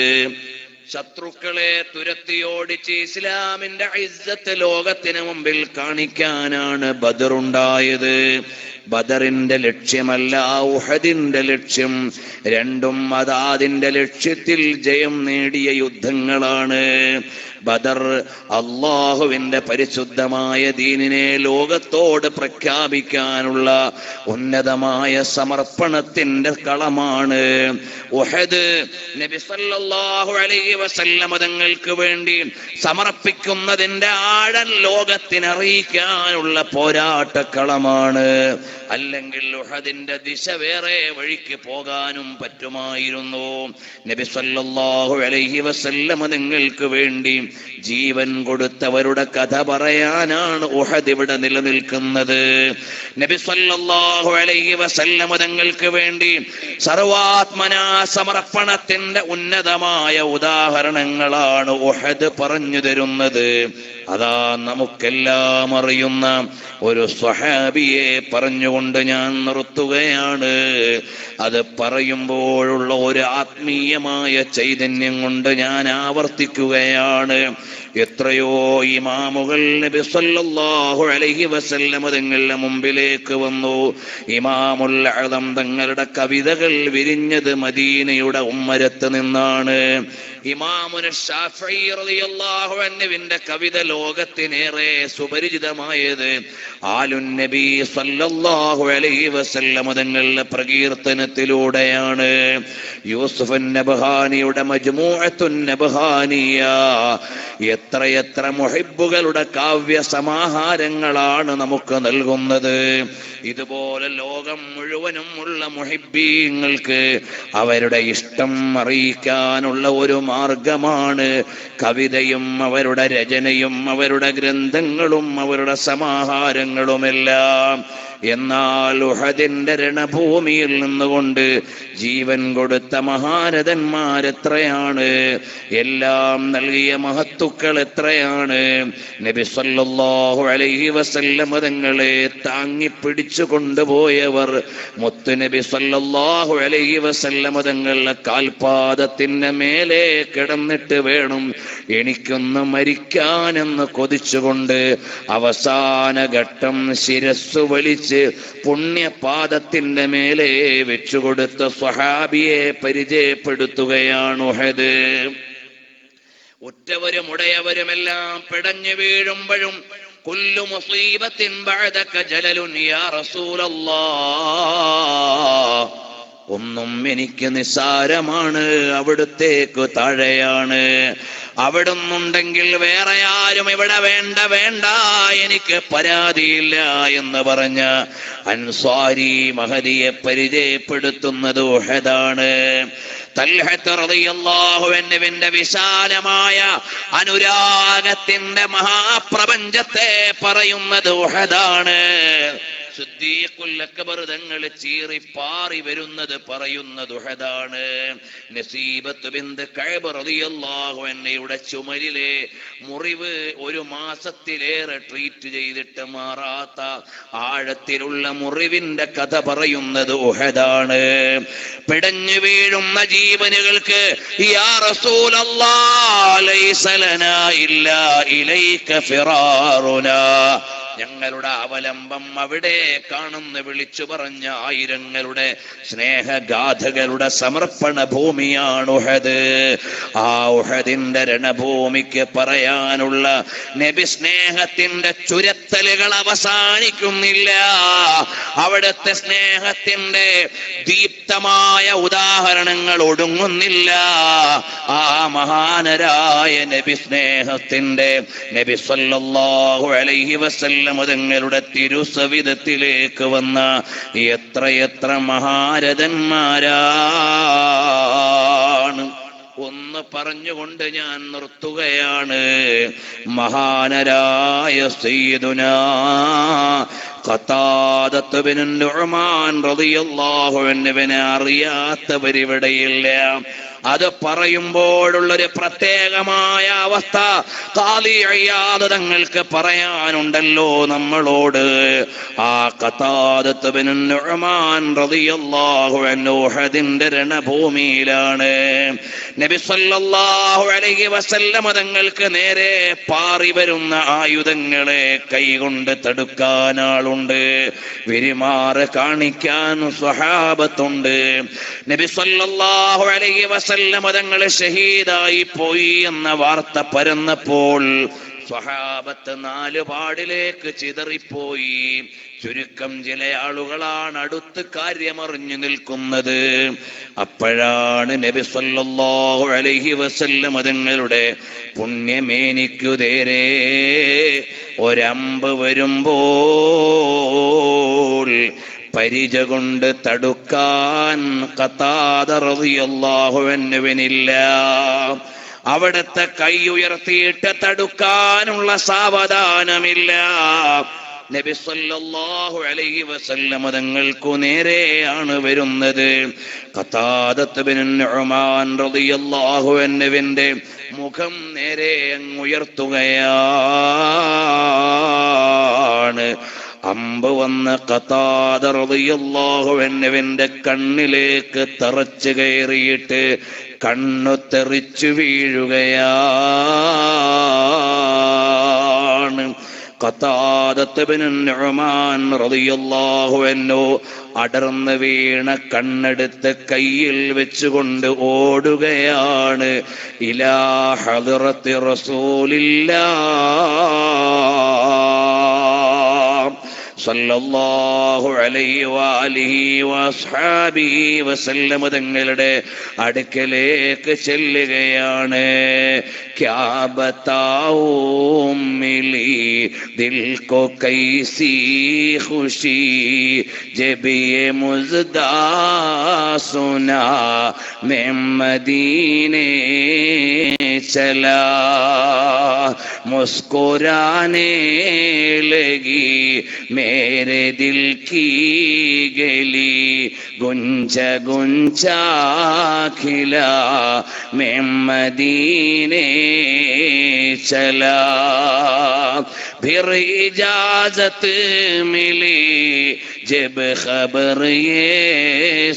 ശത്രുക്കളെ തുരത്തിയോടിച്ച് ഇസ്ലാമിന്റെ ഇസ്സത്ത് ലോകത്തിന് മുമ്പിൽ കാണിക്കാനാണ് ബദർ ഉണ്ടായത്. ബദറിന്റെ ലക്ഷ്യമല്ല ഉഹദിന്റെ ലക്ഷ്യം. രണ്ടും അതാതിന്റെ ലക്ഷ്യത്തിൽ ജയം നേടിയ യുദ്ധങ്ങളാണ്. ബദർ അള്ളാഹുവിന്റെ പരിശുദ്ധമായ ദീനിനെ ലോകത്തോട് പ്രഖ്യാപിക്കാനുള്ള ഉന്നതമായ സമർപ്പണത്തിന്റെ കളമാണ്. ഉഹദ് നബി സല്ലല്ലാഹു അലൈഹി വസല്ലം തങ്ങൾക്ക് വേണ്ടി സമർപ്പിക്കുന്നതിന്റെ ആഴം ലോകത്തിന് അറിയിക്കാനുള്ള പോരാട്ടക്കളമാണ്. അല്ലെങ്കിൽ ഉഹദിന്റെ ദിശ വേറെ വഴിക്ക് പോകാനും പറ്റുമായിരുന്നു. നബി സല്ലല്ലാഹു അലൈഹി വസല്ലം തങ്ങൾക്ക് വേണ്ടി ജീവൻ കൊടുത്തവരുടെ കഥ പറയാനാണ് ഉഹദ് ഇവിടെ നിലനിൽക്കുന്നത്. നബി സല്ലല്ലാഹു അലൈഹി വസല്ലം തങ്ങൾക്ക് വേണ്ടി സർവാത്മനാ സമർപ്പണത്തിന്റെ ഉന്നതമായ ഉദാഹരണങ്ങളാണ് ഉഹദ് പറഞ്ഞു തരുന്നത്. അതാ നമുക്കെല്ലാം അറിയുന്ന ഒരു സ്വഹാബിയെ പറഞ്ഞുകൊണ്ട് ഞാൻ നിർത്തുകയാണ്. അത് പറയുമ്പോഴുള്ള ഒരു ആത്മീയമായ ചൈതന്യം കൊണ്ട് ഞാൻ ആവർത്തിക്കുകയാണ്. എത്രയോ ഇമാമുകൾ നബി സല്ലല്ലാഹു അലൈഹി വസല്ലം തങ്ങളുടെ മുമ്പിലേക്ക് വന്നു. ഇമാമുൽ അഅ്ലം തങ്ങളുടെ കവിതകൾ വിരിഞ്ഞത് മദീനയുടെ ഉമ്മരത്ത് നിന്നാണ്. ഇമാമുന ശാഫിഈ റളിയല്ലാഹു അൻഹുവിന്റെ കവിത ലോകത്തിനേറെ സുപരിചിതമായത് ആലുൻ നബി സല്ലല്ലാഹു അലൈഹി വസല്ലം തങ്ങളുടെ പ്രകീർത്തനത്തിലൂടെയാണ്. യൂസുഫ് നബ്ഹാനിയുടെ മജ്മൂഅത്തുൻ നബ്ഹാനിയ എത്രയെത്ര മുഹിബ്ബുകളുടെ കാവ്യ സമാഹാരങ്ങളാണ് നമുക്ക് നൽകുന്നത്. ഇതുപോലെ ലോകം മുഴുവനും ഉള്ള മുഹിബ്ബീങ്ങൾക്ക് അവരുടെ ഇഷ്ടം അറിയിക്കാനുള്ള ഒരു മാർഗമാണ് കവിതയും അവരുടെ രചനയും അവരുടെ ഗ്രന്ഥങ്ങളും അവരുടെ സമാഹാരങ്ങളുമെല്ലാം. എന്നാൽ ഉഹദിന്റെ രണഭൂമിയിൽ നിന്നുകൊണ്ട് ജീവൻ കൊടുത്ത മഹാരഥന്മാരെത്രയാണ്, എല്ലാം നൽകിയ മഹത്തുക്കൾ എത്രയാണ്. നബി സല്ലല്ലാഹു അലൈഹി വസല്ലം തങ്ങളെ താങ്ങിപ്പിടിച്ചു കൊണ്ടുപോയവർ മുത്തു നബി സല്ലല്ലാഹു അലൈഹി വസല്ലം തങ്ങളുടെ കാൽപാദത്തിന്റെ മേലെ കിടന്നിട്ട് വേണം എനിക്കൊന്ന് മരിക്കാനെന്ന് കൊതിച്ചുകൊണ്ട് അവസാന ഘട്ടം ശിരസ്സു വലിച്ച് പുണ്യപാദത്തിന്റെ മേലെ വെച്ചുകൊടുത്ത സ്വഹാബിയെ പരിചയപ്പെടുത്തുകയാണ് ഉഹദ്. ഉറ്റവരും ഉടയവരുമെല്ലാം പിടഞ്ഞു വീഴുമ്പോഴും കുല്ലു മുസീബത്തിൻ ബഅദക ജലലുൻ യാ റസൂലല്ലാഹ്, ഒന്നും എനിക്ക് നിസ്സാരമാണ്, അവിടുത്തേക്ക് താഴെയാണ്. അവിടുന്നുണ്ടെങ്കിൽ വേറെ ആരും ഇവിടെ വേണ്ട വേണ്ട, എനിക്ക് പരാതിയില്ല എന്ന് പറഞ്ഞ അൻസ്വാരി മഹദിയെ പരിചയപ്പെടുത്തുന്നത് ഉഹദാണ്. തൽഹത്ത് റളിയല്ലാഹു അൻഹുവിന്റെ വിശാലമായ അനുരാഗത്തിന്റെ മഹാപ്രപഞ്ചത്തെ പറയുന്നത് ഉഹദാണ്. സിദ്ദീഖുൽ അക്ബർ തങ്ങൾ ചീറി പാറി വരുന്നത് പറയുന്നത് ഉഹദാണ്. നസീബത്ത് ബിന്ത് കഅബ് റളിയല്ലാഹു അൻഹയുടെ ചുമലിലെ മുറിവ് ഒരു മാസത്തിലേറെ ട്രീറ്റ് ചെയ്തിട്ട് മാറാത്ത ആഴത്തിലുള്ള മുറിവിന്റെ കഥ പറയുന്നത് ഉഹദാണ്. പിടഞ്ഞു വീഴുന്ന ജീവനുകൾക്ക് യാ റസൂലല്ലാഹ് ലൈസ ലനാ ഇല്ലാ ഇലൈക ഫിറാറുനാ, ഞങ്ങളുടെ അവലംബം അവിടെ കാണുന്ന വിളിച്ചു പറഞ്ഞ ആയിരങ്ങളുടെ സ്നേഹഗാഥകളുടെ സമർപ്പണ ഭൂമിയാണ് ഉഹദ്. ആ ഉഹദിന്റെ രണഭൂമിക്ക് പറയാനുള്ള നബി സ്നേഹത്തിന്റെ ചുരത്തലുകൾ അവസാനിക്കുന്നില്ല. അവിടുത്തെ സ്നേഹത്തിന്റെ ദീപ്തമായ ഉദാഹരണങ്ങൾ ഒടുങ്ങുന്നില്ല. ആ മഹാനരായ നബി സ്നേഹത്തിന്റെ നബി സല്ലല്ലാഹു അലൈഹി വസല്ലം തങ്ങളുടെ തിരുസവിധത്തിലേക്ക് വന്ന എത്രയെത്ര മഹാരഥന്മാരാണ്. ഒന്ന് പറഞ്ഞുകൊണ്ട് ഞാൻ നിർത്തുകയാണ്. മഹാനരായ സയ്യിദുനാ ഖതാദത്ത് ബിൻ നുഅ്മാൻ റളിയല്ലാഹു അൻഹുവിനെ അറിയാത്തവരിവിടെയില്ല. അത് പറയുമ്പോഴുള്ളൊരു പ്രത്യേകമായ അവസ്ഥ ഖാദി ഇയാദ് തങ്ങൾക്ക് പറയാനുണ്ടല്ലോ നമ്മളോട്. ആ ഖതാദത്ത് ബിൻ നുഅ്മാൻ റളിയല്ലാഹു അൻഹു ഉഹദിന്റെ രണഭൂമിയിലാണ്. നബി സല്ലല്ലാഹു അലൈഹി വസല്ലം തങ്ങൾക്ക് നേരെ പാറി വരുന്ന ആയുധങ്ങളെ കൈകൊണ്ട് തടുക്കാൻ ആളുണ്ട്, വിരിമാറ് കാണിക്കാൻ സ്വഹാബത്തുണ്ട്. നബി സല്ലല്ലാഹു അലൈഹി വസല്ലം തങ്ങൾ ഷഹീദായി പോയി എന്ന വാർത്ത പരന്നപ്പോൾ സ്വഹാബത്ത് നാല് പാടിലേക്ക് ചിതറിപ്പോയി. ചുരുക്കം ചില ആളുകളാണ് അടുത്ത് കാര്യമറിഞ്ഞു നിൽക്കുന്നത്. അപ്പോഴാണ് നബി സല്ലല്ലാഹു അലൈഹി വസല്ലം തങ്ങളുടെ പുണ്യമേനിക്കുതേരെ ഒരമ്പ് വരുമ്പോൾ പരിച കൊണ്ട് തടുക്കാൻ ഖതാദ റളിയല്ലാഹു അൻഹുവിനില്ല. അവിടുത്തെ കൈ ഉയർത്തിയിട്ട് തടുക്കാനുള്ള സാവധാനമില്ല. നബി സല്ലല്ലാഹു അലൈഹി വസല്ലം തങ്ങൾക്കു നേരെയാണ് വരുന്നത്. ഖതാദത്ത് ബിൻ നുഅ്മാൻ റളിയല്ലാഹു അൻഹുവിന്റെ മുഖം നേരെ അങ്ങുയർത്തുകയാണ്. അമ്പ് വന്ന് ഖതാദ റളിയല്ലാഹു അൻഹുവിന്റെ കണ്ണിലേക്ക് തറച്ചു കയറിയിട്ട് കണ്ണു തെറിച്ചു വീഴുകയാണ്. ഖതാദത്ത് ബിൻ നുഅ്മാൻ റളിയല്ലാഹു അൻഹു അടർന്ന് വീണ കണ്ണെടുത്ത് കയ്യിൽ വെച്ചുകൊണ്ട് ഓടുകയാണ്. ഇലാ ഹദ്റത്തി റസൂലില്ലാഹ് സല്ലല്ലാഹു അലൈഹി വആലിഹി വഅസ്ഹാബിഹി വസല്ലം തങ്ങളുടെ അടുക്കലേക്ക് ചെല്ലുകയാണ്. ക്യാ ബതാഊം മിലി ദിൽ കോ കൈസി ഖുശി ജബ് യേ മുസ്ദാ സുനാ मैं मदीने चला मुस्कुराने लगी मेरे दिल की गली गुंजा गुंजा खिला मैं मदीने चला फिर इजाजत मिली जब खबर ये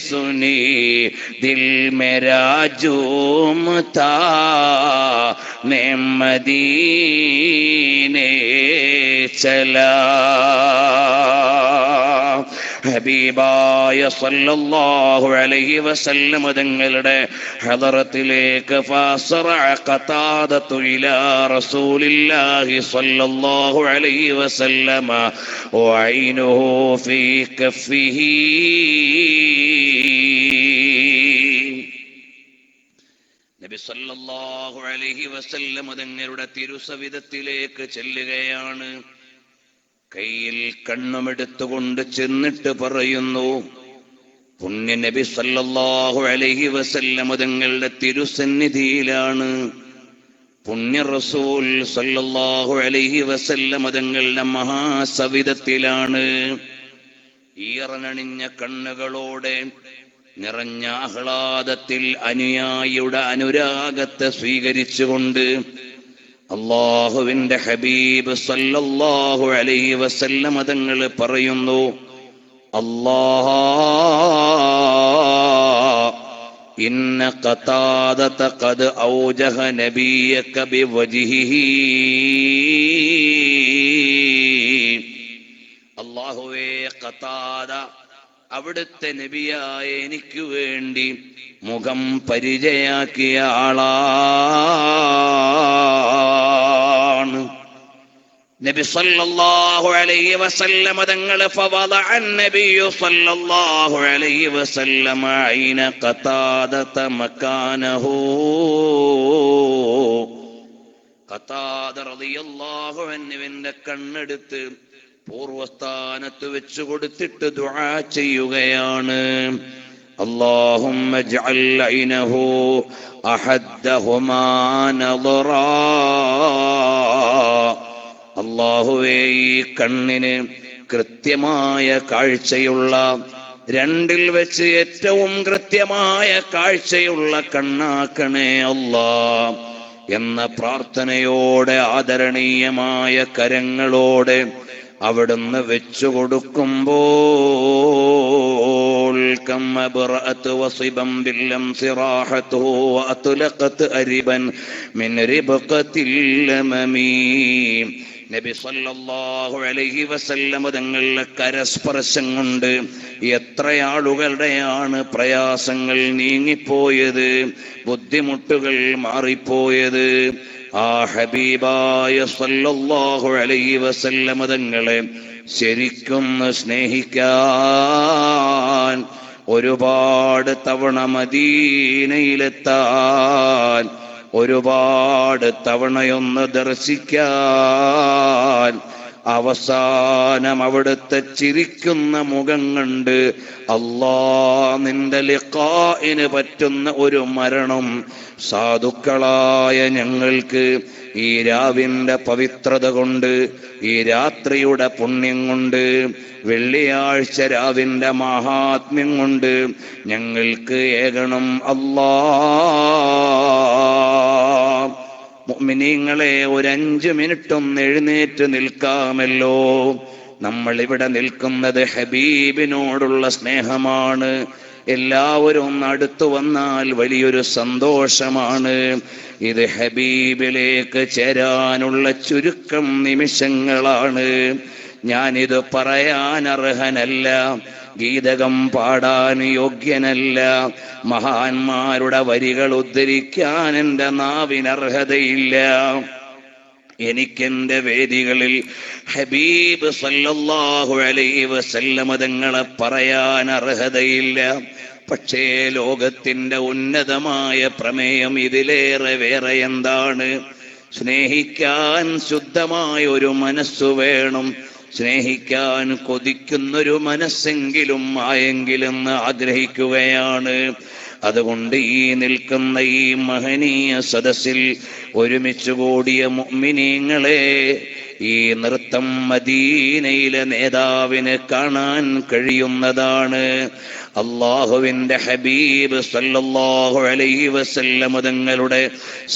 सुनी दिल मेरा झूमता मैं मदीने चला. ഹബീബായ സല്ലല്ലാഹു അലൈഹി വസല്ലം തങ്ങളുടെ ഹദറത്തിലേക്ക് ഫസറഅ ഖതാദതു ഇലാ റസൂലില്ലാഹി സല്ലല്ലാഹു അലൈഹി വസല്ലം വഅൈനുഹു ഫീ കഫിഹി സല്ലല്ലാഹു അലൈഹി വസല്ലം തങ്ങളുടെ തിരുസവിധത്തിലേക്ക് ചെല്ലുകയാണ്. കയ്യിൽ കണ്ണുമെടുത്തുകൊണ്ട് ചെന്നിട്ട് പറയുന്നു, പുണ്യ നബി സല്ലല്ലാഹു അലൈഹി വസല്ലം തങ്ങളുടെ തിരുസന്നിധിയിലാണ്, പുണ്യ റസൂൽ സല്ലല്ലാഹു അലൈഹി വസല്ലം തങ്ങളുടെ മഹാസവിധത്തിലാണ്. ഈറനണിഞ്ഞ കണ്ണുകളോടെ നിറഞ്ഞ ആഹ്ലാദത്തിൽ അനുയായിയുടെ അനുരാഗത്തെ സ്വീകരിച്ചുകൊണ്ട് അല്ലാഹുവിന്റെ ഹബീബ് സല്ലല്ലാഹു അലൈഹി വസല്ലം തങ്ങൾ പറയുന്നു, അല്ലാഹ് ഇന്ന ഖതാദത ഖദ് ഔജഹ നബിയക ബിവജ്ഹിഹി. അല്ലാഹുവേ, ഖതാദ അവിടുത്തെ നബിയായ എനിക്ക് വേണ്ടി മുഖം പരിചയാക്കിയ ആളാണ്. നബി സല്ലല്ലാഹു അലൈഹി വസല്ലം തങ്ങൾ ഫവദഅ നബിയു സല്ലല്ലാഹു അലൈഹി വസല്ലം ഐന ഖതാദത മകാനഹു. ഖതാദ റളിയല്ലാഹു അൻഹുവിന്റെ കണ്ണെടുത്ത് പൂർവസ്ഥാനത്ത് വെച്ചു കൊടുത്തിട്ട് ദുആ ചെയ്യുകയാണ്. അല്ലാഹുമ്മ ജഅൽ ഐനഹു അഹദ്ദഹുമാ നളറാ. അല്ലാഹുവേ, ഈ കണ്ണിന് കൃത്യമായ കാഴ്ചയുള്ള, രണ്ടിൽ വെച്ച് ഏറ്റവും കൃത്യമായ കാഴ്ചയുള്ള കണ്ണാക്കണേ അല്ലാഹ് എന്ന പ്രാർത്ഥനയോടെ ആദരണീയമായ കരങ്ങളോടെ അവിടുന്ന് വെച്ചു കൊടുക്കുമ്പോൾ കമ്മബറഅത് വസിബം ബില്ലം സിറാഹതുഹു വഅത്ലഖത് അരിബൻ മിൻ റിബഖത്തിൽ ലമമി. നബി സല്ലല്ലാഹു അലൈഹി വസല്ലം തങ്ങളുടെ കരസ്പർശം കൊണ്ട് എത്ര ആളുകളുടെയാണ് പ്രയാസങ്ങൾ നീങ്ങിപ്പോയത്, ബുദ്ധിമുട്ടുകൾ മാറിപ്പോയത്. ആ ഹബീബായ സല്ലല്ലാഹു അലൈഹി വസല്ലം തങ്ങളെ ശരിക്കും സ്നേഹിക്കാൻ, ഒരുപാട് തവണ മദീനയിലെത്താൻ, ഒരുപാട് തവണയൊന്ന് ദർശിക്കാൻ, അവസാനം അവിടുത്തെ ചിരിക്കുന്ന മുഖം കണ്ട് അല്ലാഹ് നിന്റെ ലിഖാഇന് പറ്റുന്ന ഒരു മരണം സാധുക്കളായ ഞങ്ങൾക്ക് ഈ രാവിന്റെ പവിത്രത കൊണ്ട്, ഈ രാത്രിയുടെ പുണ്യം കൊണ്ട്, വെള്ളിയാഴ്ച രാവിന്റെ മഹാത്മ്യം കൊണ്ട് ഞങ്ങൾക്ക് ഏകണം അല്ലാഹ്. മുഅ്മിനീങ്ങളെ, ഒരു 5 മിനിറ്റും എഴുന്നേറ്റ് നിൽക്കാമല്ലോ. നമ്മൾ ഇവിടെ നിൽക്കുന്നത് ഹബീബിനോടുള്ള സ്നേഹമാണ്. എല്ലാവരും അടുത്തു വന്നാൽ വലിയൊരു സന്തോഷമാണ്. ഇത് ഹബീബിലേക്ക് ചേരാനുള്ള ചുരുക്കം നിമിഷങ്ങളാണ്. ഞാനിത് പറയാൻ അർഹനല്ല, ഗീതകം പാടാൻ യോഗ്യനല്ല, മഹാന്മാരുടെ വരികൾ ഉദ്ധരിക്കാൻ എൻ്റെ നാവിനർഹതയില്ല. എനിക്കെന്റെ വേദികളിൽ ഹബീബ് സല്ലല്ലാഹു അലൈഹി വസല്ലം തങ്ങളെ പറയാൻ അർഹതയില്ല. പക്ഷേ ലോകത്തിന്റെ ഉന്നതമായ പ്രമേയം ഇതിലേറെ വേറെ എന്താണ്? സ്നേഹിക്കാൻ ശുദ്ധമായ ഒരു മനസ്സു വേണം. സ്നേഹിക്കാൻ കൊതിക്കുന്നൊരു മനസ്സെങ്കിലും ആയെങ്കിലെന്ന് ആഗ്രഹിക്കുകയാണ്. അതുകൊണ്ട് ഈ നിൽക്കുന്ന ഈ മഹനീയ സദസ്സിൽ ഒരുമിച്ച് കൂടിയ മുഅ്മിനീങ്ങളെ, ഈ നൃത്തം മദീനയിലെ നേതാവിന് കാണാൻ കഴിയുന്നതാണ്. അല്ലാഹുവിന്റെ ഹബീബ് സല്ലല്ലാഹു അലൈഹി വസല്ലം തങ്ങളുടെ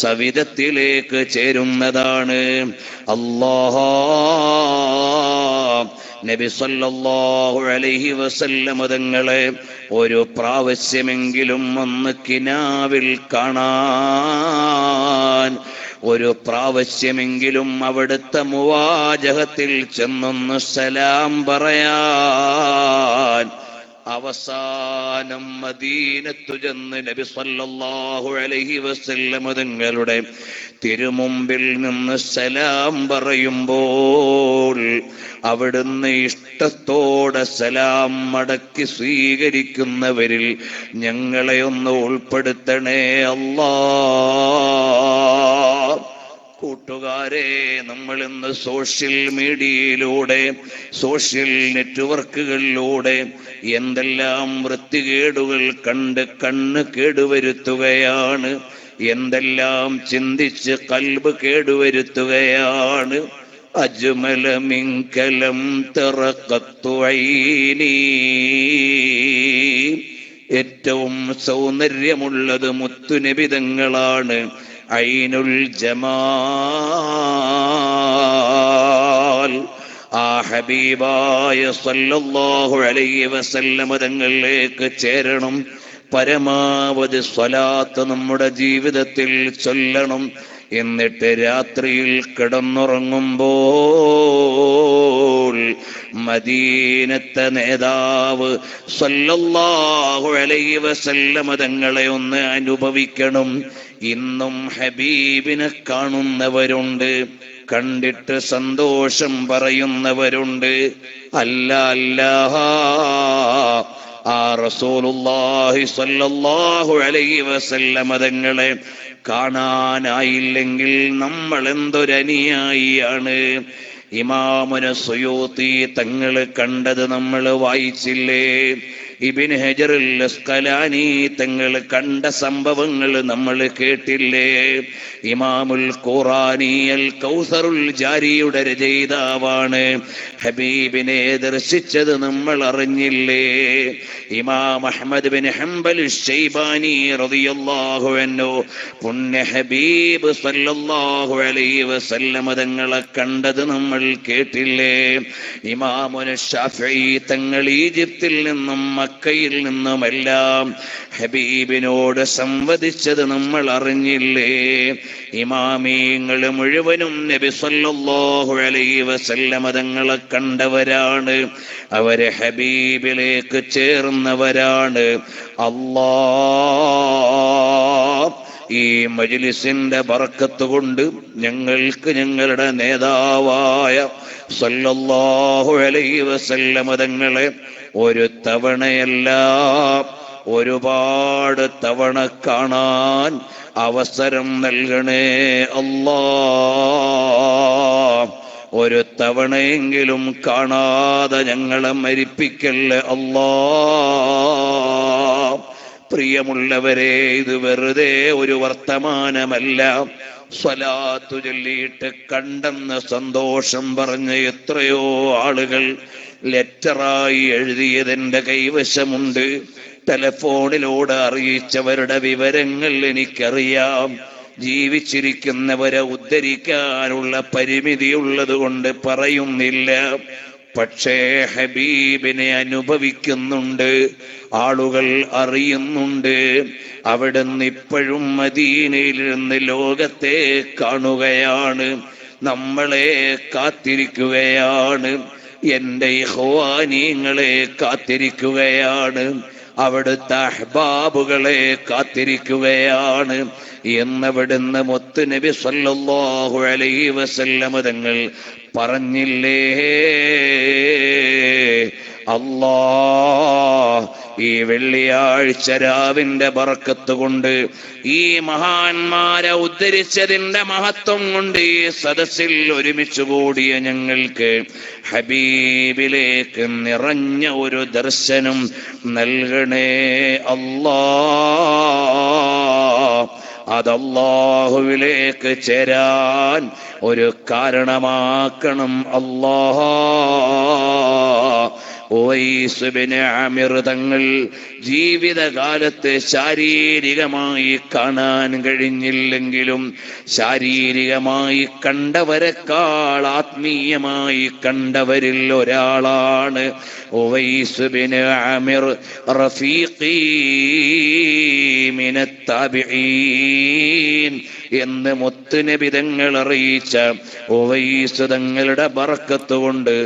സവിധത്തിലേക്ക് ചേരുന്നതാണ്. നബി സല്ലല്ലാഹു അലൈഹി വസല്ലം തങ്ങളെ ഒരു പ്രാവശ്യമെങ്കിലും ഒന്ന് കിനാവിൽ കാണാൻ, ഒരു പ്രാവശ്യമെങ്കിലും അവിടുത്തെ മുവാജഹത്തിൽ ചെന്നൊന്ന് സലാം പറയാൻ അവസാനം മദീനത്തു ചെന്ന് നബി സല്ലല്ലാഹു അലൈഹി വസല്ലം തങ്ങളുടെ തിരുമുമ്പിൽ നിന്ന് സലാം പറയുമ്പോൾ അവിടുന്ന് ഇഷ്ടത്തോടെ സലാം മടക്കി സ്വീകരിക്കുന്നവരിൽ ഞങ്ങളെ ഒന്ന് ഉൾപ്പെടുത്തണേ അല്ലാഹ്. കൂട്ടുകാരെ, നമ്മൾ ഇന്ന് സോഷ്യൽ മീഡിയയിലൂടെ, സോഷ്യൽ നെറ്റ്വർക്കുകളിലൂടെ എന്തെല്ലാം വൃത്തികേടുകൾ കണ്ട് കണ്ണ് കേടുവരുത്തുകയാണ്, എന്തെല്ലാം ചിന്തിച്ച് കൽബ് കേടുവരുത്തുകയാണ്. അജ്മല മിൻകലം തറഖത്തു ഐനി, ഏറ്റവും സൗന്ദര്യമുള്ളത് മുത്തുനബിതങ്ങളാണ്. ഐനുൽ ജമാൽ. ആ ഹബീബായ സല്ലല്ലാഹു അലൈഹി വസല്ലം തങ്ങളിലേക്ക് ചേരണം. പരമാവധി സ്വലാത്ത് നമ്മുടെ ജീവിതത്തിൽ ചൊല്ലണം. എന്നിട്ട് രാത്രിയിൽ കിടന്നുറങ്ങുമ്പോൾ മദീനത്തെ നേതാവ് സല്ലല്ലാഹു അലൈഹി വസല്ലം തങ്ങളെ ഒന്ന് അനുഭവിക്കണം. ഇന്നും ഹബീബിനെ കാണുന്നവരുണ്ട്, കണ്ടിട്ട് സന്തോഷം പറയുന്നവരുണ്ട്. അല്ല ആ റസൂലുള്ളാഹി സ്വല്ലല്ലാഹു അലൈഹി വസല്ലം തങ്ങളെ കാണാനായില്ലെങ്കിൽ നമ്മൾ എന്തൊരനുയായിയാണ്. ഇമാമുന സുയൂത്തി തങ്ങള് കണ്ടത് നമ്മൾ വായിച്ചില്ലേ? ഇബ്നു ഹജറുൽ അസ്ഖലാനി തങ്ങൾ കണ്ട സംഭവങ്ങൾ നമ്മൾ കേട്ടില്ലേ? ഇമാമുൽ ഖുറാനി അൽ കൗസറുൽ ജാരിയുടെ രചയിതാവാണ്. ഹബീബിനെ ദർശിച്ചത് നമ്മൾ അറിഞ്ഞില്ലേ? ഇമാം അഹ്മദ് ബിൻ ഹംബൽ ശൈബാനി റളിയല്ലാഹു അൻഹു പുണ്യ ഹബീബ് സല്ലല്ലാഹു അലൈഹി വസല്ലം തങ്ങളെ കണ്ടത് നമ്മൾ കേട്ടില്ലേ? ഇമാമുന ശാഫിഈ തങ്ങൾ ഈജിപ്തിൽ നിന്നും മക്കയിൽ നിന്നുമെല്ലാം ഹബീബിനോട് സംവദിച്ചത് നമ്മൾ അറിഞ്ഞില്ലേ? ഇമാമീങ്ങൾ മുഴുവനും നബി സല്ലല്ലാഹു അലൈഹി വസല്ലം തങ്ങളെ കണ്ടവരാണ്. അവര് ഹബീബിലേക്ക് ചേർന്നവരാണ്. അല്ലാഹ് ഈ മജ്ലിസിന്റെ ബർക്കത്ത് കൊണ്ട് ഞങ്ങൾക്ക് ഞങ്ങളുടെ നേതാവായ സല്ലല്ലാഹു അലൈഹി വസല്ലം തങ്ങളെ ഒരു തവണയല്ല ഒരുപാട് തവണ കാണാൻ അവസരം നൽകണേ അല്ലാഹ്. ഒരു തവണയെങ്കിലും കാണാതെ ഞങ്ങളെ മരിപ്പിക്കല്ലേ അല്ലാഹ്. പ്രിയമുള്ളവരെ, ഇത് വെറുതെ ഒരു വർത്തമാനമല്ല. സ്വലാത്തു ചൊല്ലിയിട്ട് കണ്ടെന്ന് സന്തോഷം പറഞ്ഞ് എത്രയോ ആളുകൾ ലെറ്ററായി എഴുതിയതെന്റെ കൈവശമുണ്ട്. ടെലഫോണിലൂടെ അറിയിച്ചവരുടെ വിവരങ്ങൾ എനിക്കറിയാം. ജീവിച്ചിരിക്കുന്നവരെ ഉദ്ധരിക്കാനുള്ള പരിമിതിയുള്ളത് കൊണ്ട് പറയുന്നില്ല. പക്ഷേ ഹബീബിനെ അനുഭവിക്കുന്നുണ്ട്, ആളുകൾ അറിയുന്നുണ്ട്. അവിടുന്ന് ഇപ്പോഴും മദീനയിൽ നിന്ന് ലോകത്തെ കാണുകയാണ്, നമ്മളെ കാത്തിരിക്കുകയാണ്, എൻ്റെ ഇഖ്വാനീങ്ങളെ കാത്തിരിക്കുകയാണ്, അവിടുത്തെ അഹ്ബാബുകളെ കാത്തിരിക്കുകയാണ് എന്നവിടുന്ന് മുത്ത് നബി സല്ലല്ലാഹു അലൈഹി വസല്ലം തങ്ങൾ പറഞ്ഞില്ലേ? അല്ലാഹ് ഈ വെള്ളിയാഴ്ച രാവിന്റെ ബർക്കത്ത് കൊണ്ട്, ഈ മഹാന്മാരെ ഉദ്ധരിച്ചതിന്റെ മഹത്വം കൊണ്ട് ഈ സദസ്സിൽ ഒരുമിച്ച് കൂടിയ ഞങ്ങൾക്ക് ഹബീബിലേക്ക് നിറഞ്ഞ ഒരു ദർശനം നൽകണേ അല്ലാഹ്. അതല്ലാഹുവിലേക്ക് ചേരാൻ ഒരു കാരണമാക്കണം അല്ലാഹ്. ഉവൈസ് ബിൻ ആമിർ തങ്ങൾ ജീവിതകാലത്ത് ശാരീരികമായി കാണാൻ കഴിഞ്ഞില്ലെങ്കിലും ശാരീരികമായി കണ്ടവരെക്കാൾ ആത്മീയമായി കണ്ടവരിൽ ഒരാളാണ് ഉവൈസ് ബിൻ ആമിർ റഫീഖി മിനത്ത് താബിഈൻ എന്ന് മുത്തുനബി തങ്ങൾ അറിയിച്ച ഉവൈസ് തങ്ങളുടെ ബർക്കത്ത് കൊണ്ട്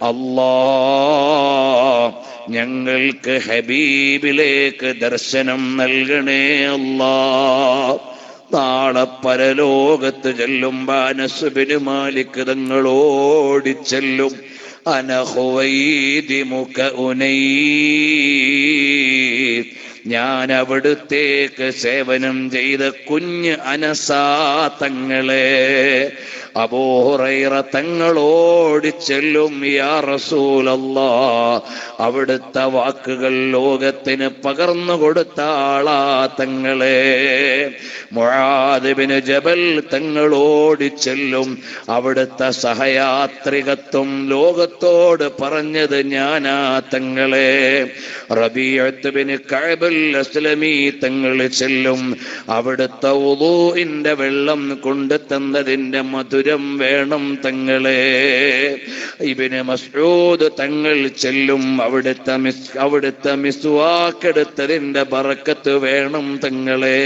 അല്ലാഹ് ഞങ്ങൾക്ക് ഹബീബിലേക്ക് ദർശനം നൽകണേ അല്ലാ. നാളെ പരലോകത്ത് ചെല്ലുമ്പോ അനസ് ബിൻ മാലിക് തങ്ങളോടി ചെല്ലും, അന ഖുവൈദിമുക ഉനൈസ്, ഞാൻ അവിടുത്തേക്ക് സേവനം ചെയ്ത കുഞ്ഞ് അനസാ തങ്ങളെ. അബൂ ഹുറൈറ തങ്ങളോടി ചെല്ലും, യാ റസൂലല്ലാഹ്, അവിടുത്തെ വാക്കുകൾ ലോകത്തിന് പകർന്നു കൊടുത്ത ആളാ തങ്ങളെ. മുആദ് ബിൻ ജബൽ തങ്ങളോടി ചെല്ലും, അവിടുത്തെ സഹയാത്രികത്വം ലോകത്തോട് പറഞ്ഞത് ഞാനാ തങ്ങളെ. റബീഅത്ത് ബിൻ കഅബ് അസ്ലമി തങ്ങൾ ചെല്ലും, അവിടുത്തെ വുളൂഇന്റെ വെള്ളം കൊണ്ടു തന്നതിന്റെ മധുരം വേണം തങ്ങളെ. ഇബ്നു മസ്ഊദ് തങ്ങൾ ചെല്ലും, അവിടുത്തെ മിസ്വാക്ക് എടുത്തതിന്റെ ബറക്കത്ത് വേണം തങ്ങളെ.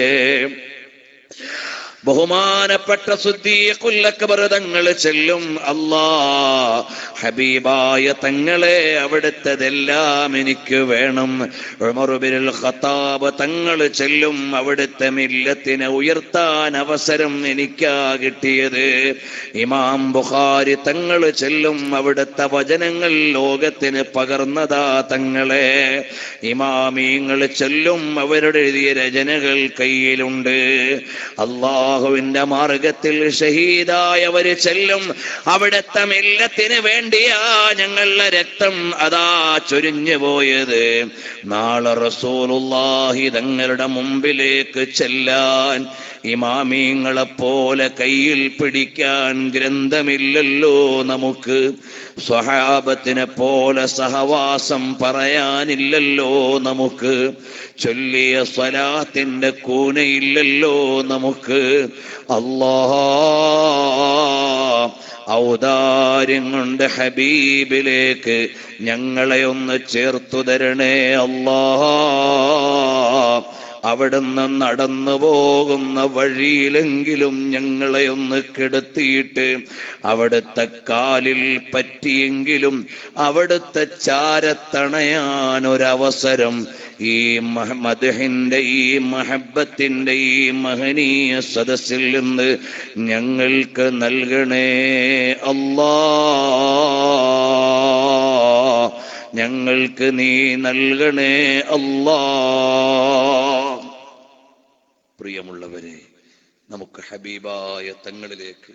ബഹുമാനപ്പെട്ട സിദ്ദീഖുൽ അക്ബർ തങ്ങൾ ചെല്ലും, അല്ലാ ഹബീബായ തങ്ങളെ, അവിടുത്തതെല്ലാം എനിക്ക് വേണം. ഉമർ ഇബ്നുൽ ഖത്താബ് തങ്ങൾ ചെല്ലും, അവിടുത്തെ മില്ലത്തിനെ ഉയർത്താൻ അവസരം എനിക്കാ കിട്ടിയത്. ഇമാം ബുഖാരി തങ്ങൾ ചെല്ലും, അവിടുത്തെ വചനങ്ങൾ ലോകത്തിന് പകർന്നതാ തങ്ങളെ. ഇമാമീങ്ങൾ ചെല്ലും, അവരുടെ എഴുതിയ രചനകൾ കയ്യിലുണ്ട്. അല്ലാഹുവിന്റെ മാർഗത്തിൽ ഷഹീദായവര് ചെല്ലും, അവിടുത്തെ മില്ലത്തിന് വേണ്ടിയാ ഞങ്ങളുടെ രക്തം അതാ ചൊരിഞ്ഞു പോയത്. നാളെ റസൂലുള്ളാഹി തങ്ങളുടെ മുമ്പിലേക്ക് ചെല്ലാൻ ഇമാമീങ്ങളെ പോലെ കയ്യിൽ പിടിക്കാൻ ഗ്രന്ഥമില്ലല്ലോ നമുക്ക്. സ്വഹാബത്തിനെ പോലെ സഹവാസം പറയാനില്ലല്ലോ നമുക്ക്. ചൊല്ലിയ സ്വലാത്തിന്റെ കൂനയില്ലല്ലോ നമുക്ക്. അല്ലാഹ് ഔദാര്യം കൊണ്ട് ഹബീബിലേക്ക് ഞങ്ങളെ ഒന്ന് ചേർത്തു തരണേ അല്ലാഹ്. അവിടുന്ന് നടന്നു പോകുന്ന വഴിയിലെങ്കിലും ഞങ്ങളെ ഒന്ന് കിടത്തിയിട്ട് അവിടുത്തെ കാലിൽ പറ്റിയെങ്കിലും അവിടുത്തെ ചാരത്തണയാൻ ഒരവസരം ഈ മദ്ഹിന്റെ ഈ മഹബത്തിന്റെ ഈ മഹനീയ സദസ്സിൽ നിന്ന് ഞങ്ങൾക്ക് നൽകണേ അല്ലാഹ്. ഞങ്ങൾക്ക് നീ നൽകണേ അല്ലാഹ്. പ്രിയമുള്ളവരെ, നമുക്ക് ഹബീബായ തങ്ങളിലേക്ക്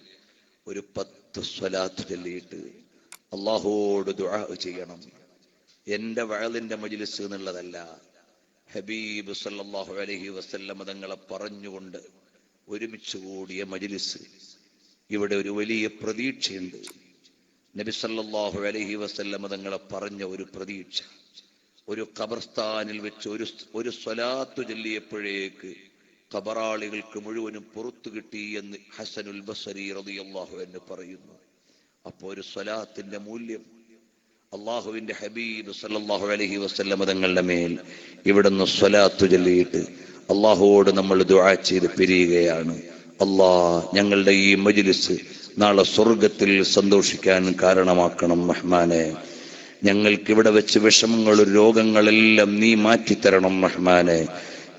ഒരു 10 സ്വലാത്ത് ചൊല്ലിയിട്ട് അല്ലാഹുവോട് ദുആ ചെയ്യണം. എന്റെ വഅലിന്റെ മജ്ലിസ് എന്നുള്ളതല്ല, ഹബീബ് സല്ലല്ലാഹു അലൈഹി വസല്ലം തങ്ങളെ പറഞ്ഞുകൊണ്ട് ഒരുമിച്ച് കൂടിയ മജ്ലിസ്. ഇവിടെ ഒരു വലിയ പ്രതീക്ഷയുണ്ട്. നബി സല്ലല്ലാഹു അലൈഹി വസല്ലം തങ്ങളെ പറഞ്ഞ ഒരു പ്രതീക്ഷ, ഒരു ഖബർസ്ഥാനിൽ വെച്ച് ഒരു സ്വലാത്ത് ചൊല്ലിയപ്പോഴേക്ക് ഖബറാളികൾക്ക് മുഴുവനും പുറത്തു കിട്ടി എന്ന് ഹസനുൽ ബസ്രി റളിയല്ലാഹു അൻഹു പറയുന്നു. അപ്പോൾ ഒരു സ്വലാത്തിന്റെ മൂല്യം അള്ളാഹുവിന്റെ ഹബീബ് സല്ലല്ലാഹു അലൈഹി വസല്ലം തങ്ങളുടെ മേൽ ഇവിടുന്ന് സ്വലാത്ത് ചൊല്ലിയിട്ട് അള്ളാഹുവോട് നമ്മൾ ദുആ ചെയ്ത് പിരിയുകയാണ്. അല്ലാഹ് ഞങ്ങളുടെ ഈ മജ്ലിസ് നാളെ സ്വർഗത്തിൽ സന്തോഷിക്കാൻ കാരണമാക്കണം റഹ്മാനെ. ഞങ്ങൾക്ക് ഇവിടെ വെച്ച് വിഷമങ്ങളും രോഗങ്ങളെല്ലാം നീ മാറ്റിത്തരണം റഹ്മാനെ.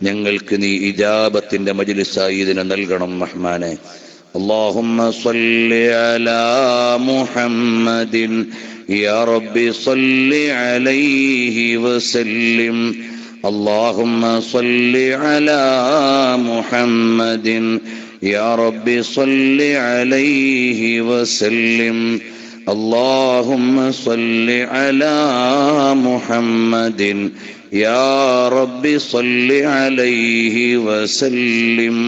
ഞങ്ങൾക്ക് നീ ഇജാബത്തിന്റെ മജ്ലിസായി ഇതിനെ നൽകണം റഹ്മാനെ. اللهم صل على محمد يا رب صل عليه وسلم. اللهم صل على محمد يا رب صل عليه وسلم. اللهم صل على محمد يا رب صل عليه وسلم.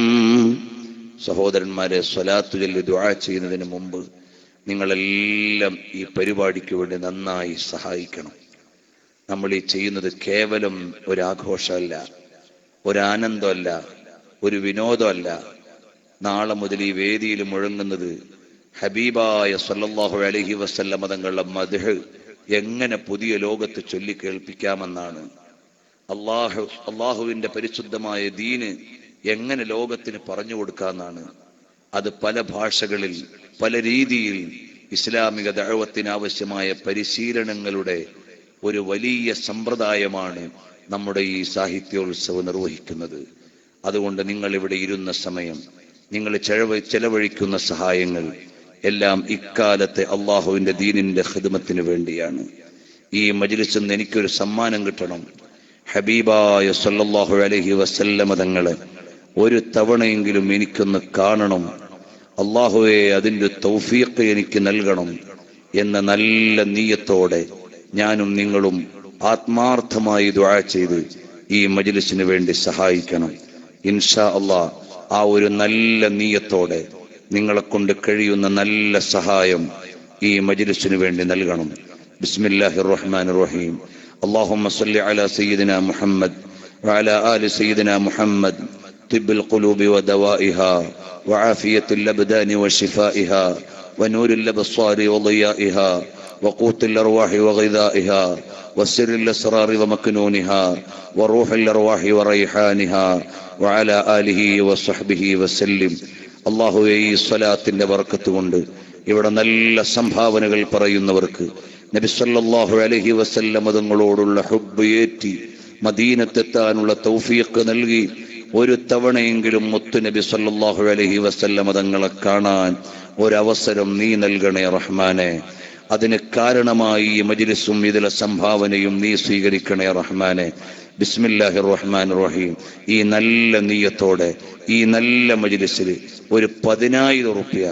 സഹോദരന്മാരെ, സ്വലാത്ത് ചൊല്ലി ദുആ ചെയ്യുന്നതിന് മുമ്പ് നിങ്ങളെല്ലാം ഈ പരിപാടിക്ക് വേണ്ടി നന്നായി സഹായിക്കണം. നമ്മൾ ഈ ചെയ്യുന്നത് കേവലം ഒരാഘോഷമല്ല, ഒരാനന്ദമല്ല, ഒരു വിനോദമല്ല. നാളെ മുതൽ ഈ വേദിയിൽ മുഴങ്ങുന്നത് ഹബീബായ സല്ലല്ലാഹു അലൈഹി വസല്ലം തങ്ങളുടെ മദ്ഹ് എങ്ങനെ പുതിയ ലോകത്ത് ചൊല്ലി കേൾപ്പിക്കാമെന്നാണ്. അള്ളാഹുവിന്റെ പരിശുദ്ധമായ ദീന് എങ്ങനെ ലോകത്തിന് പറഞ്ഞു കൊടുക്കാമെന്നാണ്. അത് പല ഭാഷകളിൽ പല രീതിയിൽ ഇസ്ലാമിക ദഅവത്തിന് ആവശ്യമായ പരിശീലനങ്ങളുടെ ഒരു വലിയ സമ്പ്രദായമാണ് നമ്മുടെ ഈ സാഹിത്യോത്സവം നിർവഹിക്കുന്നത്. അതുകൊണ്ട് നിങ്ങൾ ഇവിടെ ഇരുന്ന സമയം, നിങ്ങൾ ചെലവഴിക്കുന്ന സഹായങ്ങൾ എല്ലാം ഇക്കാലത്തെ അള്ളാഹുവിന്റെ ദീനിന്റെ ഖിദ്മത്തിന് വേണ്ടിയാണ്. ഈ മജ്ലിസിൽ നിന്ന് എനിക്കൊരു സമ്മാനം കിട്ടണം. ഹബീബായ സല്ലല്ലാഹു അലൈഹി വസല്ലമ തങ്ങളെ ഒരു തവണയെങ്കിലും എനിക്കൊന്ന് കാണണം, അള്ളാഹുവെ അതിൻ്റെ തൗഫീഖ് എനിക്ക് നൽകണം എന്ന നല്ല നീയത്തോടെ ഞാനും നിങ്ങളും ആത്മാർത്ഥമായി ദുആ ചെയ്ത് ഈ മജ്ലിസിന് വേണ്ടി സഹായിക്കണം. ഇൻഷാ അള്ളാഹ് ആ ഒരു നല്ല നീയത്തോടെ നിങ്ങളെ കൊണ്ട് കഴിയുന്ന നല്ല സഹായം ഈ മജ്ലിസിന് വേണ്ടി നൽകണം. ബിസ്മില്ലാഹിർ റഹ്മാനിർ റഹീം. اللهم صل على سيدنا محمد وعلى آل سيدنا محمد طب القلوب ودوائها وعافية الأبدان وشفائها ونور الأبصار وضيائها وقوت الأرواح وغذائها وسر الأسرار ومكنونها وروح الأرواح وريحانها وعلى آله وصحبه وسلم. അള്ളാഹുവേ, ഈ സ്വലാത്തിന്റെ ബർക്കത്ത് കൊണ്ട് ഇവിടെ നല്ല സംഭാവനകൾ പറയുന്നവർക്ക് നബി സല്ലല്ലാഹു അലൈഹി വസല്ലം തങ്ങളോടുള്ള ഹുബ്ബ് ഏറ്റി മദീനത്തെത്താനുള്ള തൗഫീഖ് നൽകി ഒരു തവണയെങ്കിലും മുത്തു നബി സല്ലല്ലാഹു അലൈഹി വസല്ലം തങ്ങളെ കാണാൻ ഒരവസരം നീ നൽകണേ റഹ്മാനെ. അതിന് കാരണമായി ഈ മജ്ലിസും ഇതിലെ സംഭാവനയും നീ സ്വീകരിക്കണേ റഹ്മാനെ. ബിസ്മില്ലാഹിർ റഹ്മാനിർ റഹീം. ഈ നല്ല നിയ്യത്തോടെ ഈ നല്ല മജ്ലിസിൽ ഒരു 10,000 റുപ്യ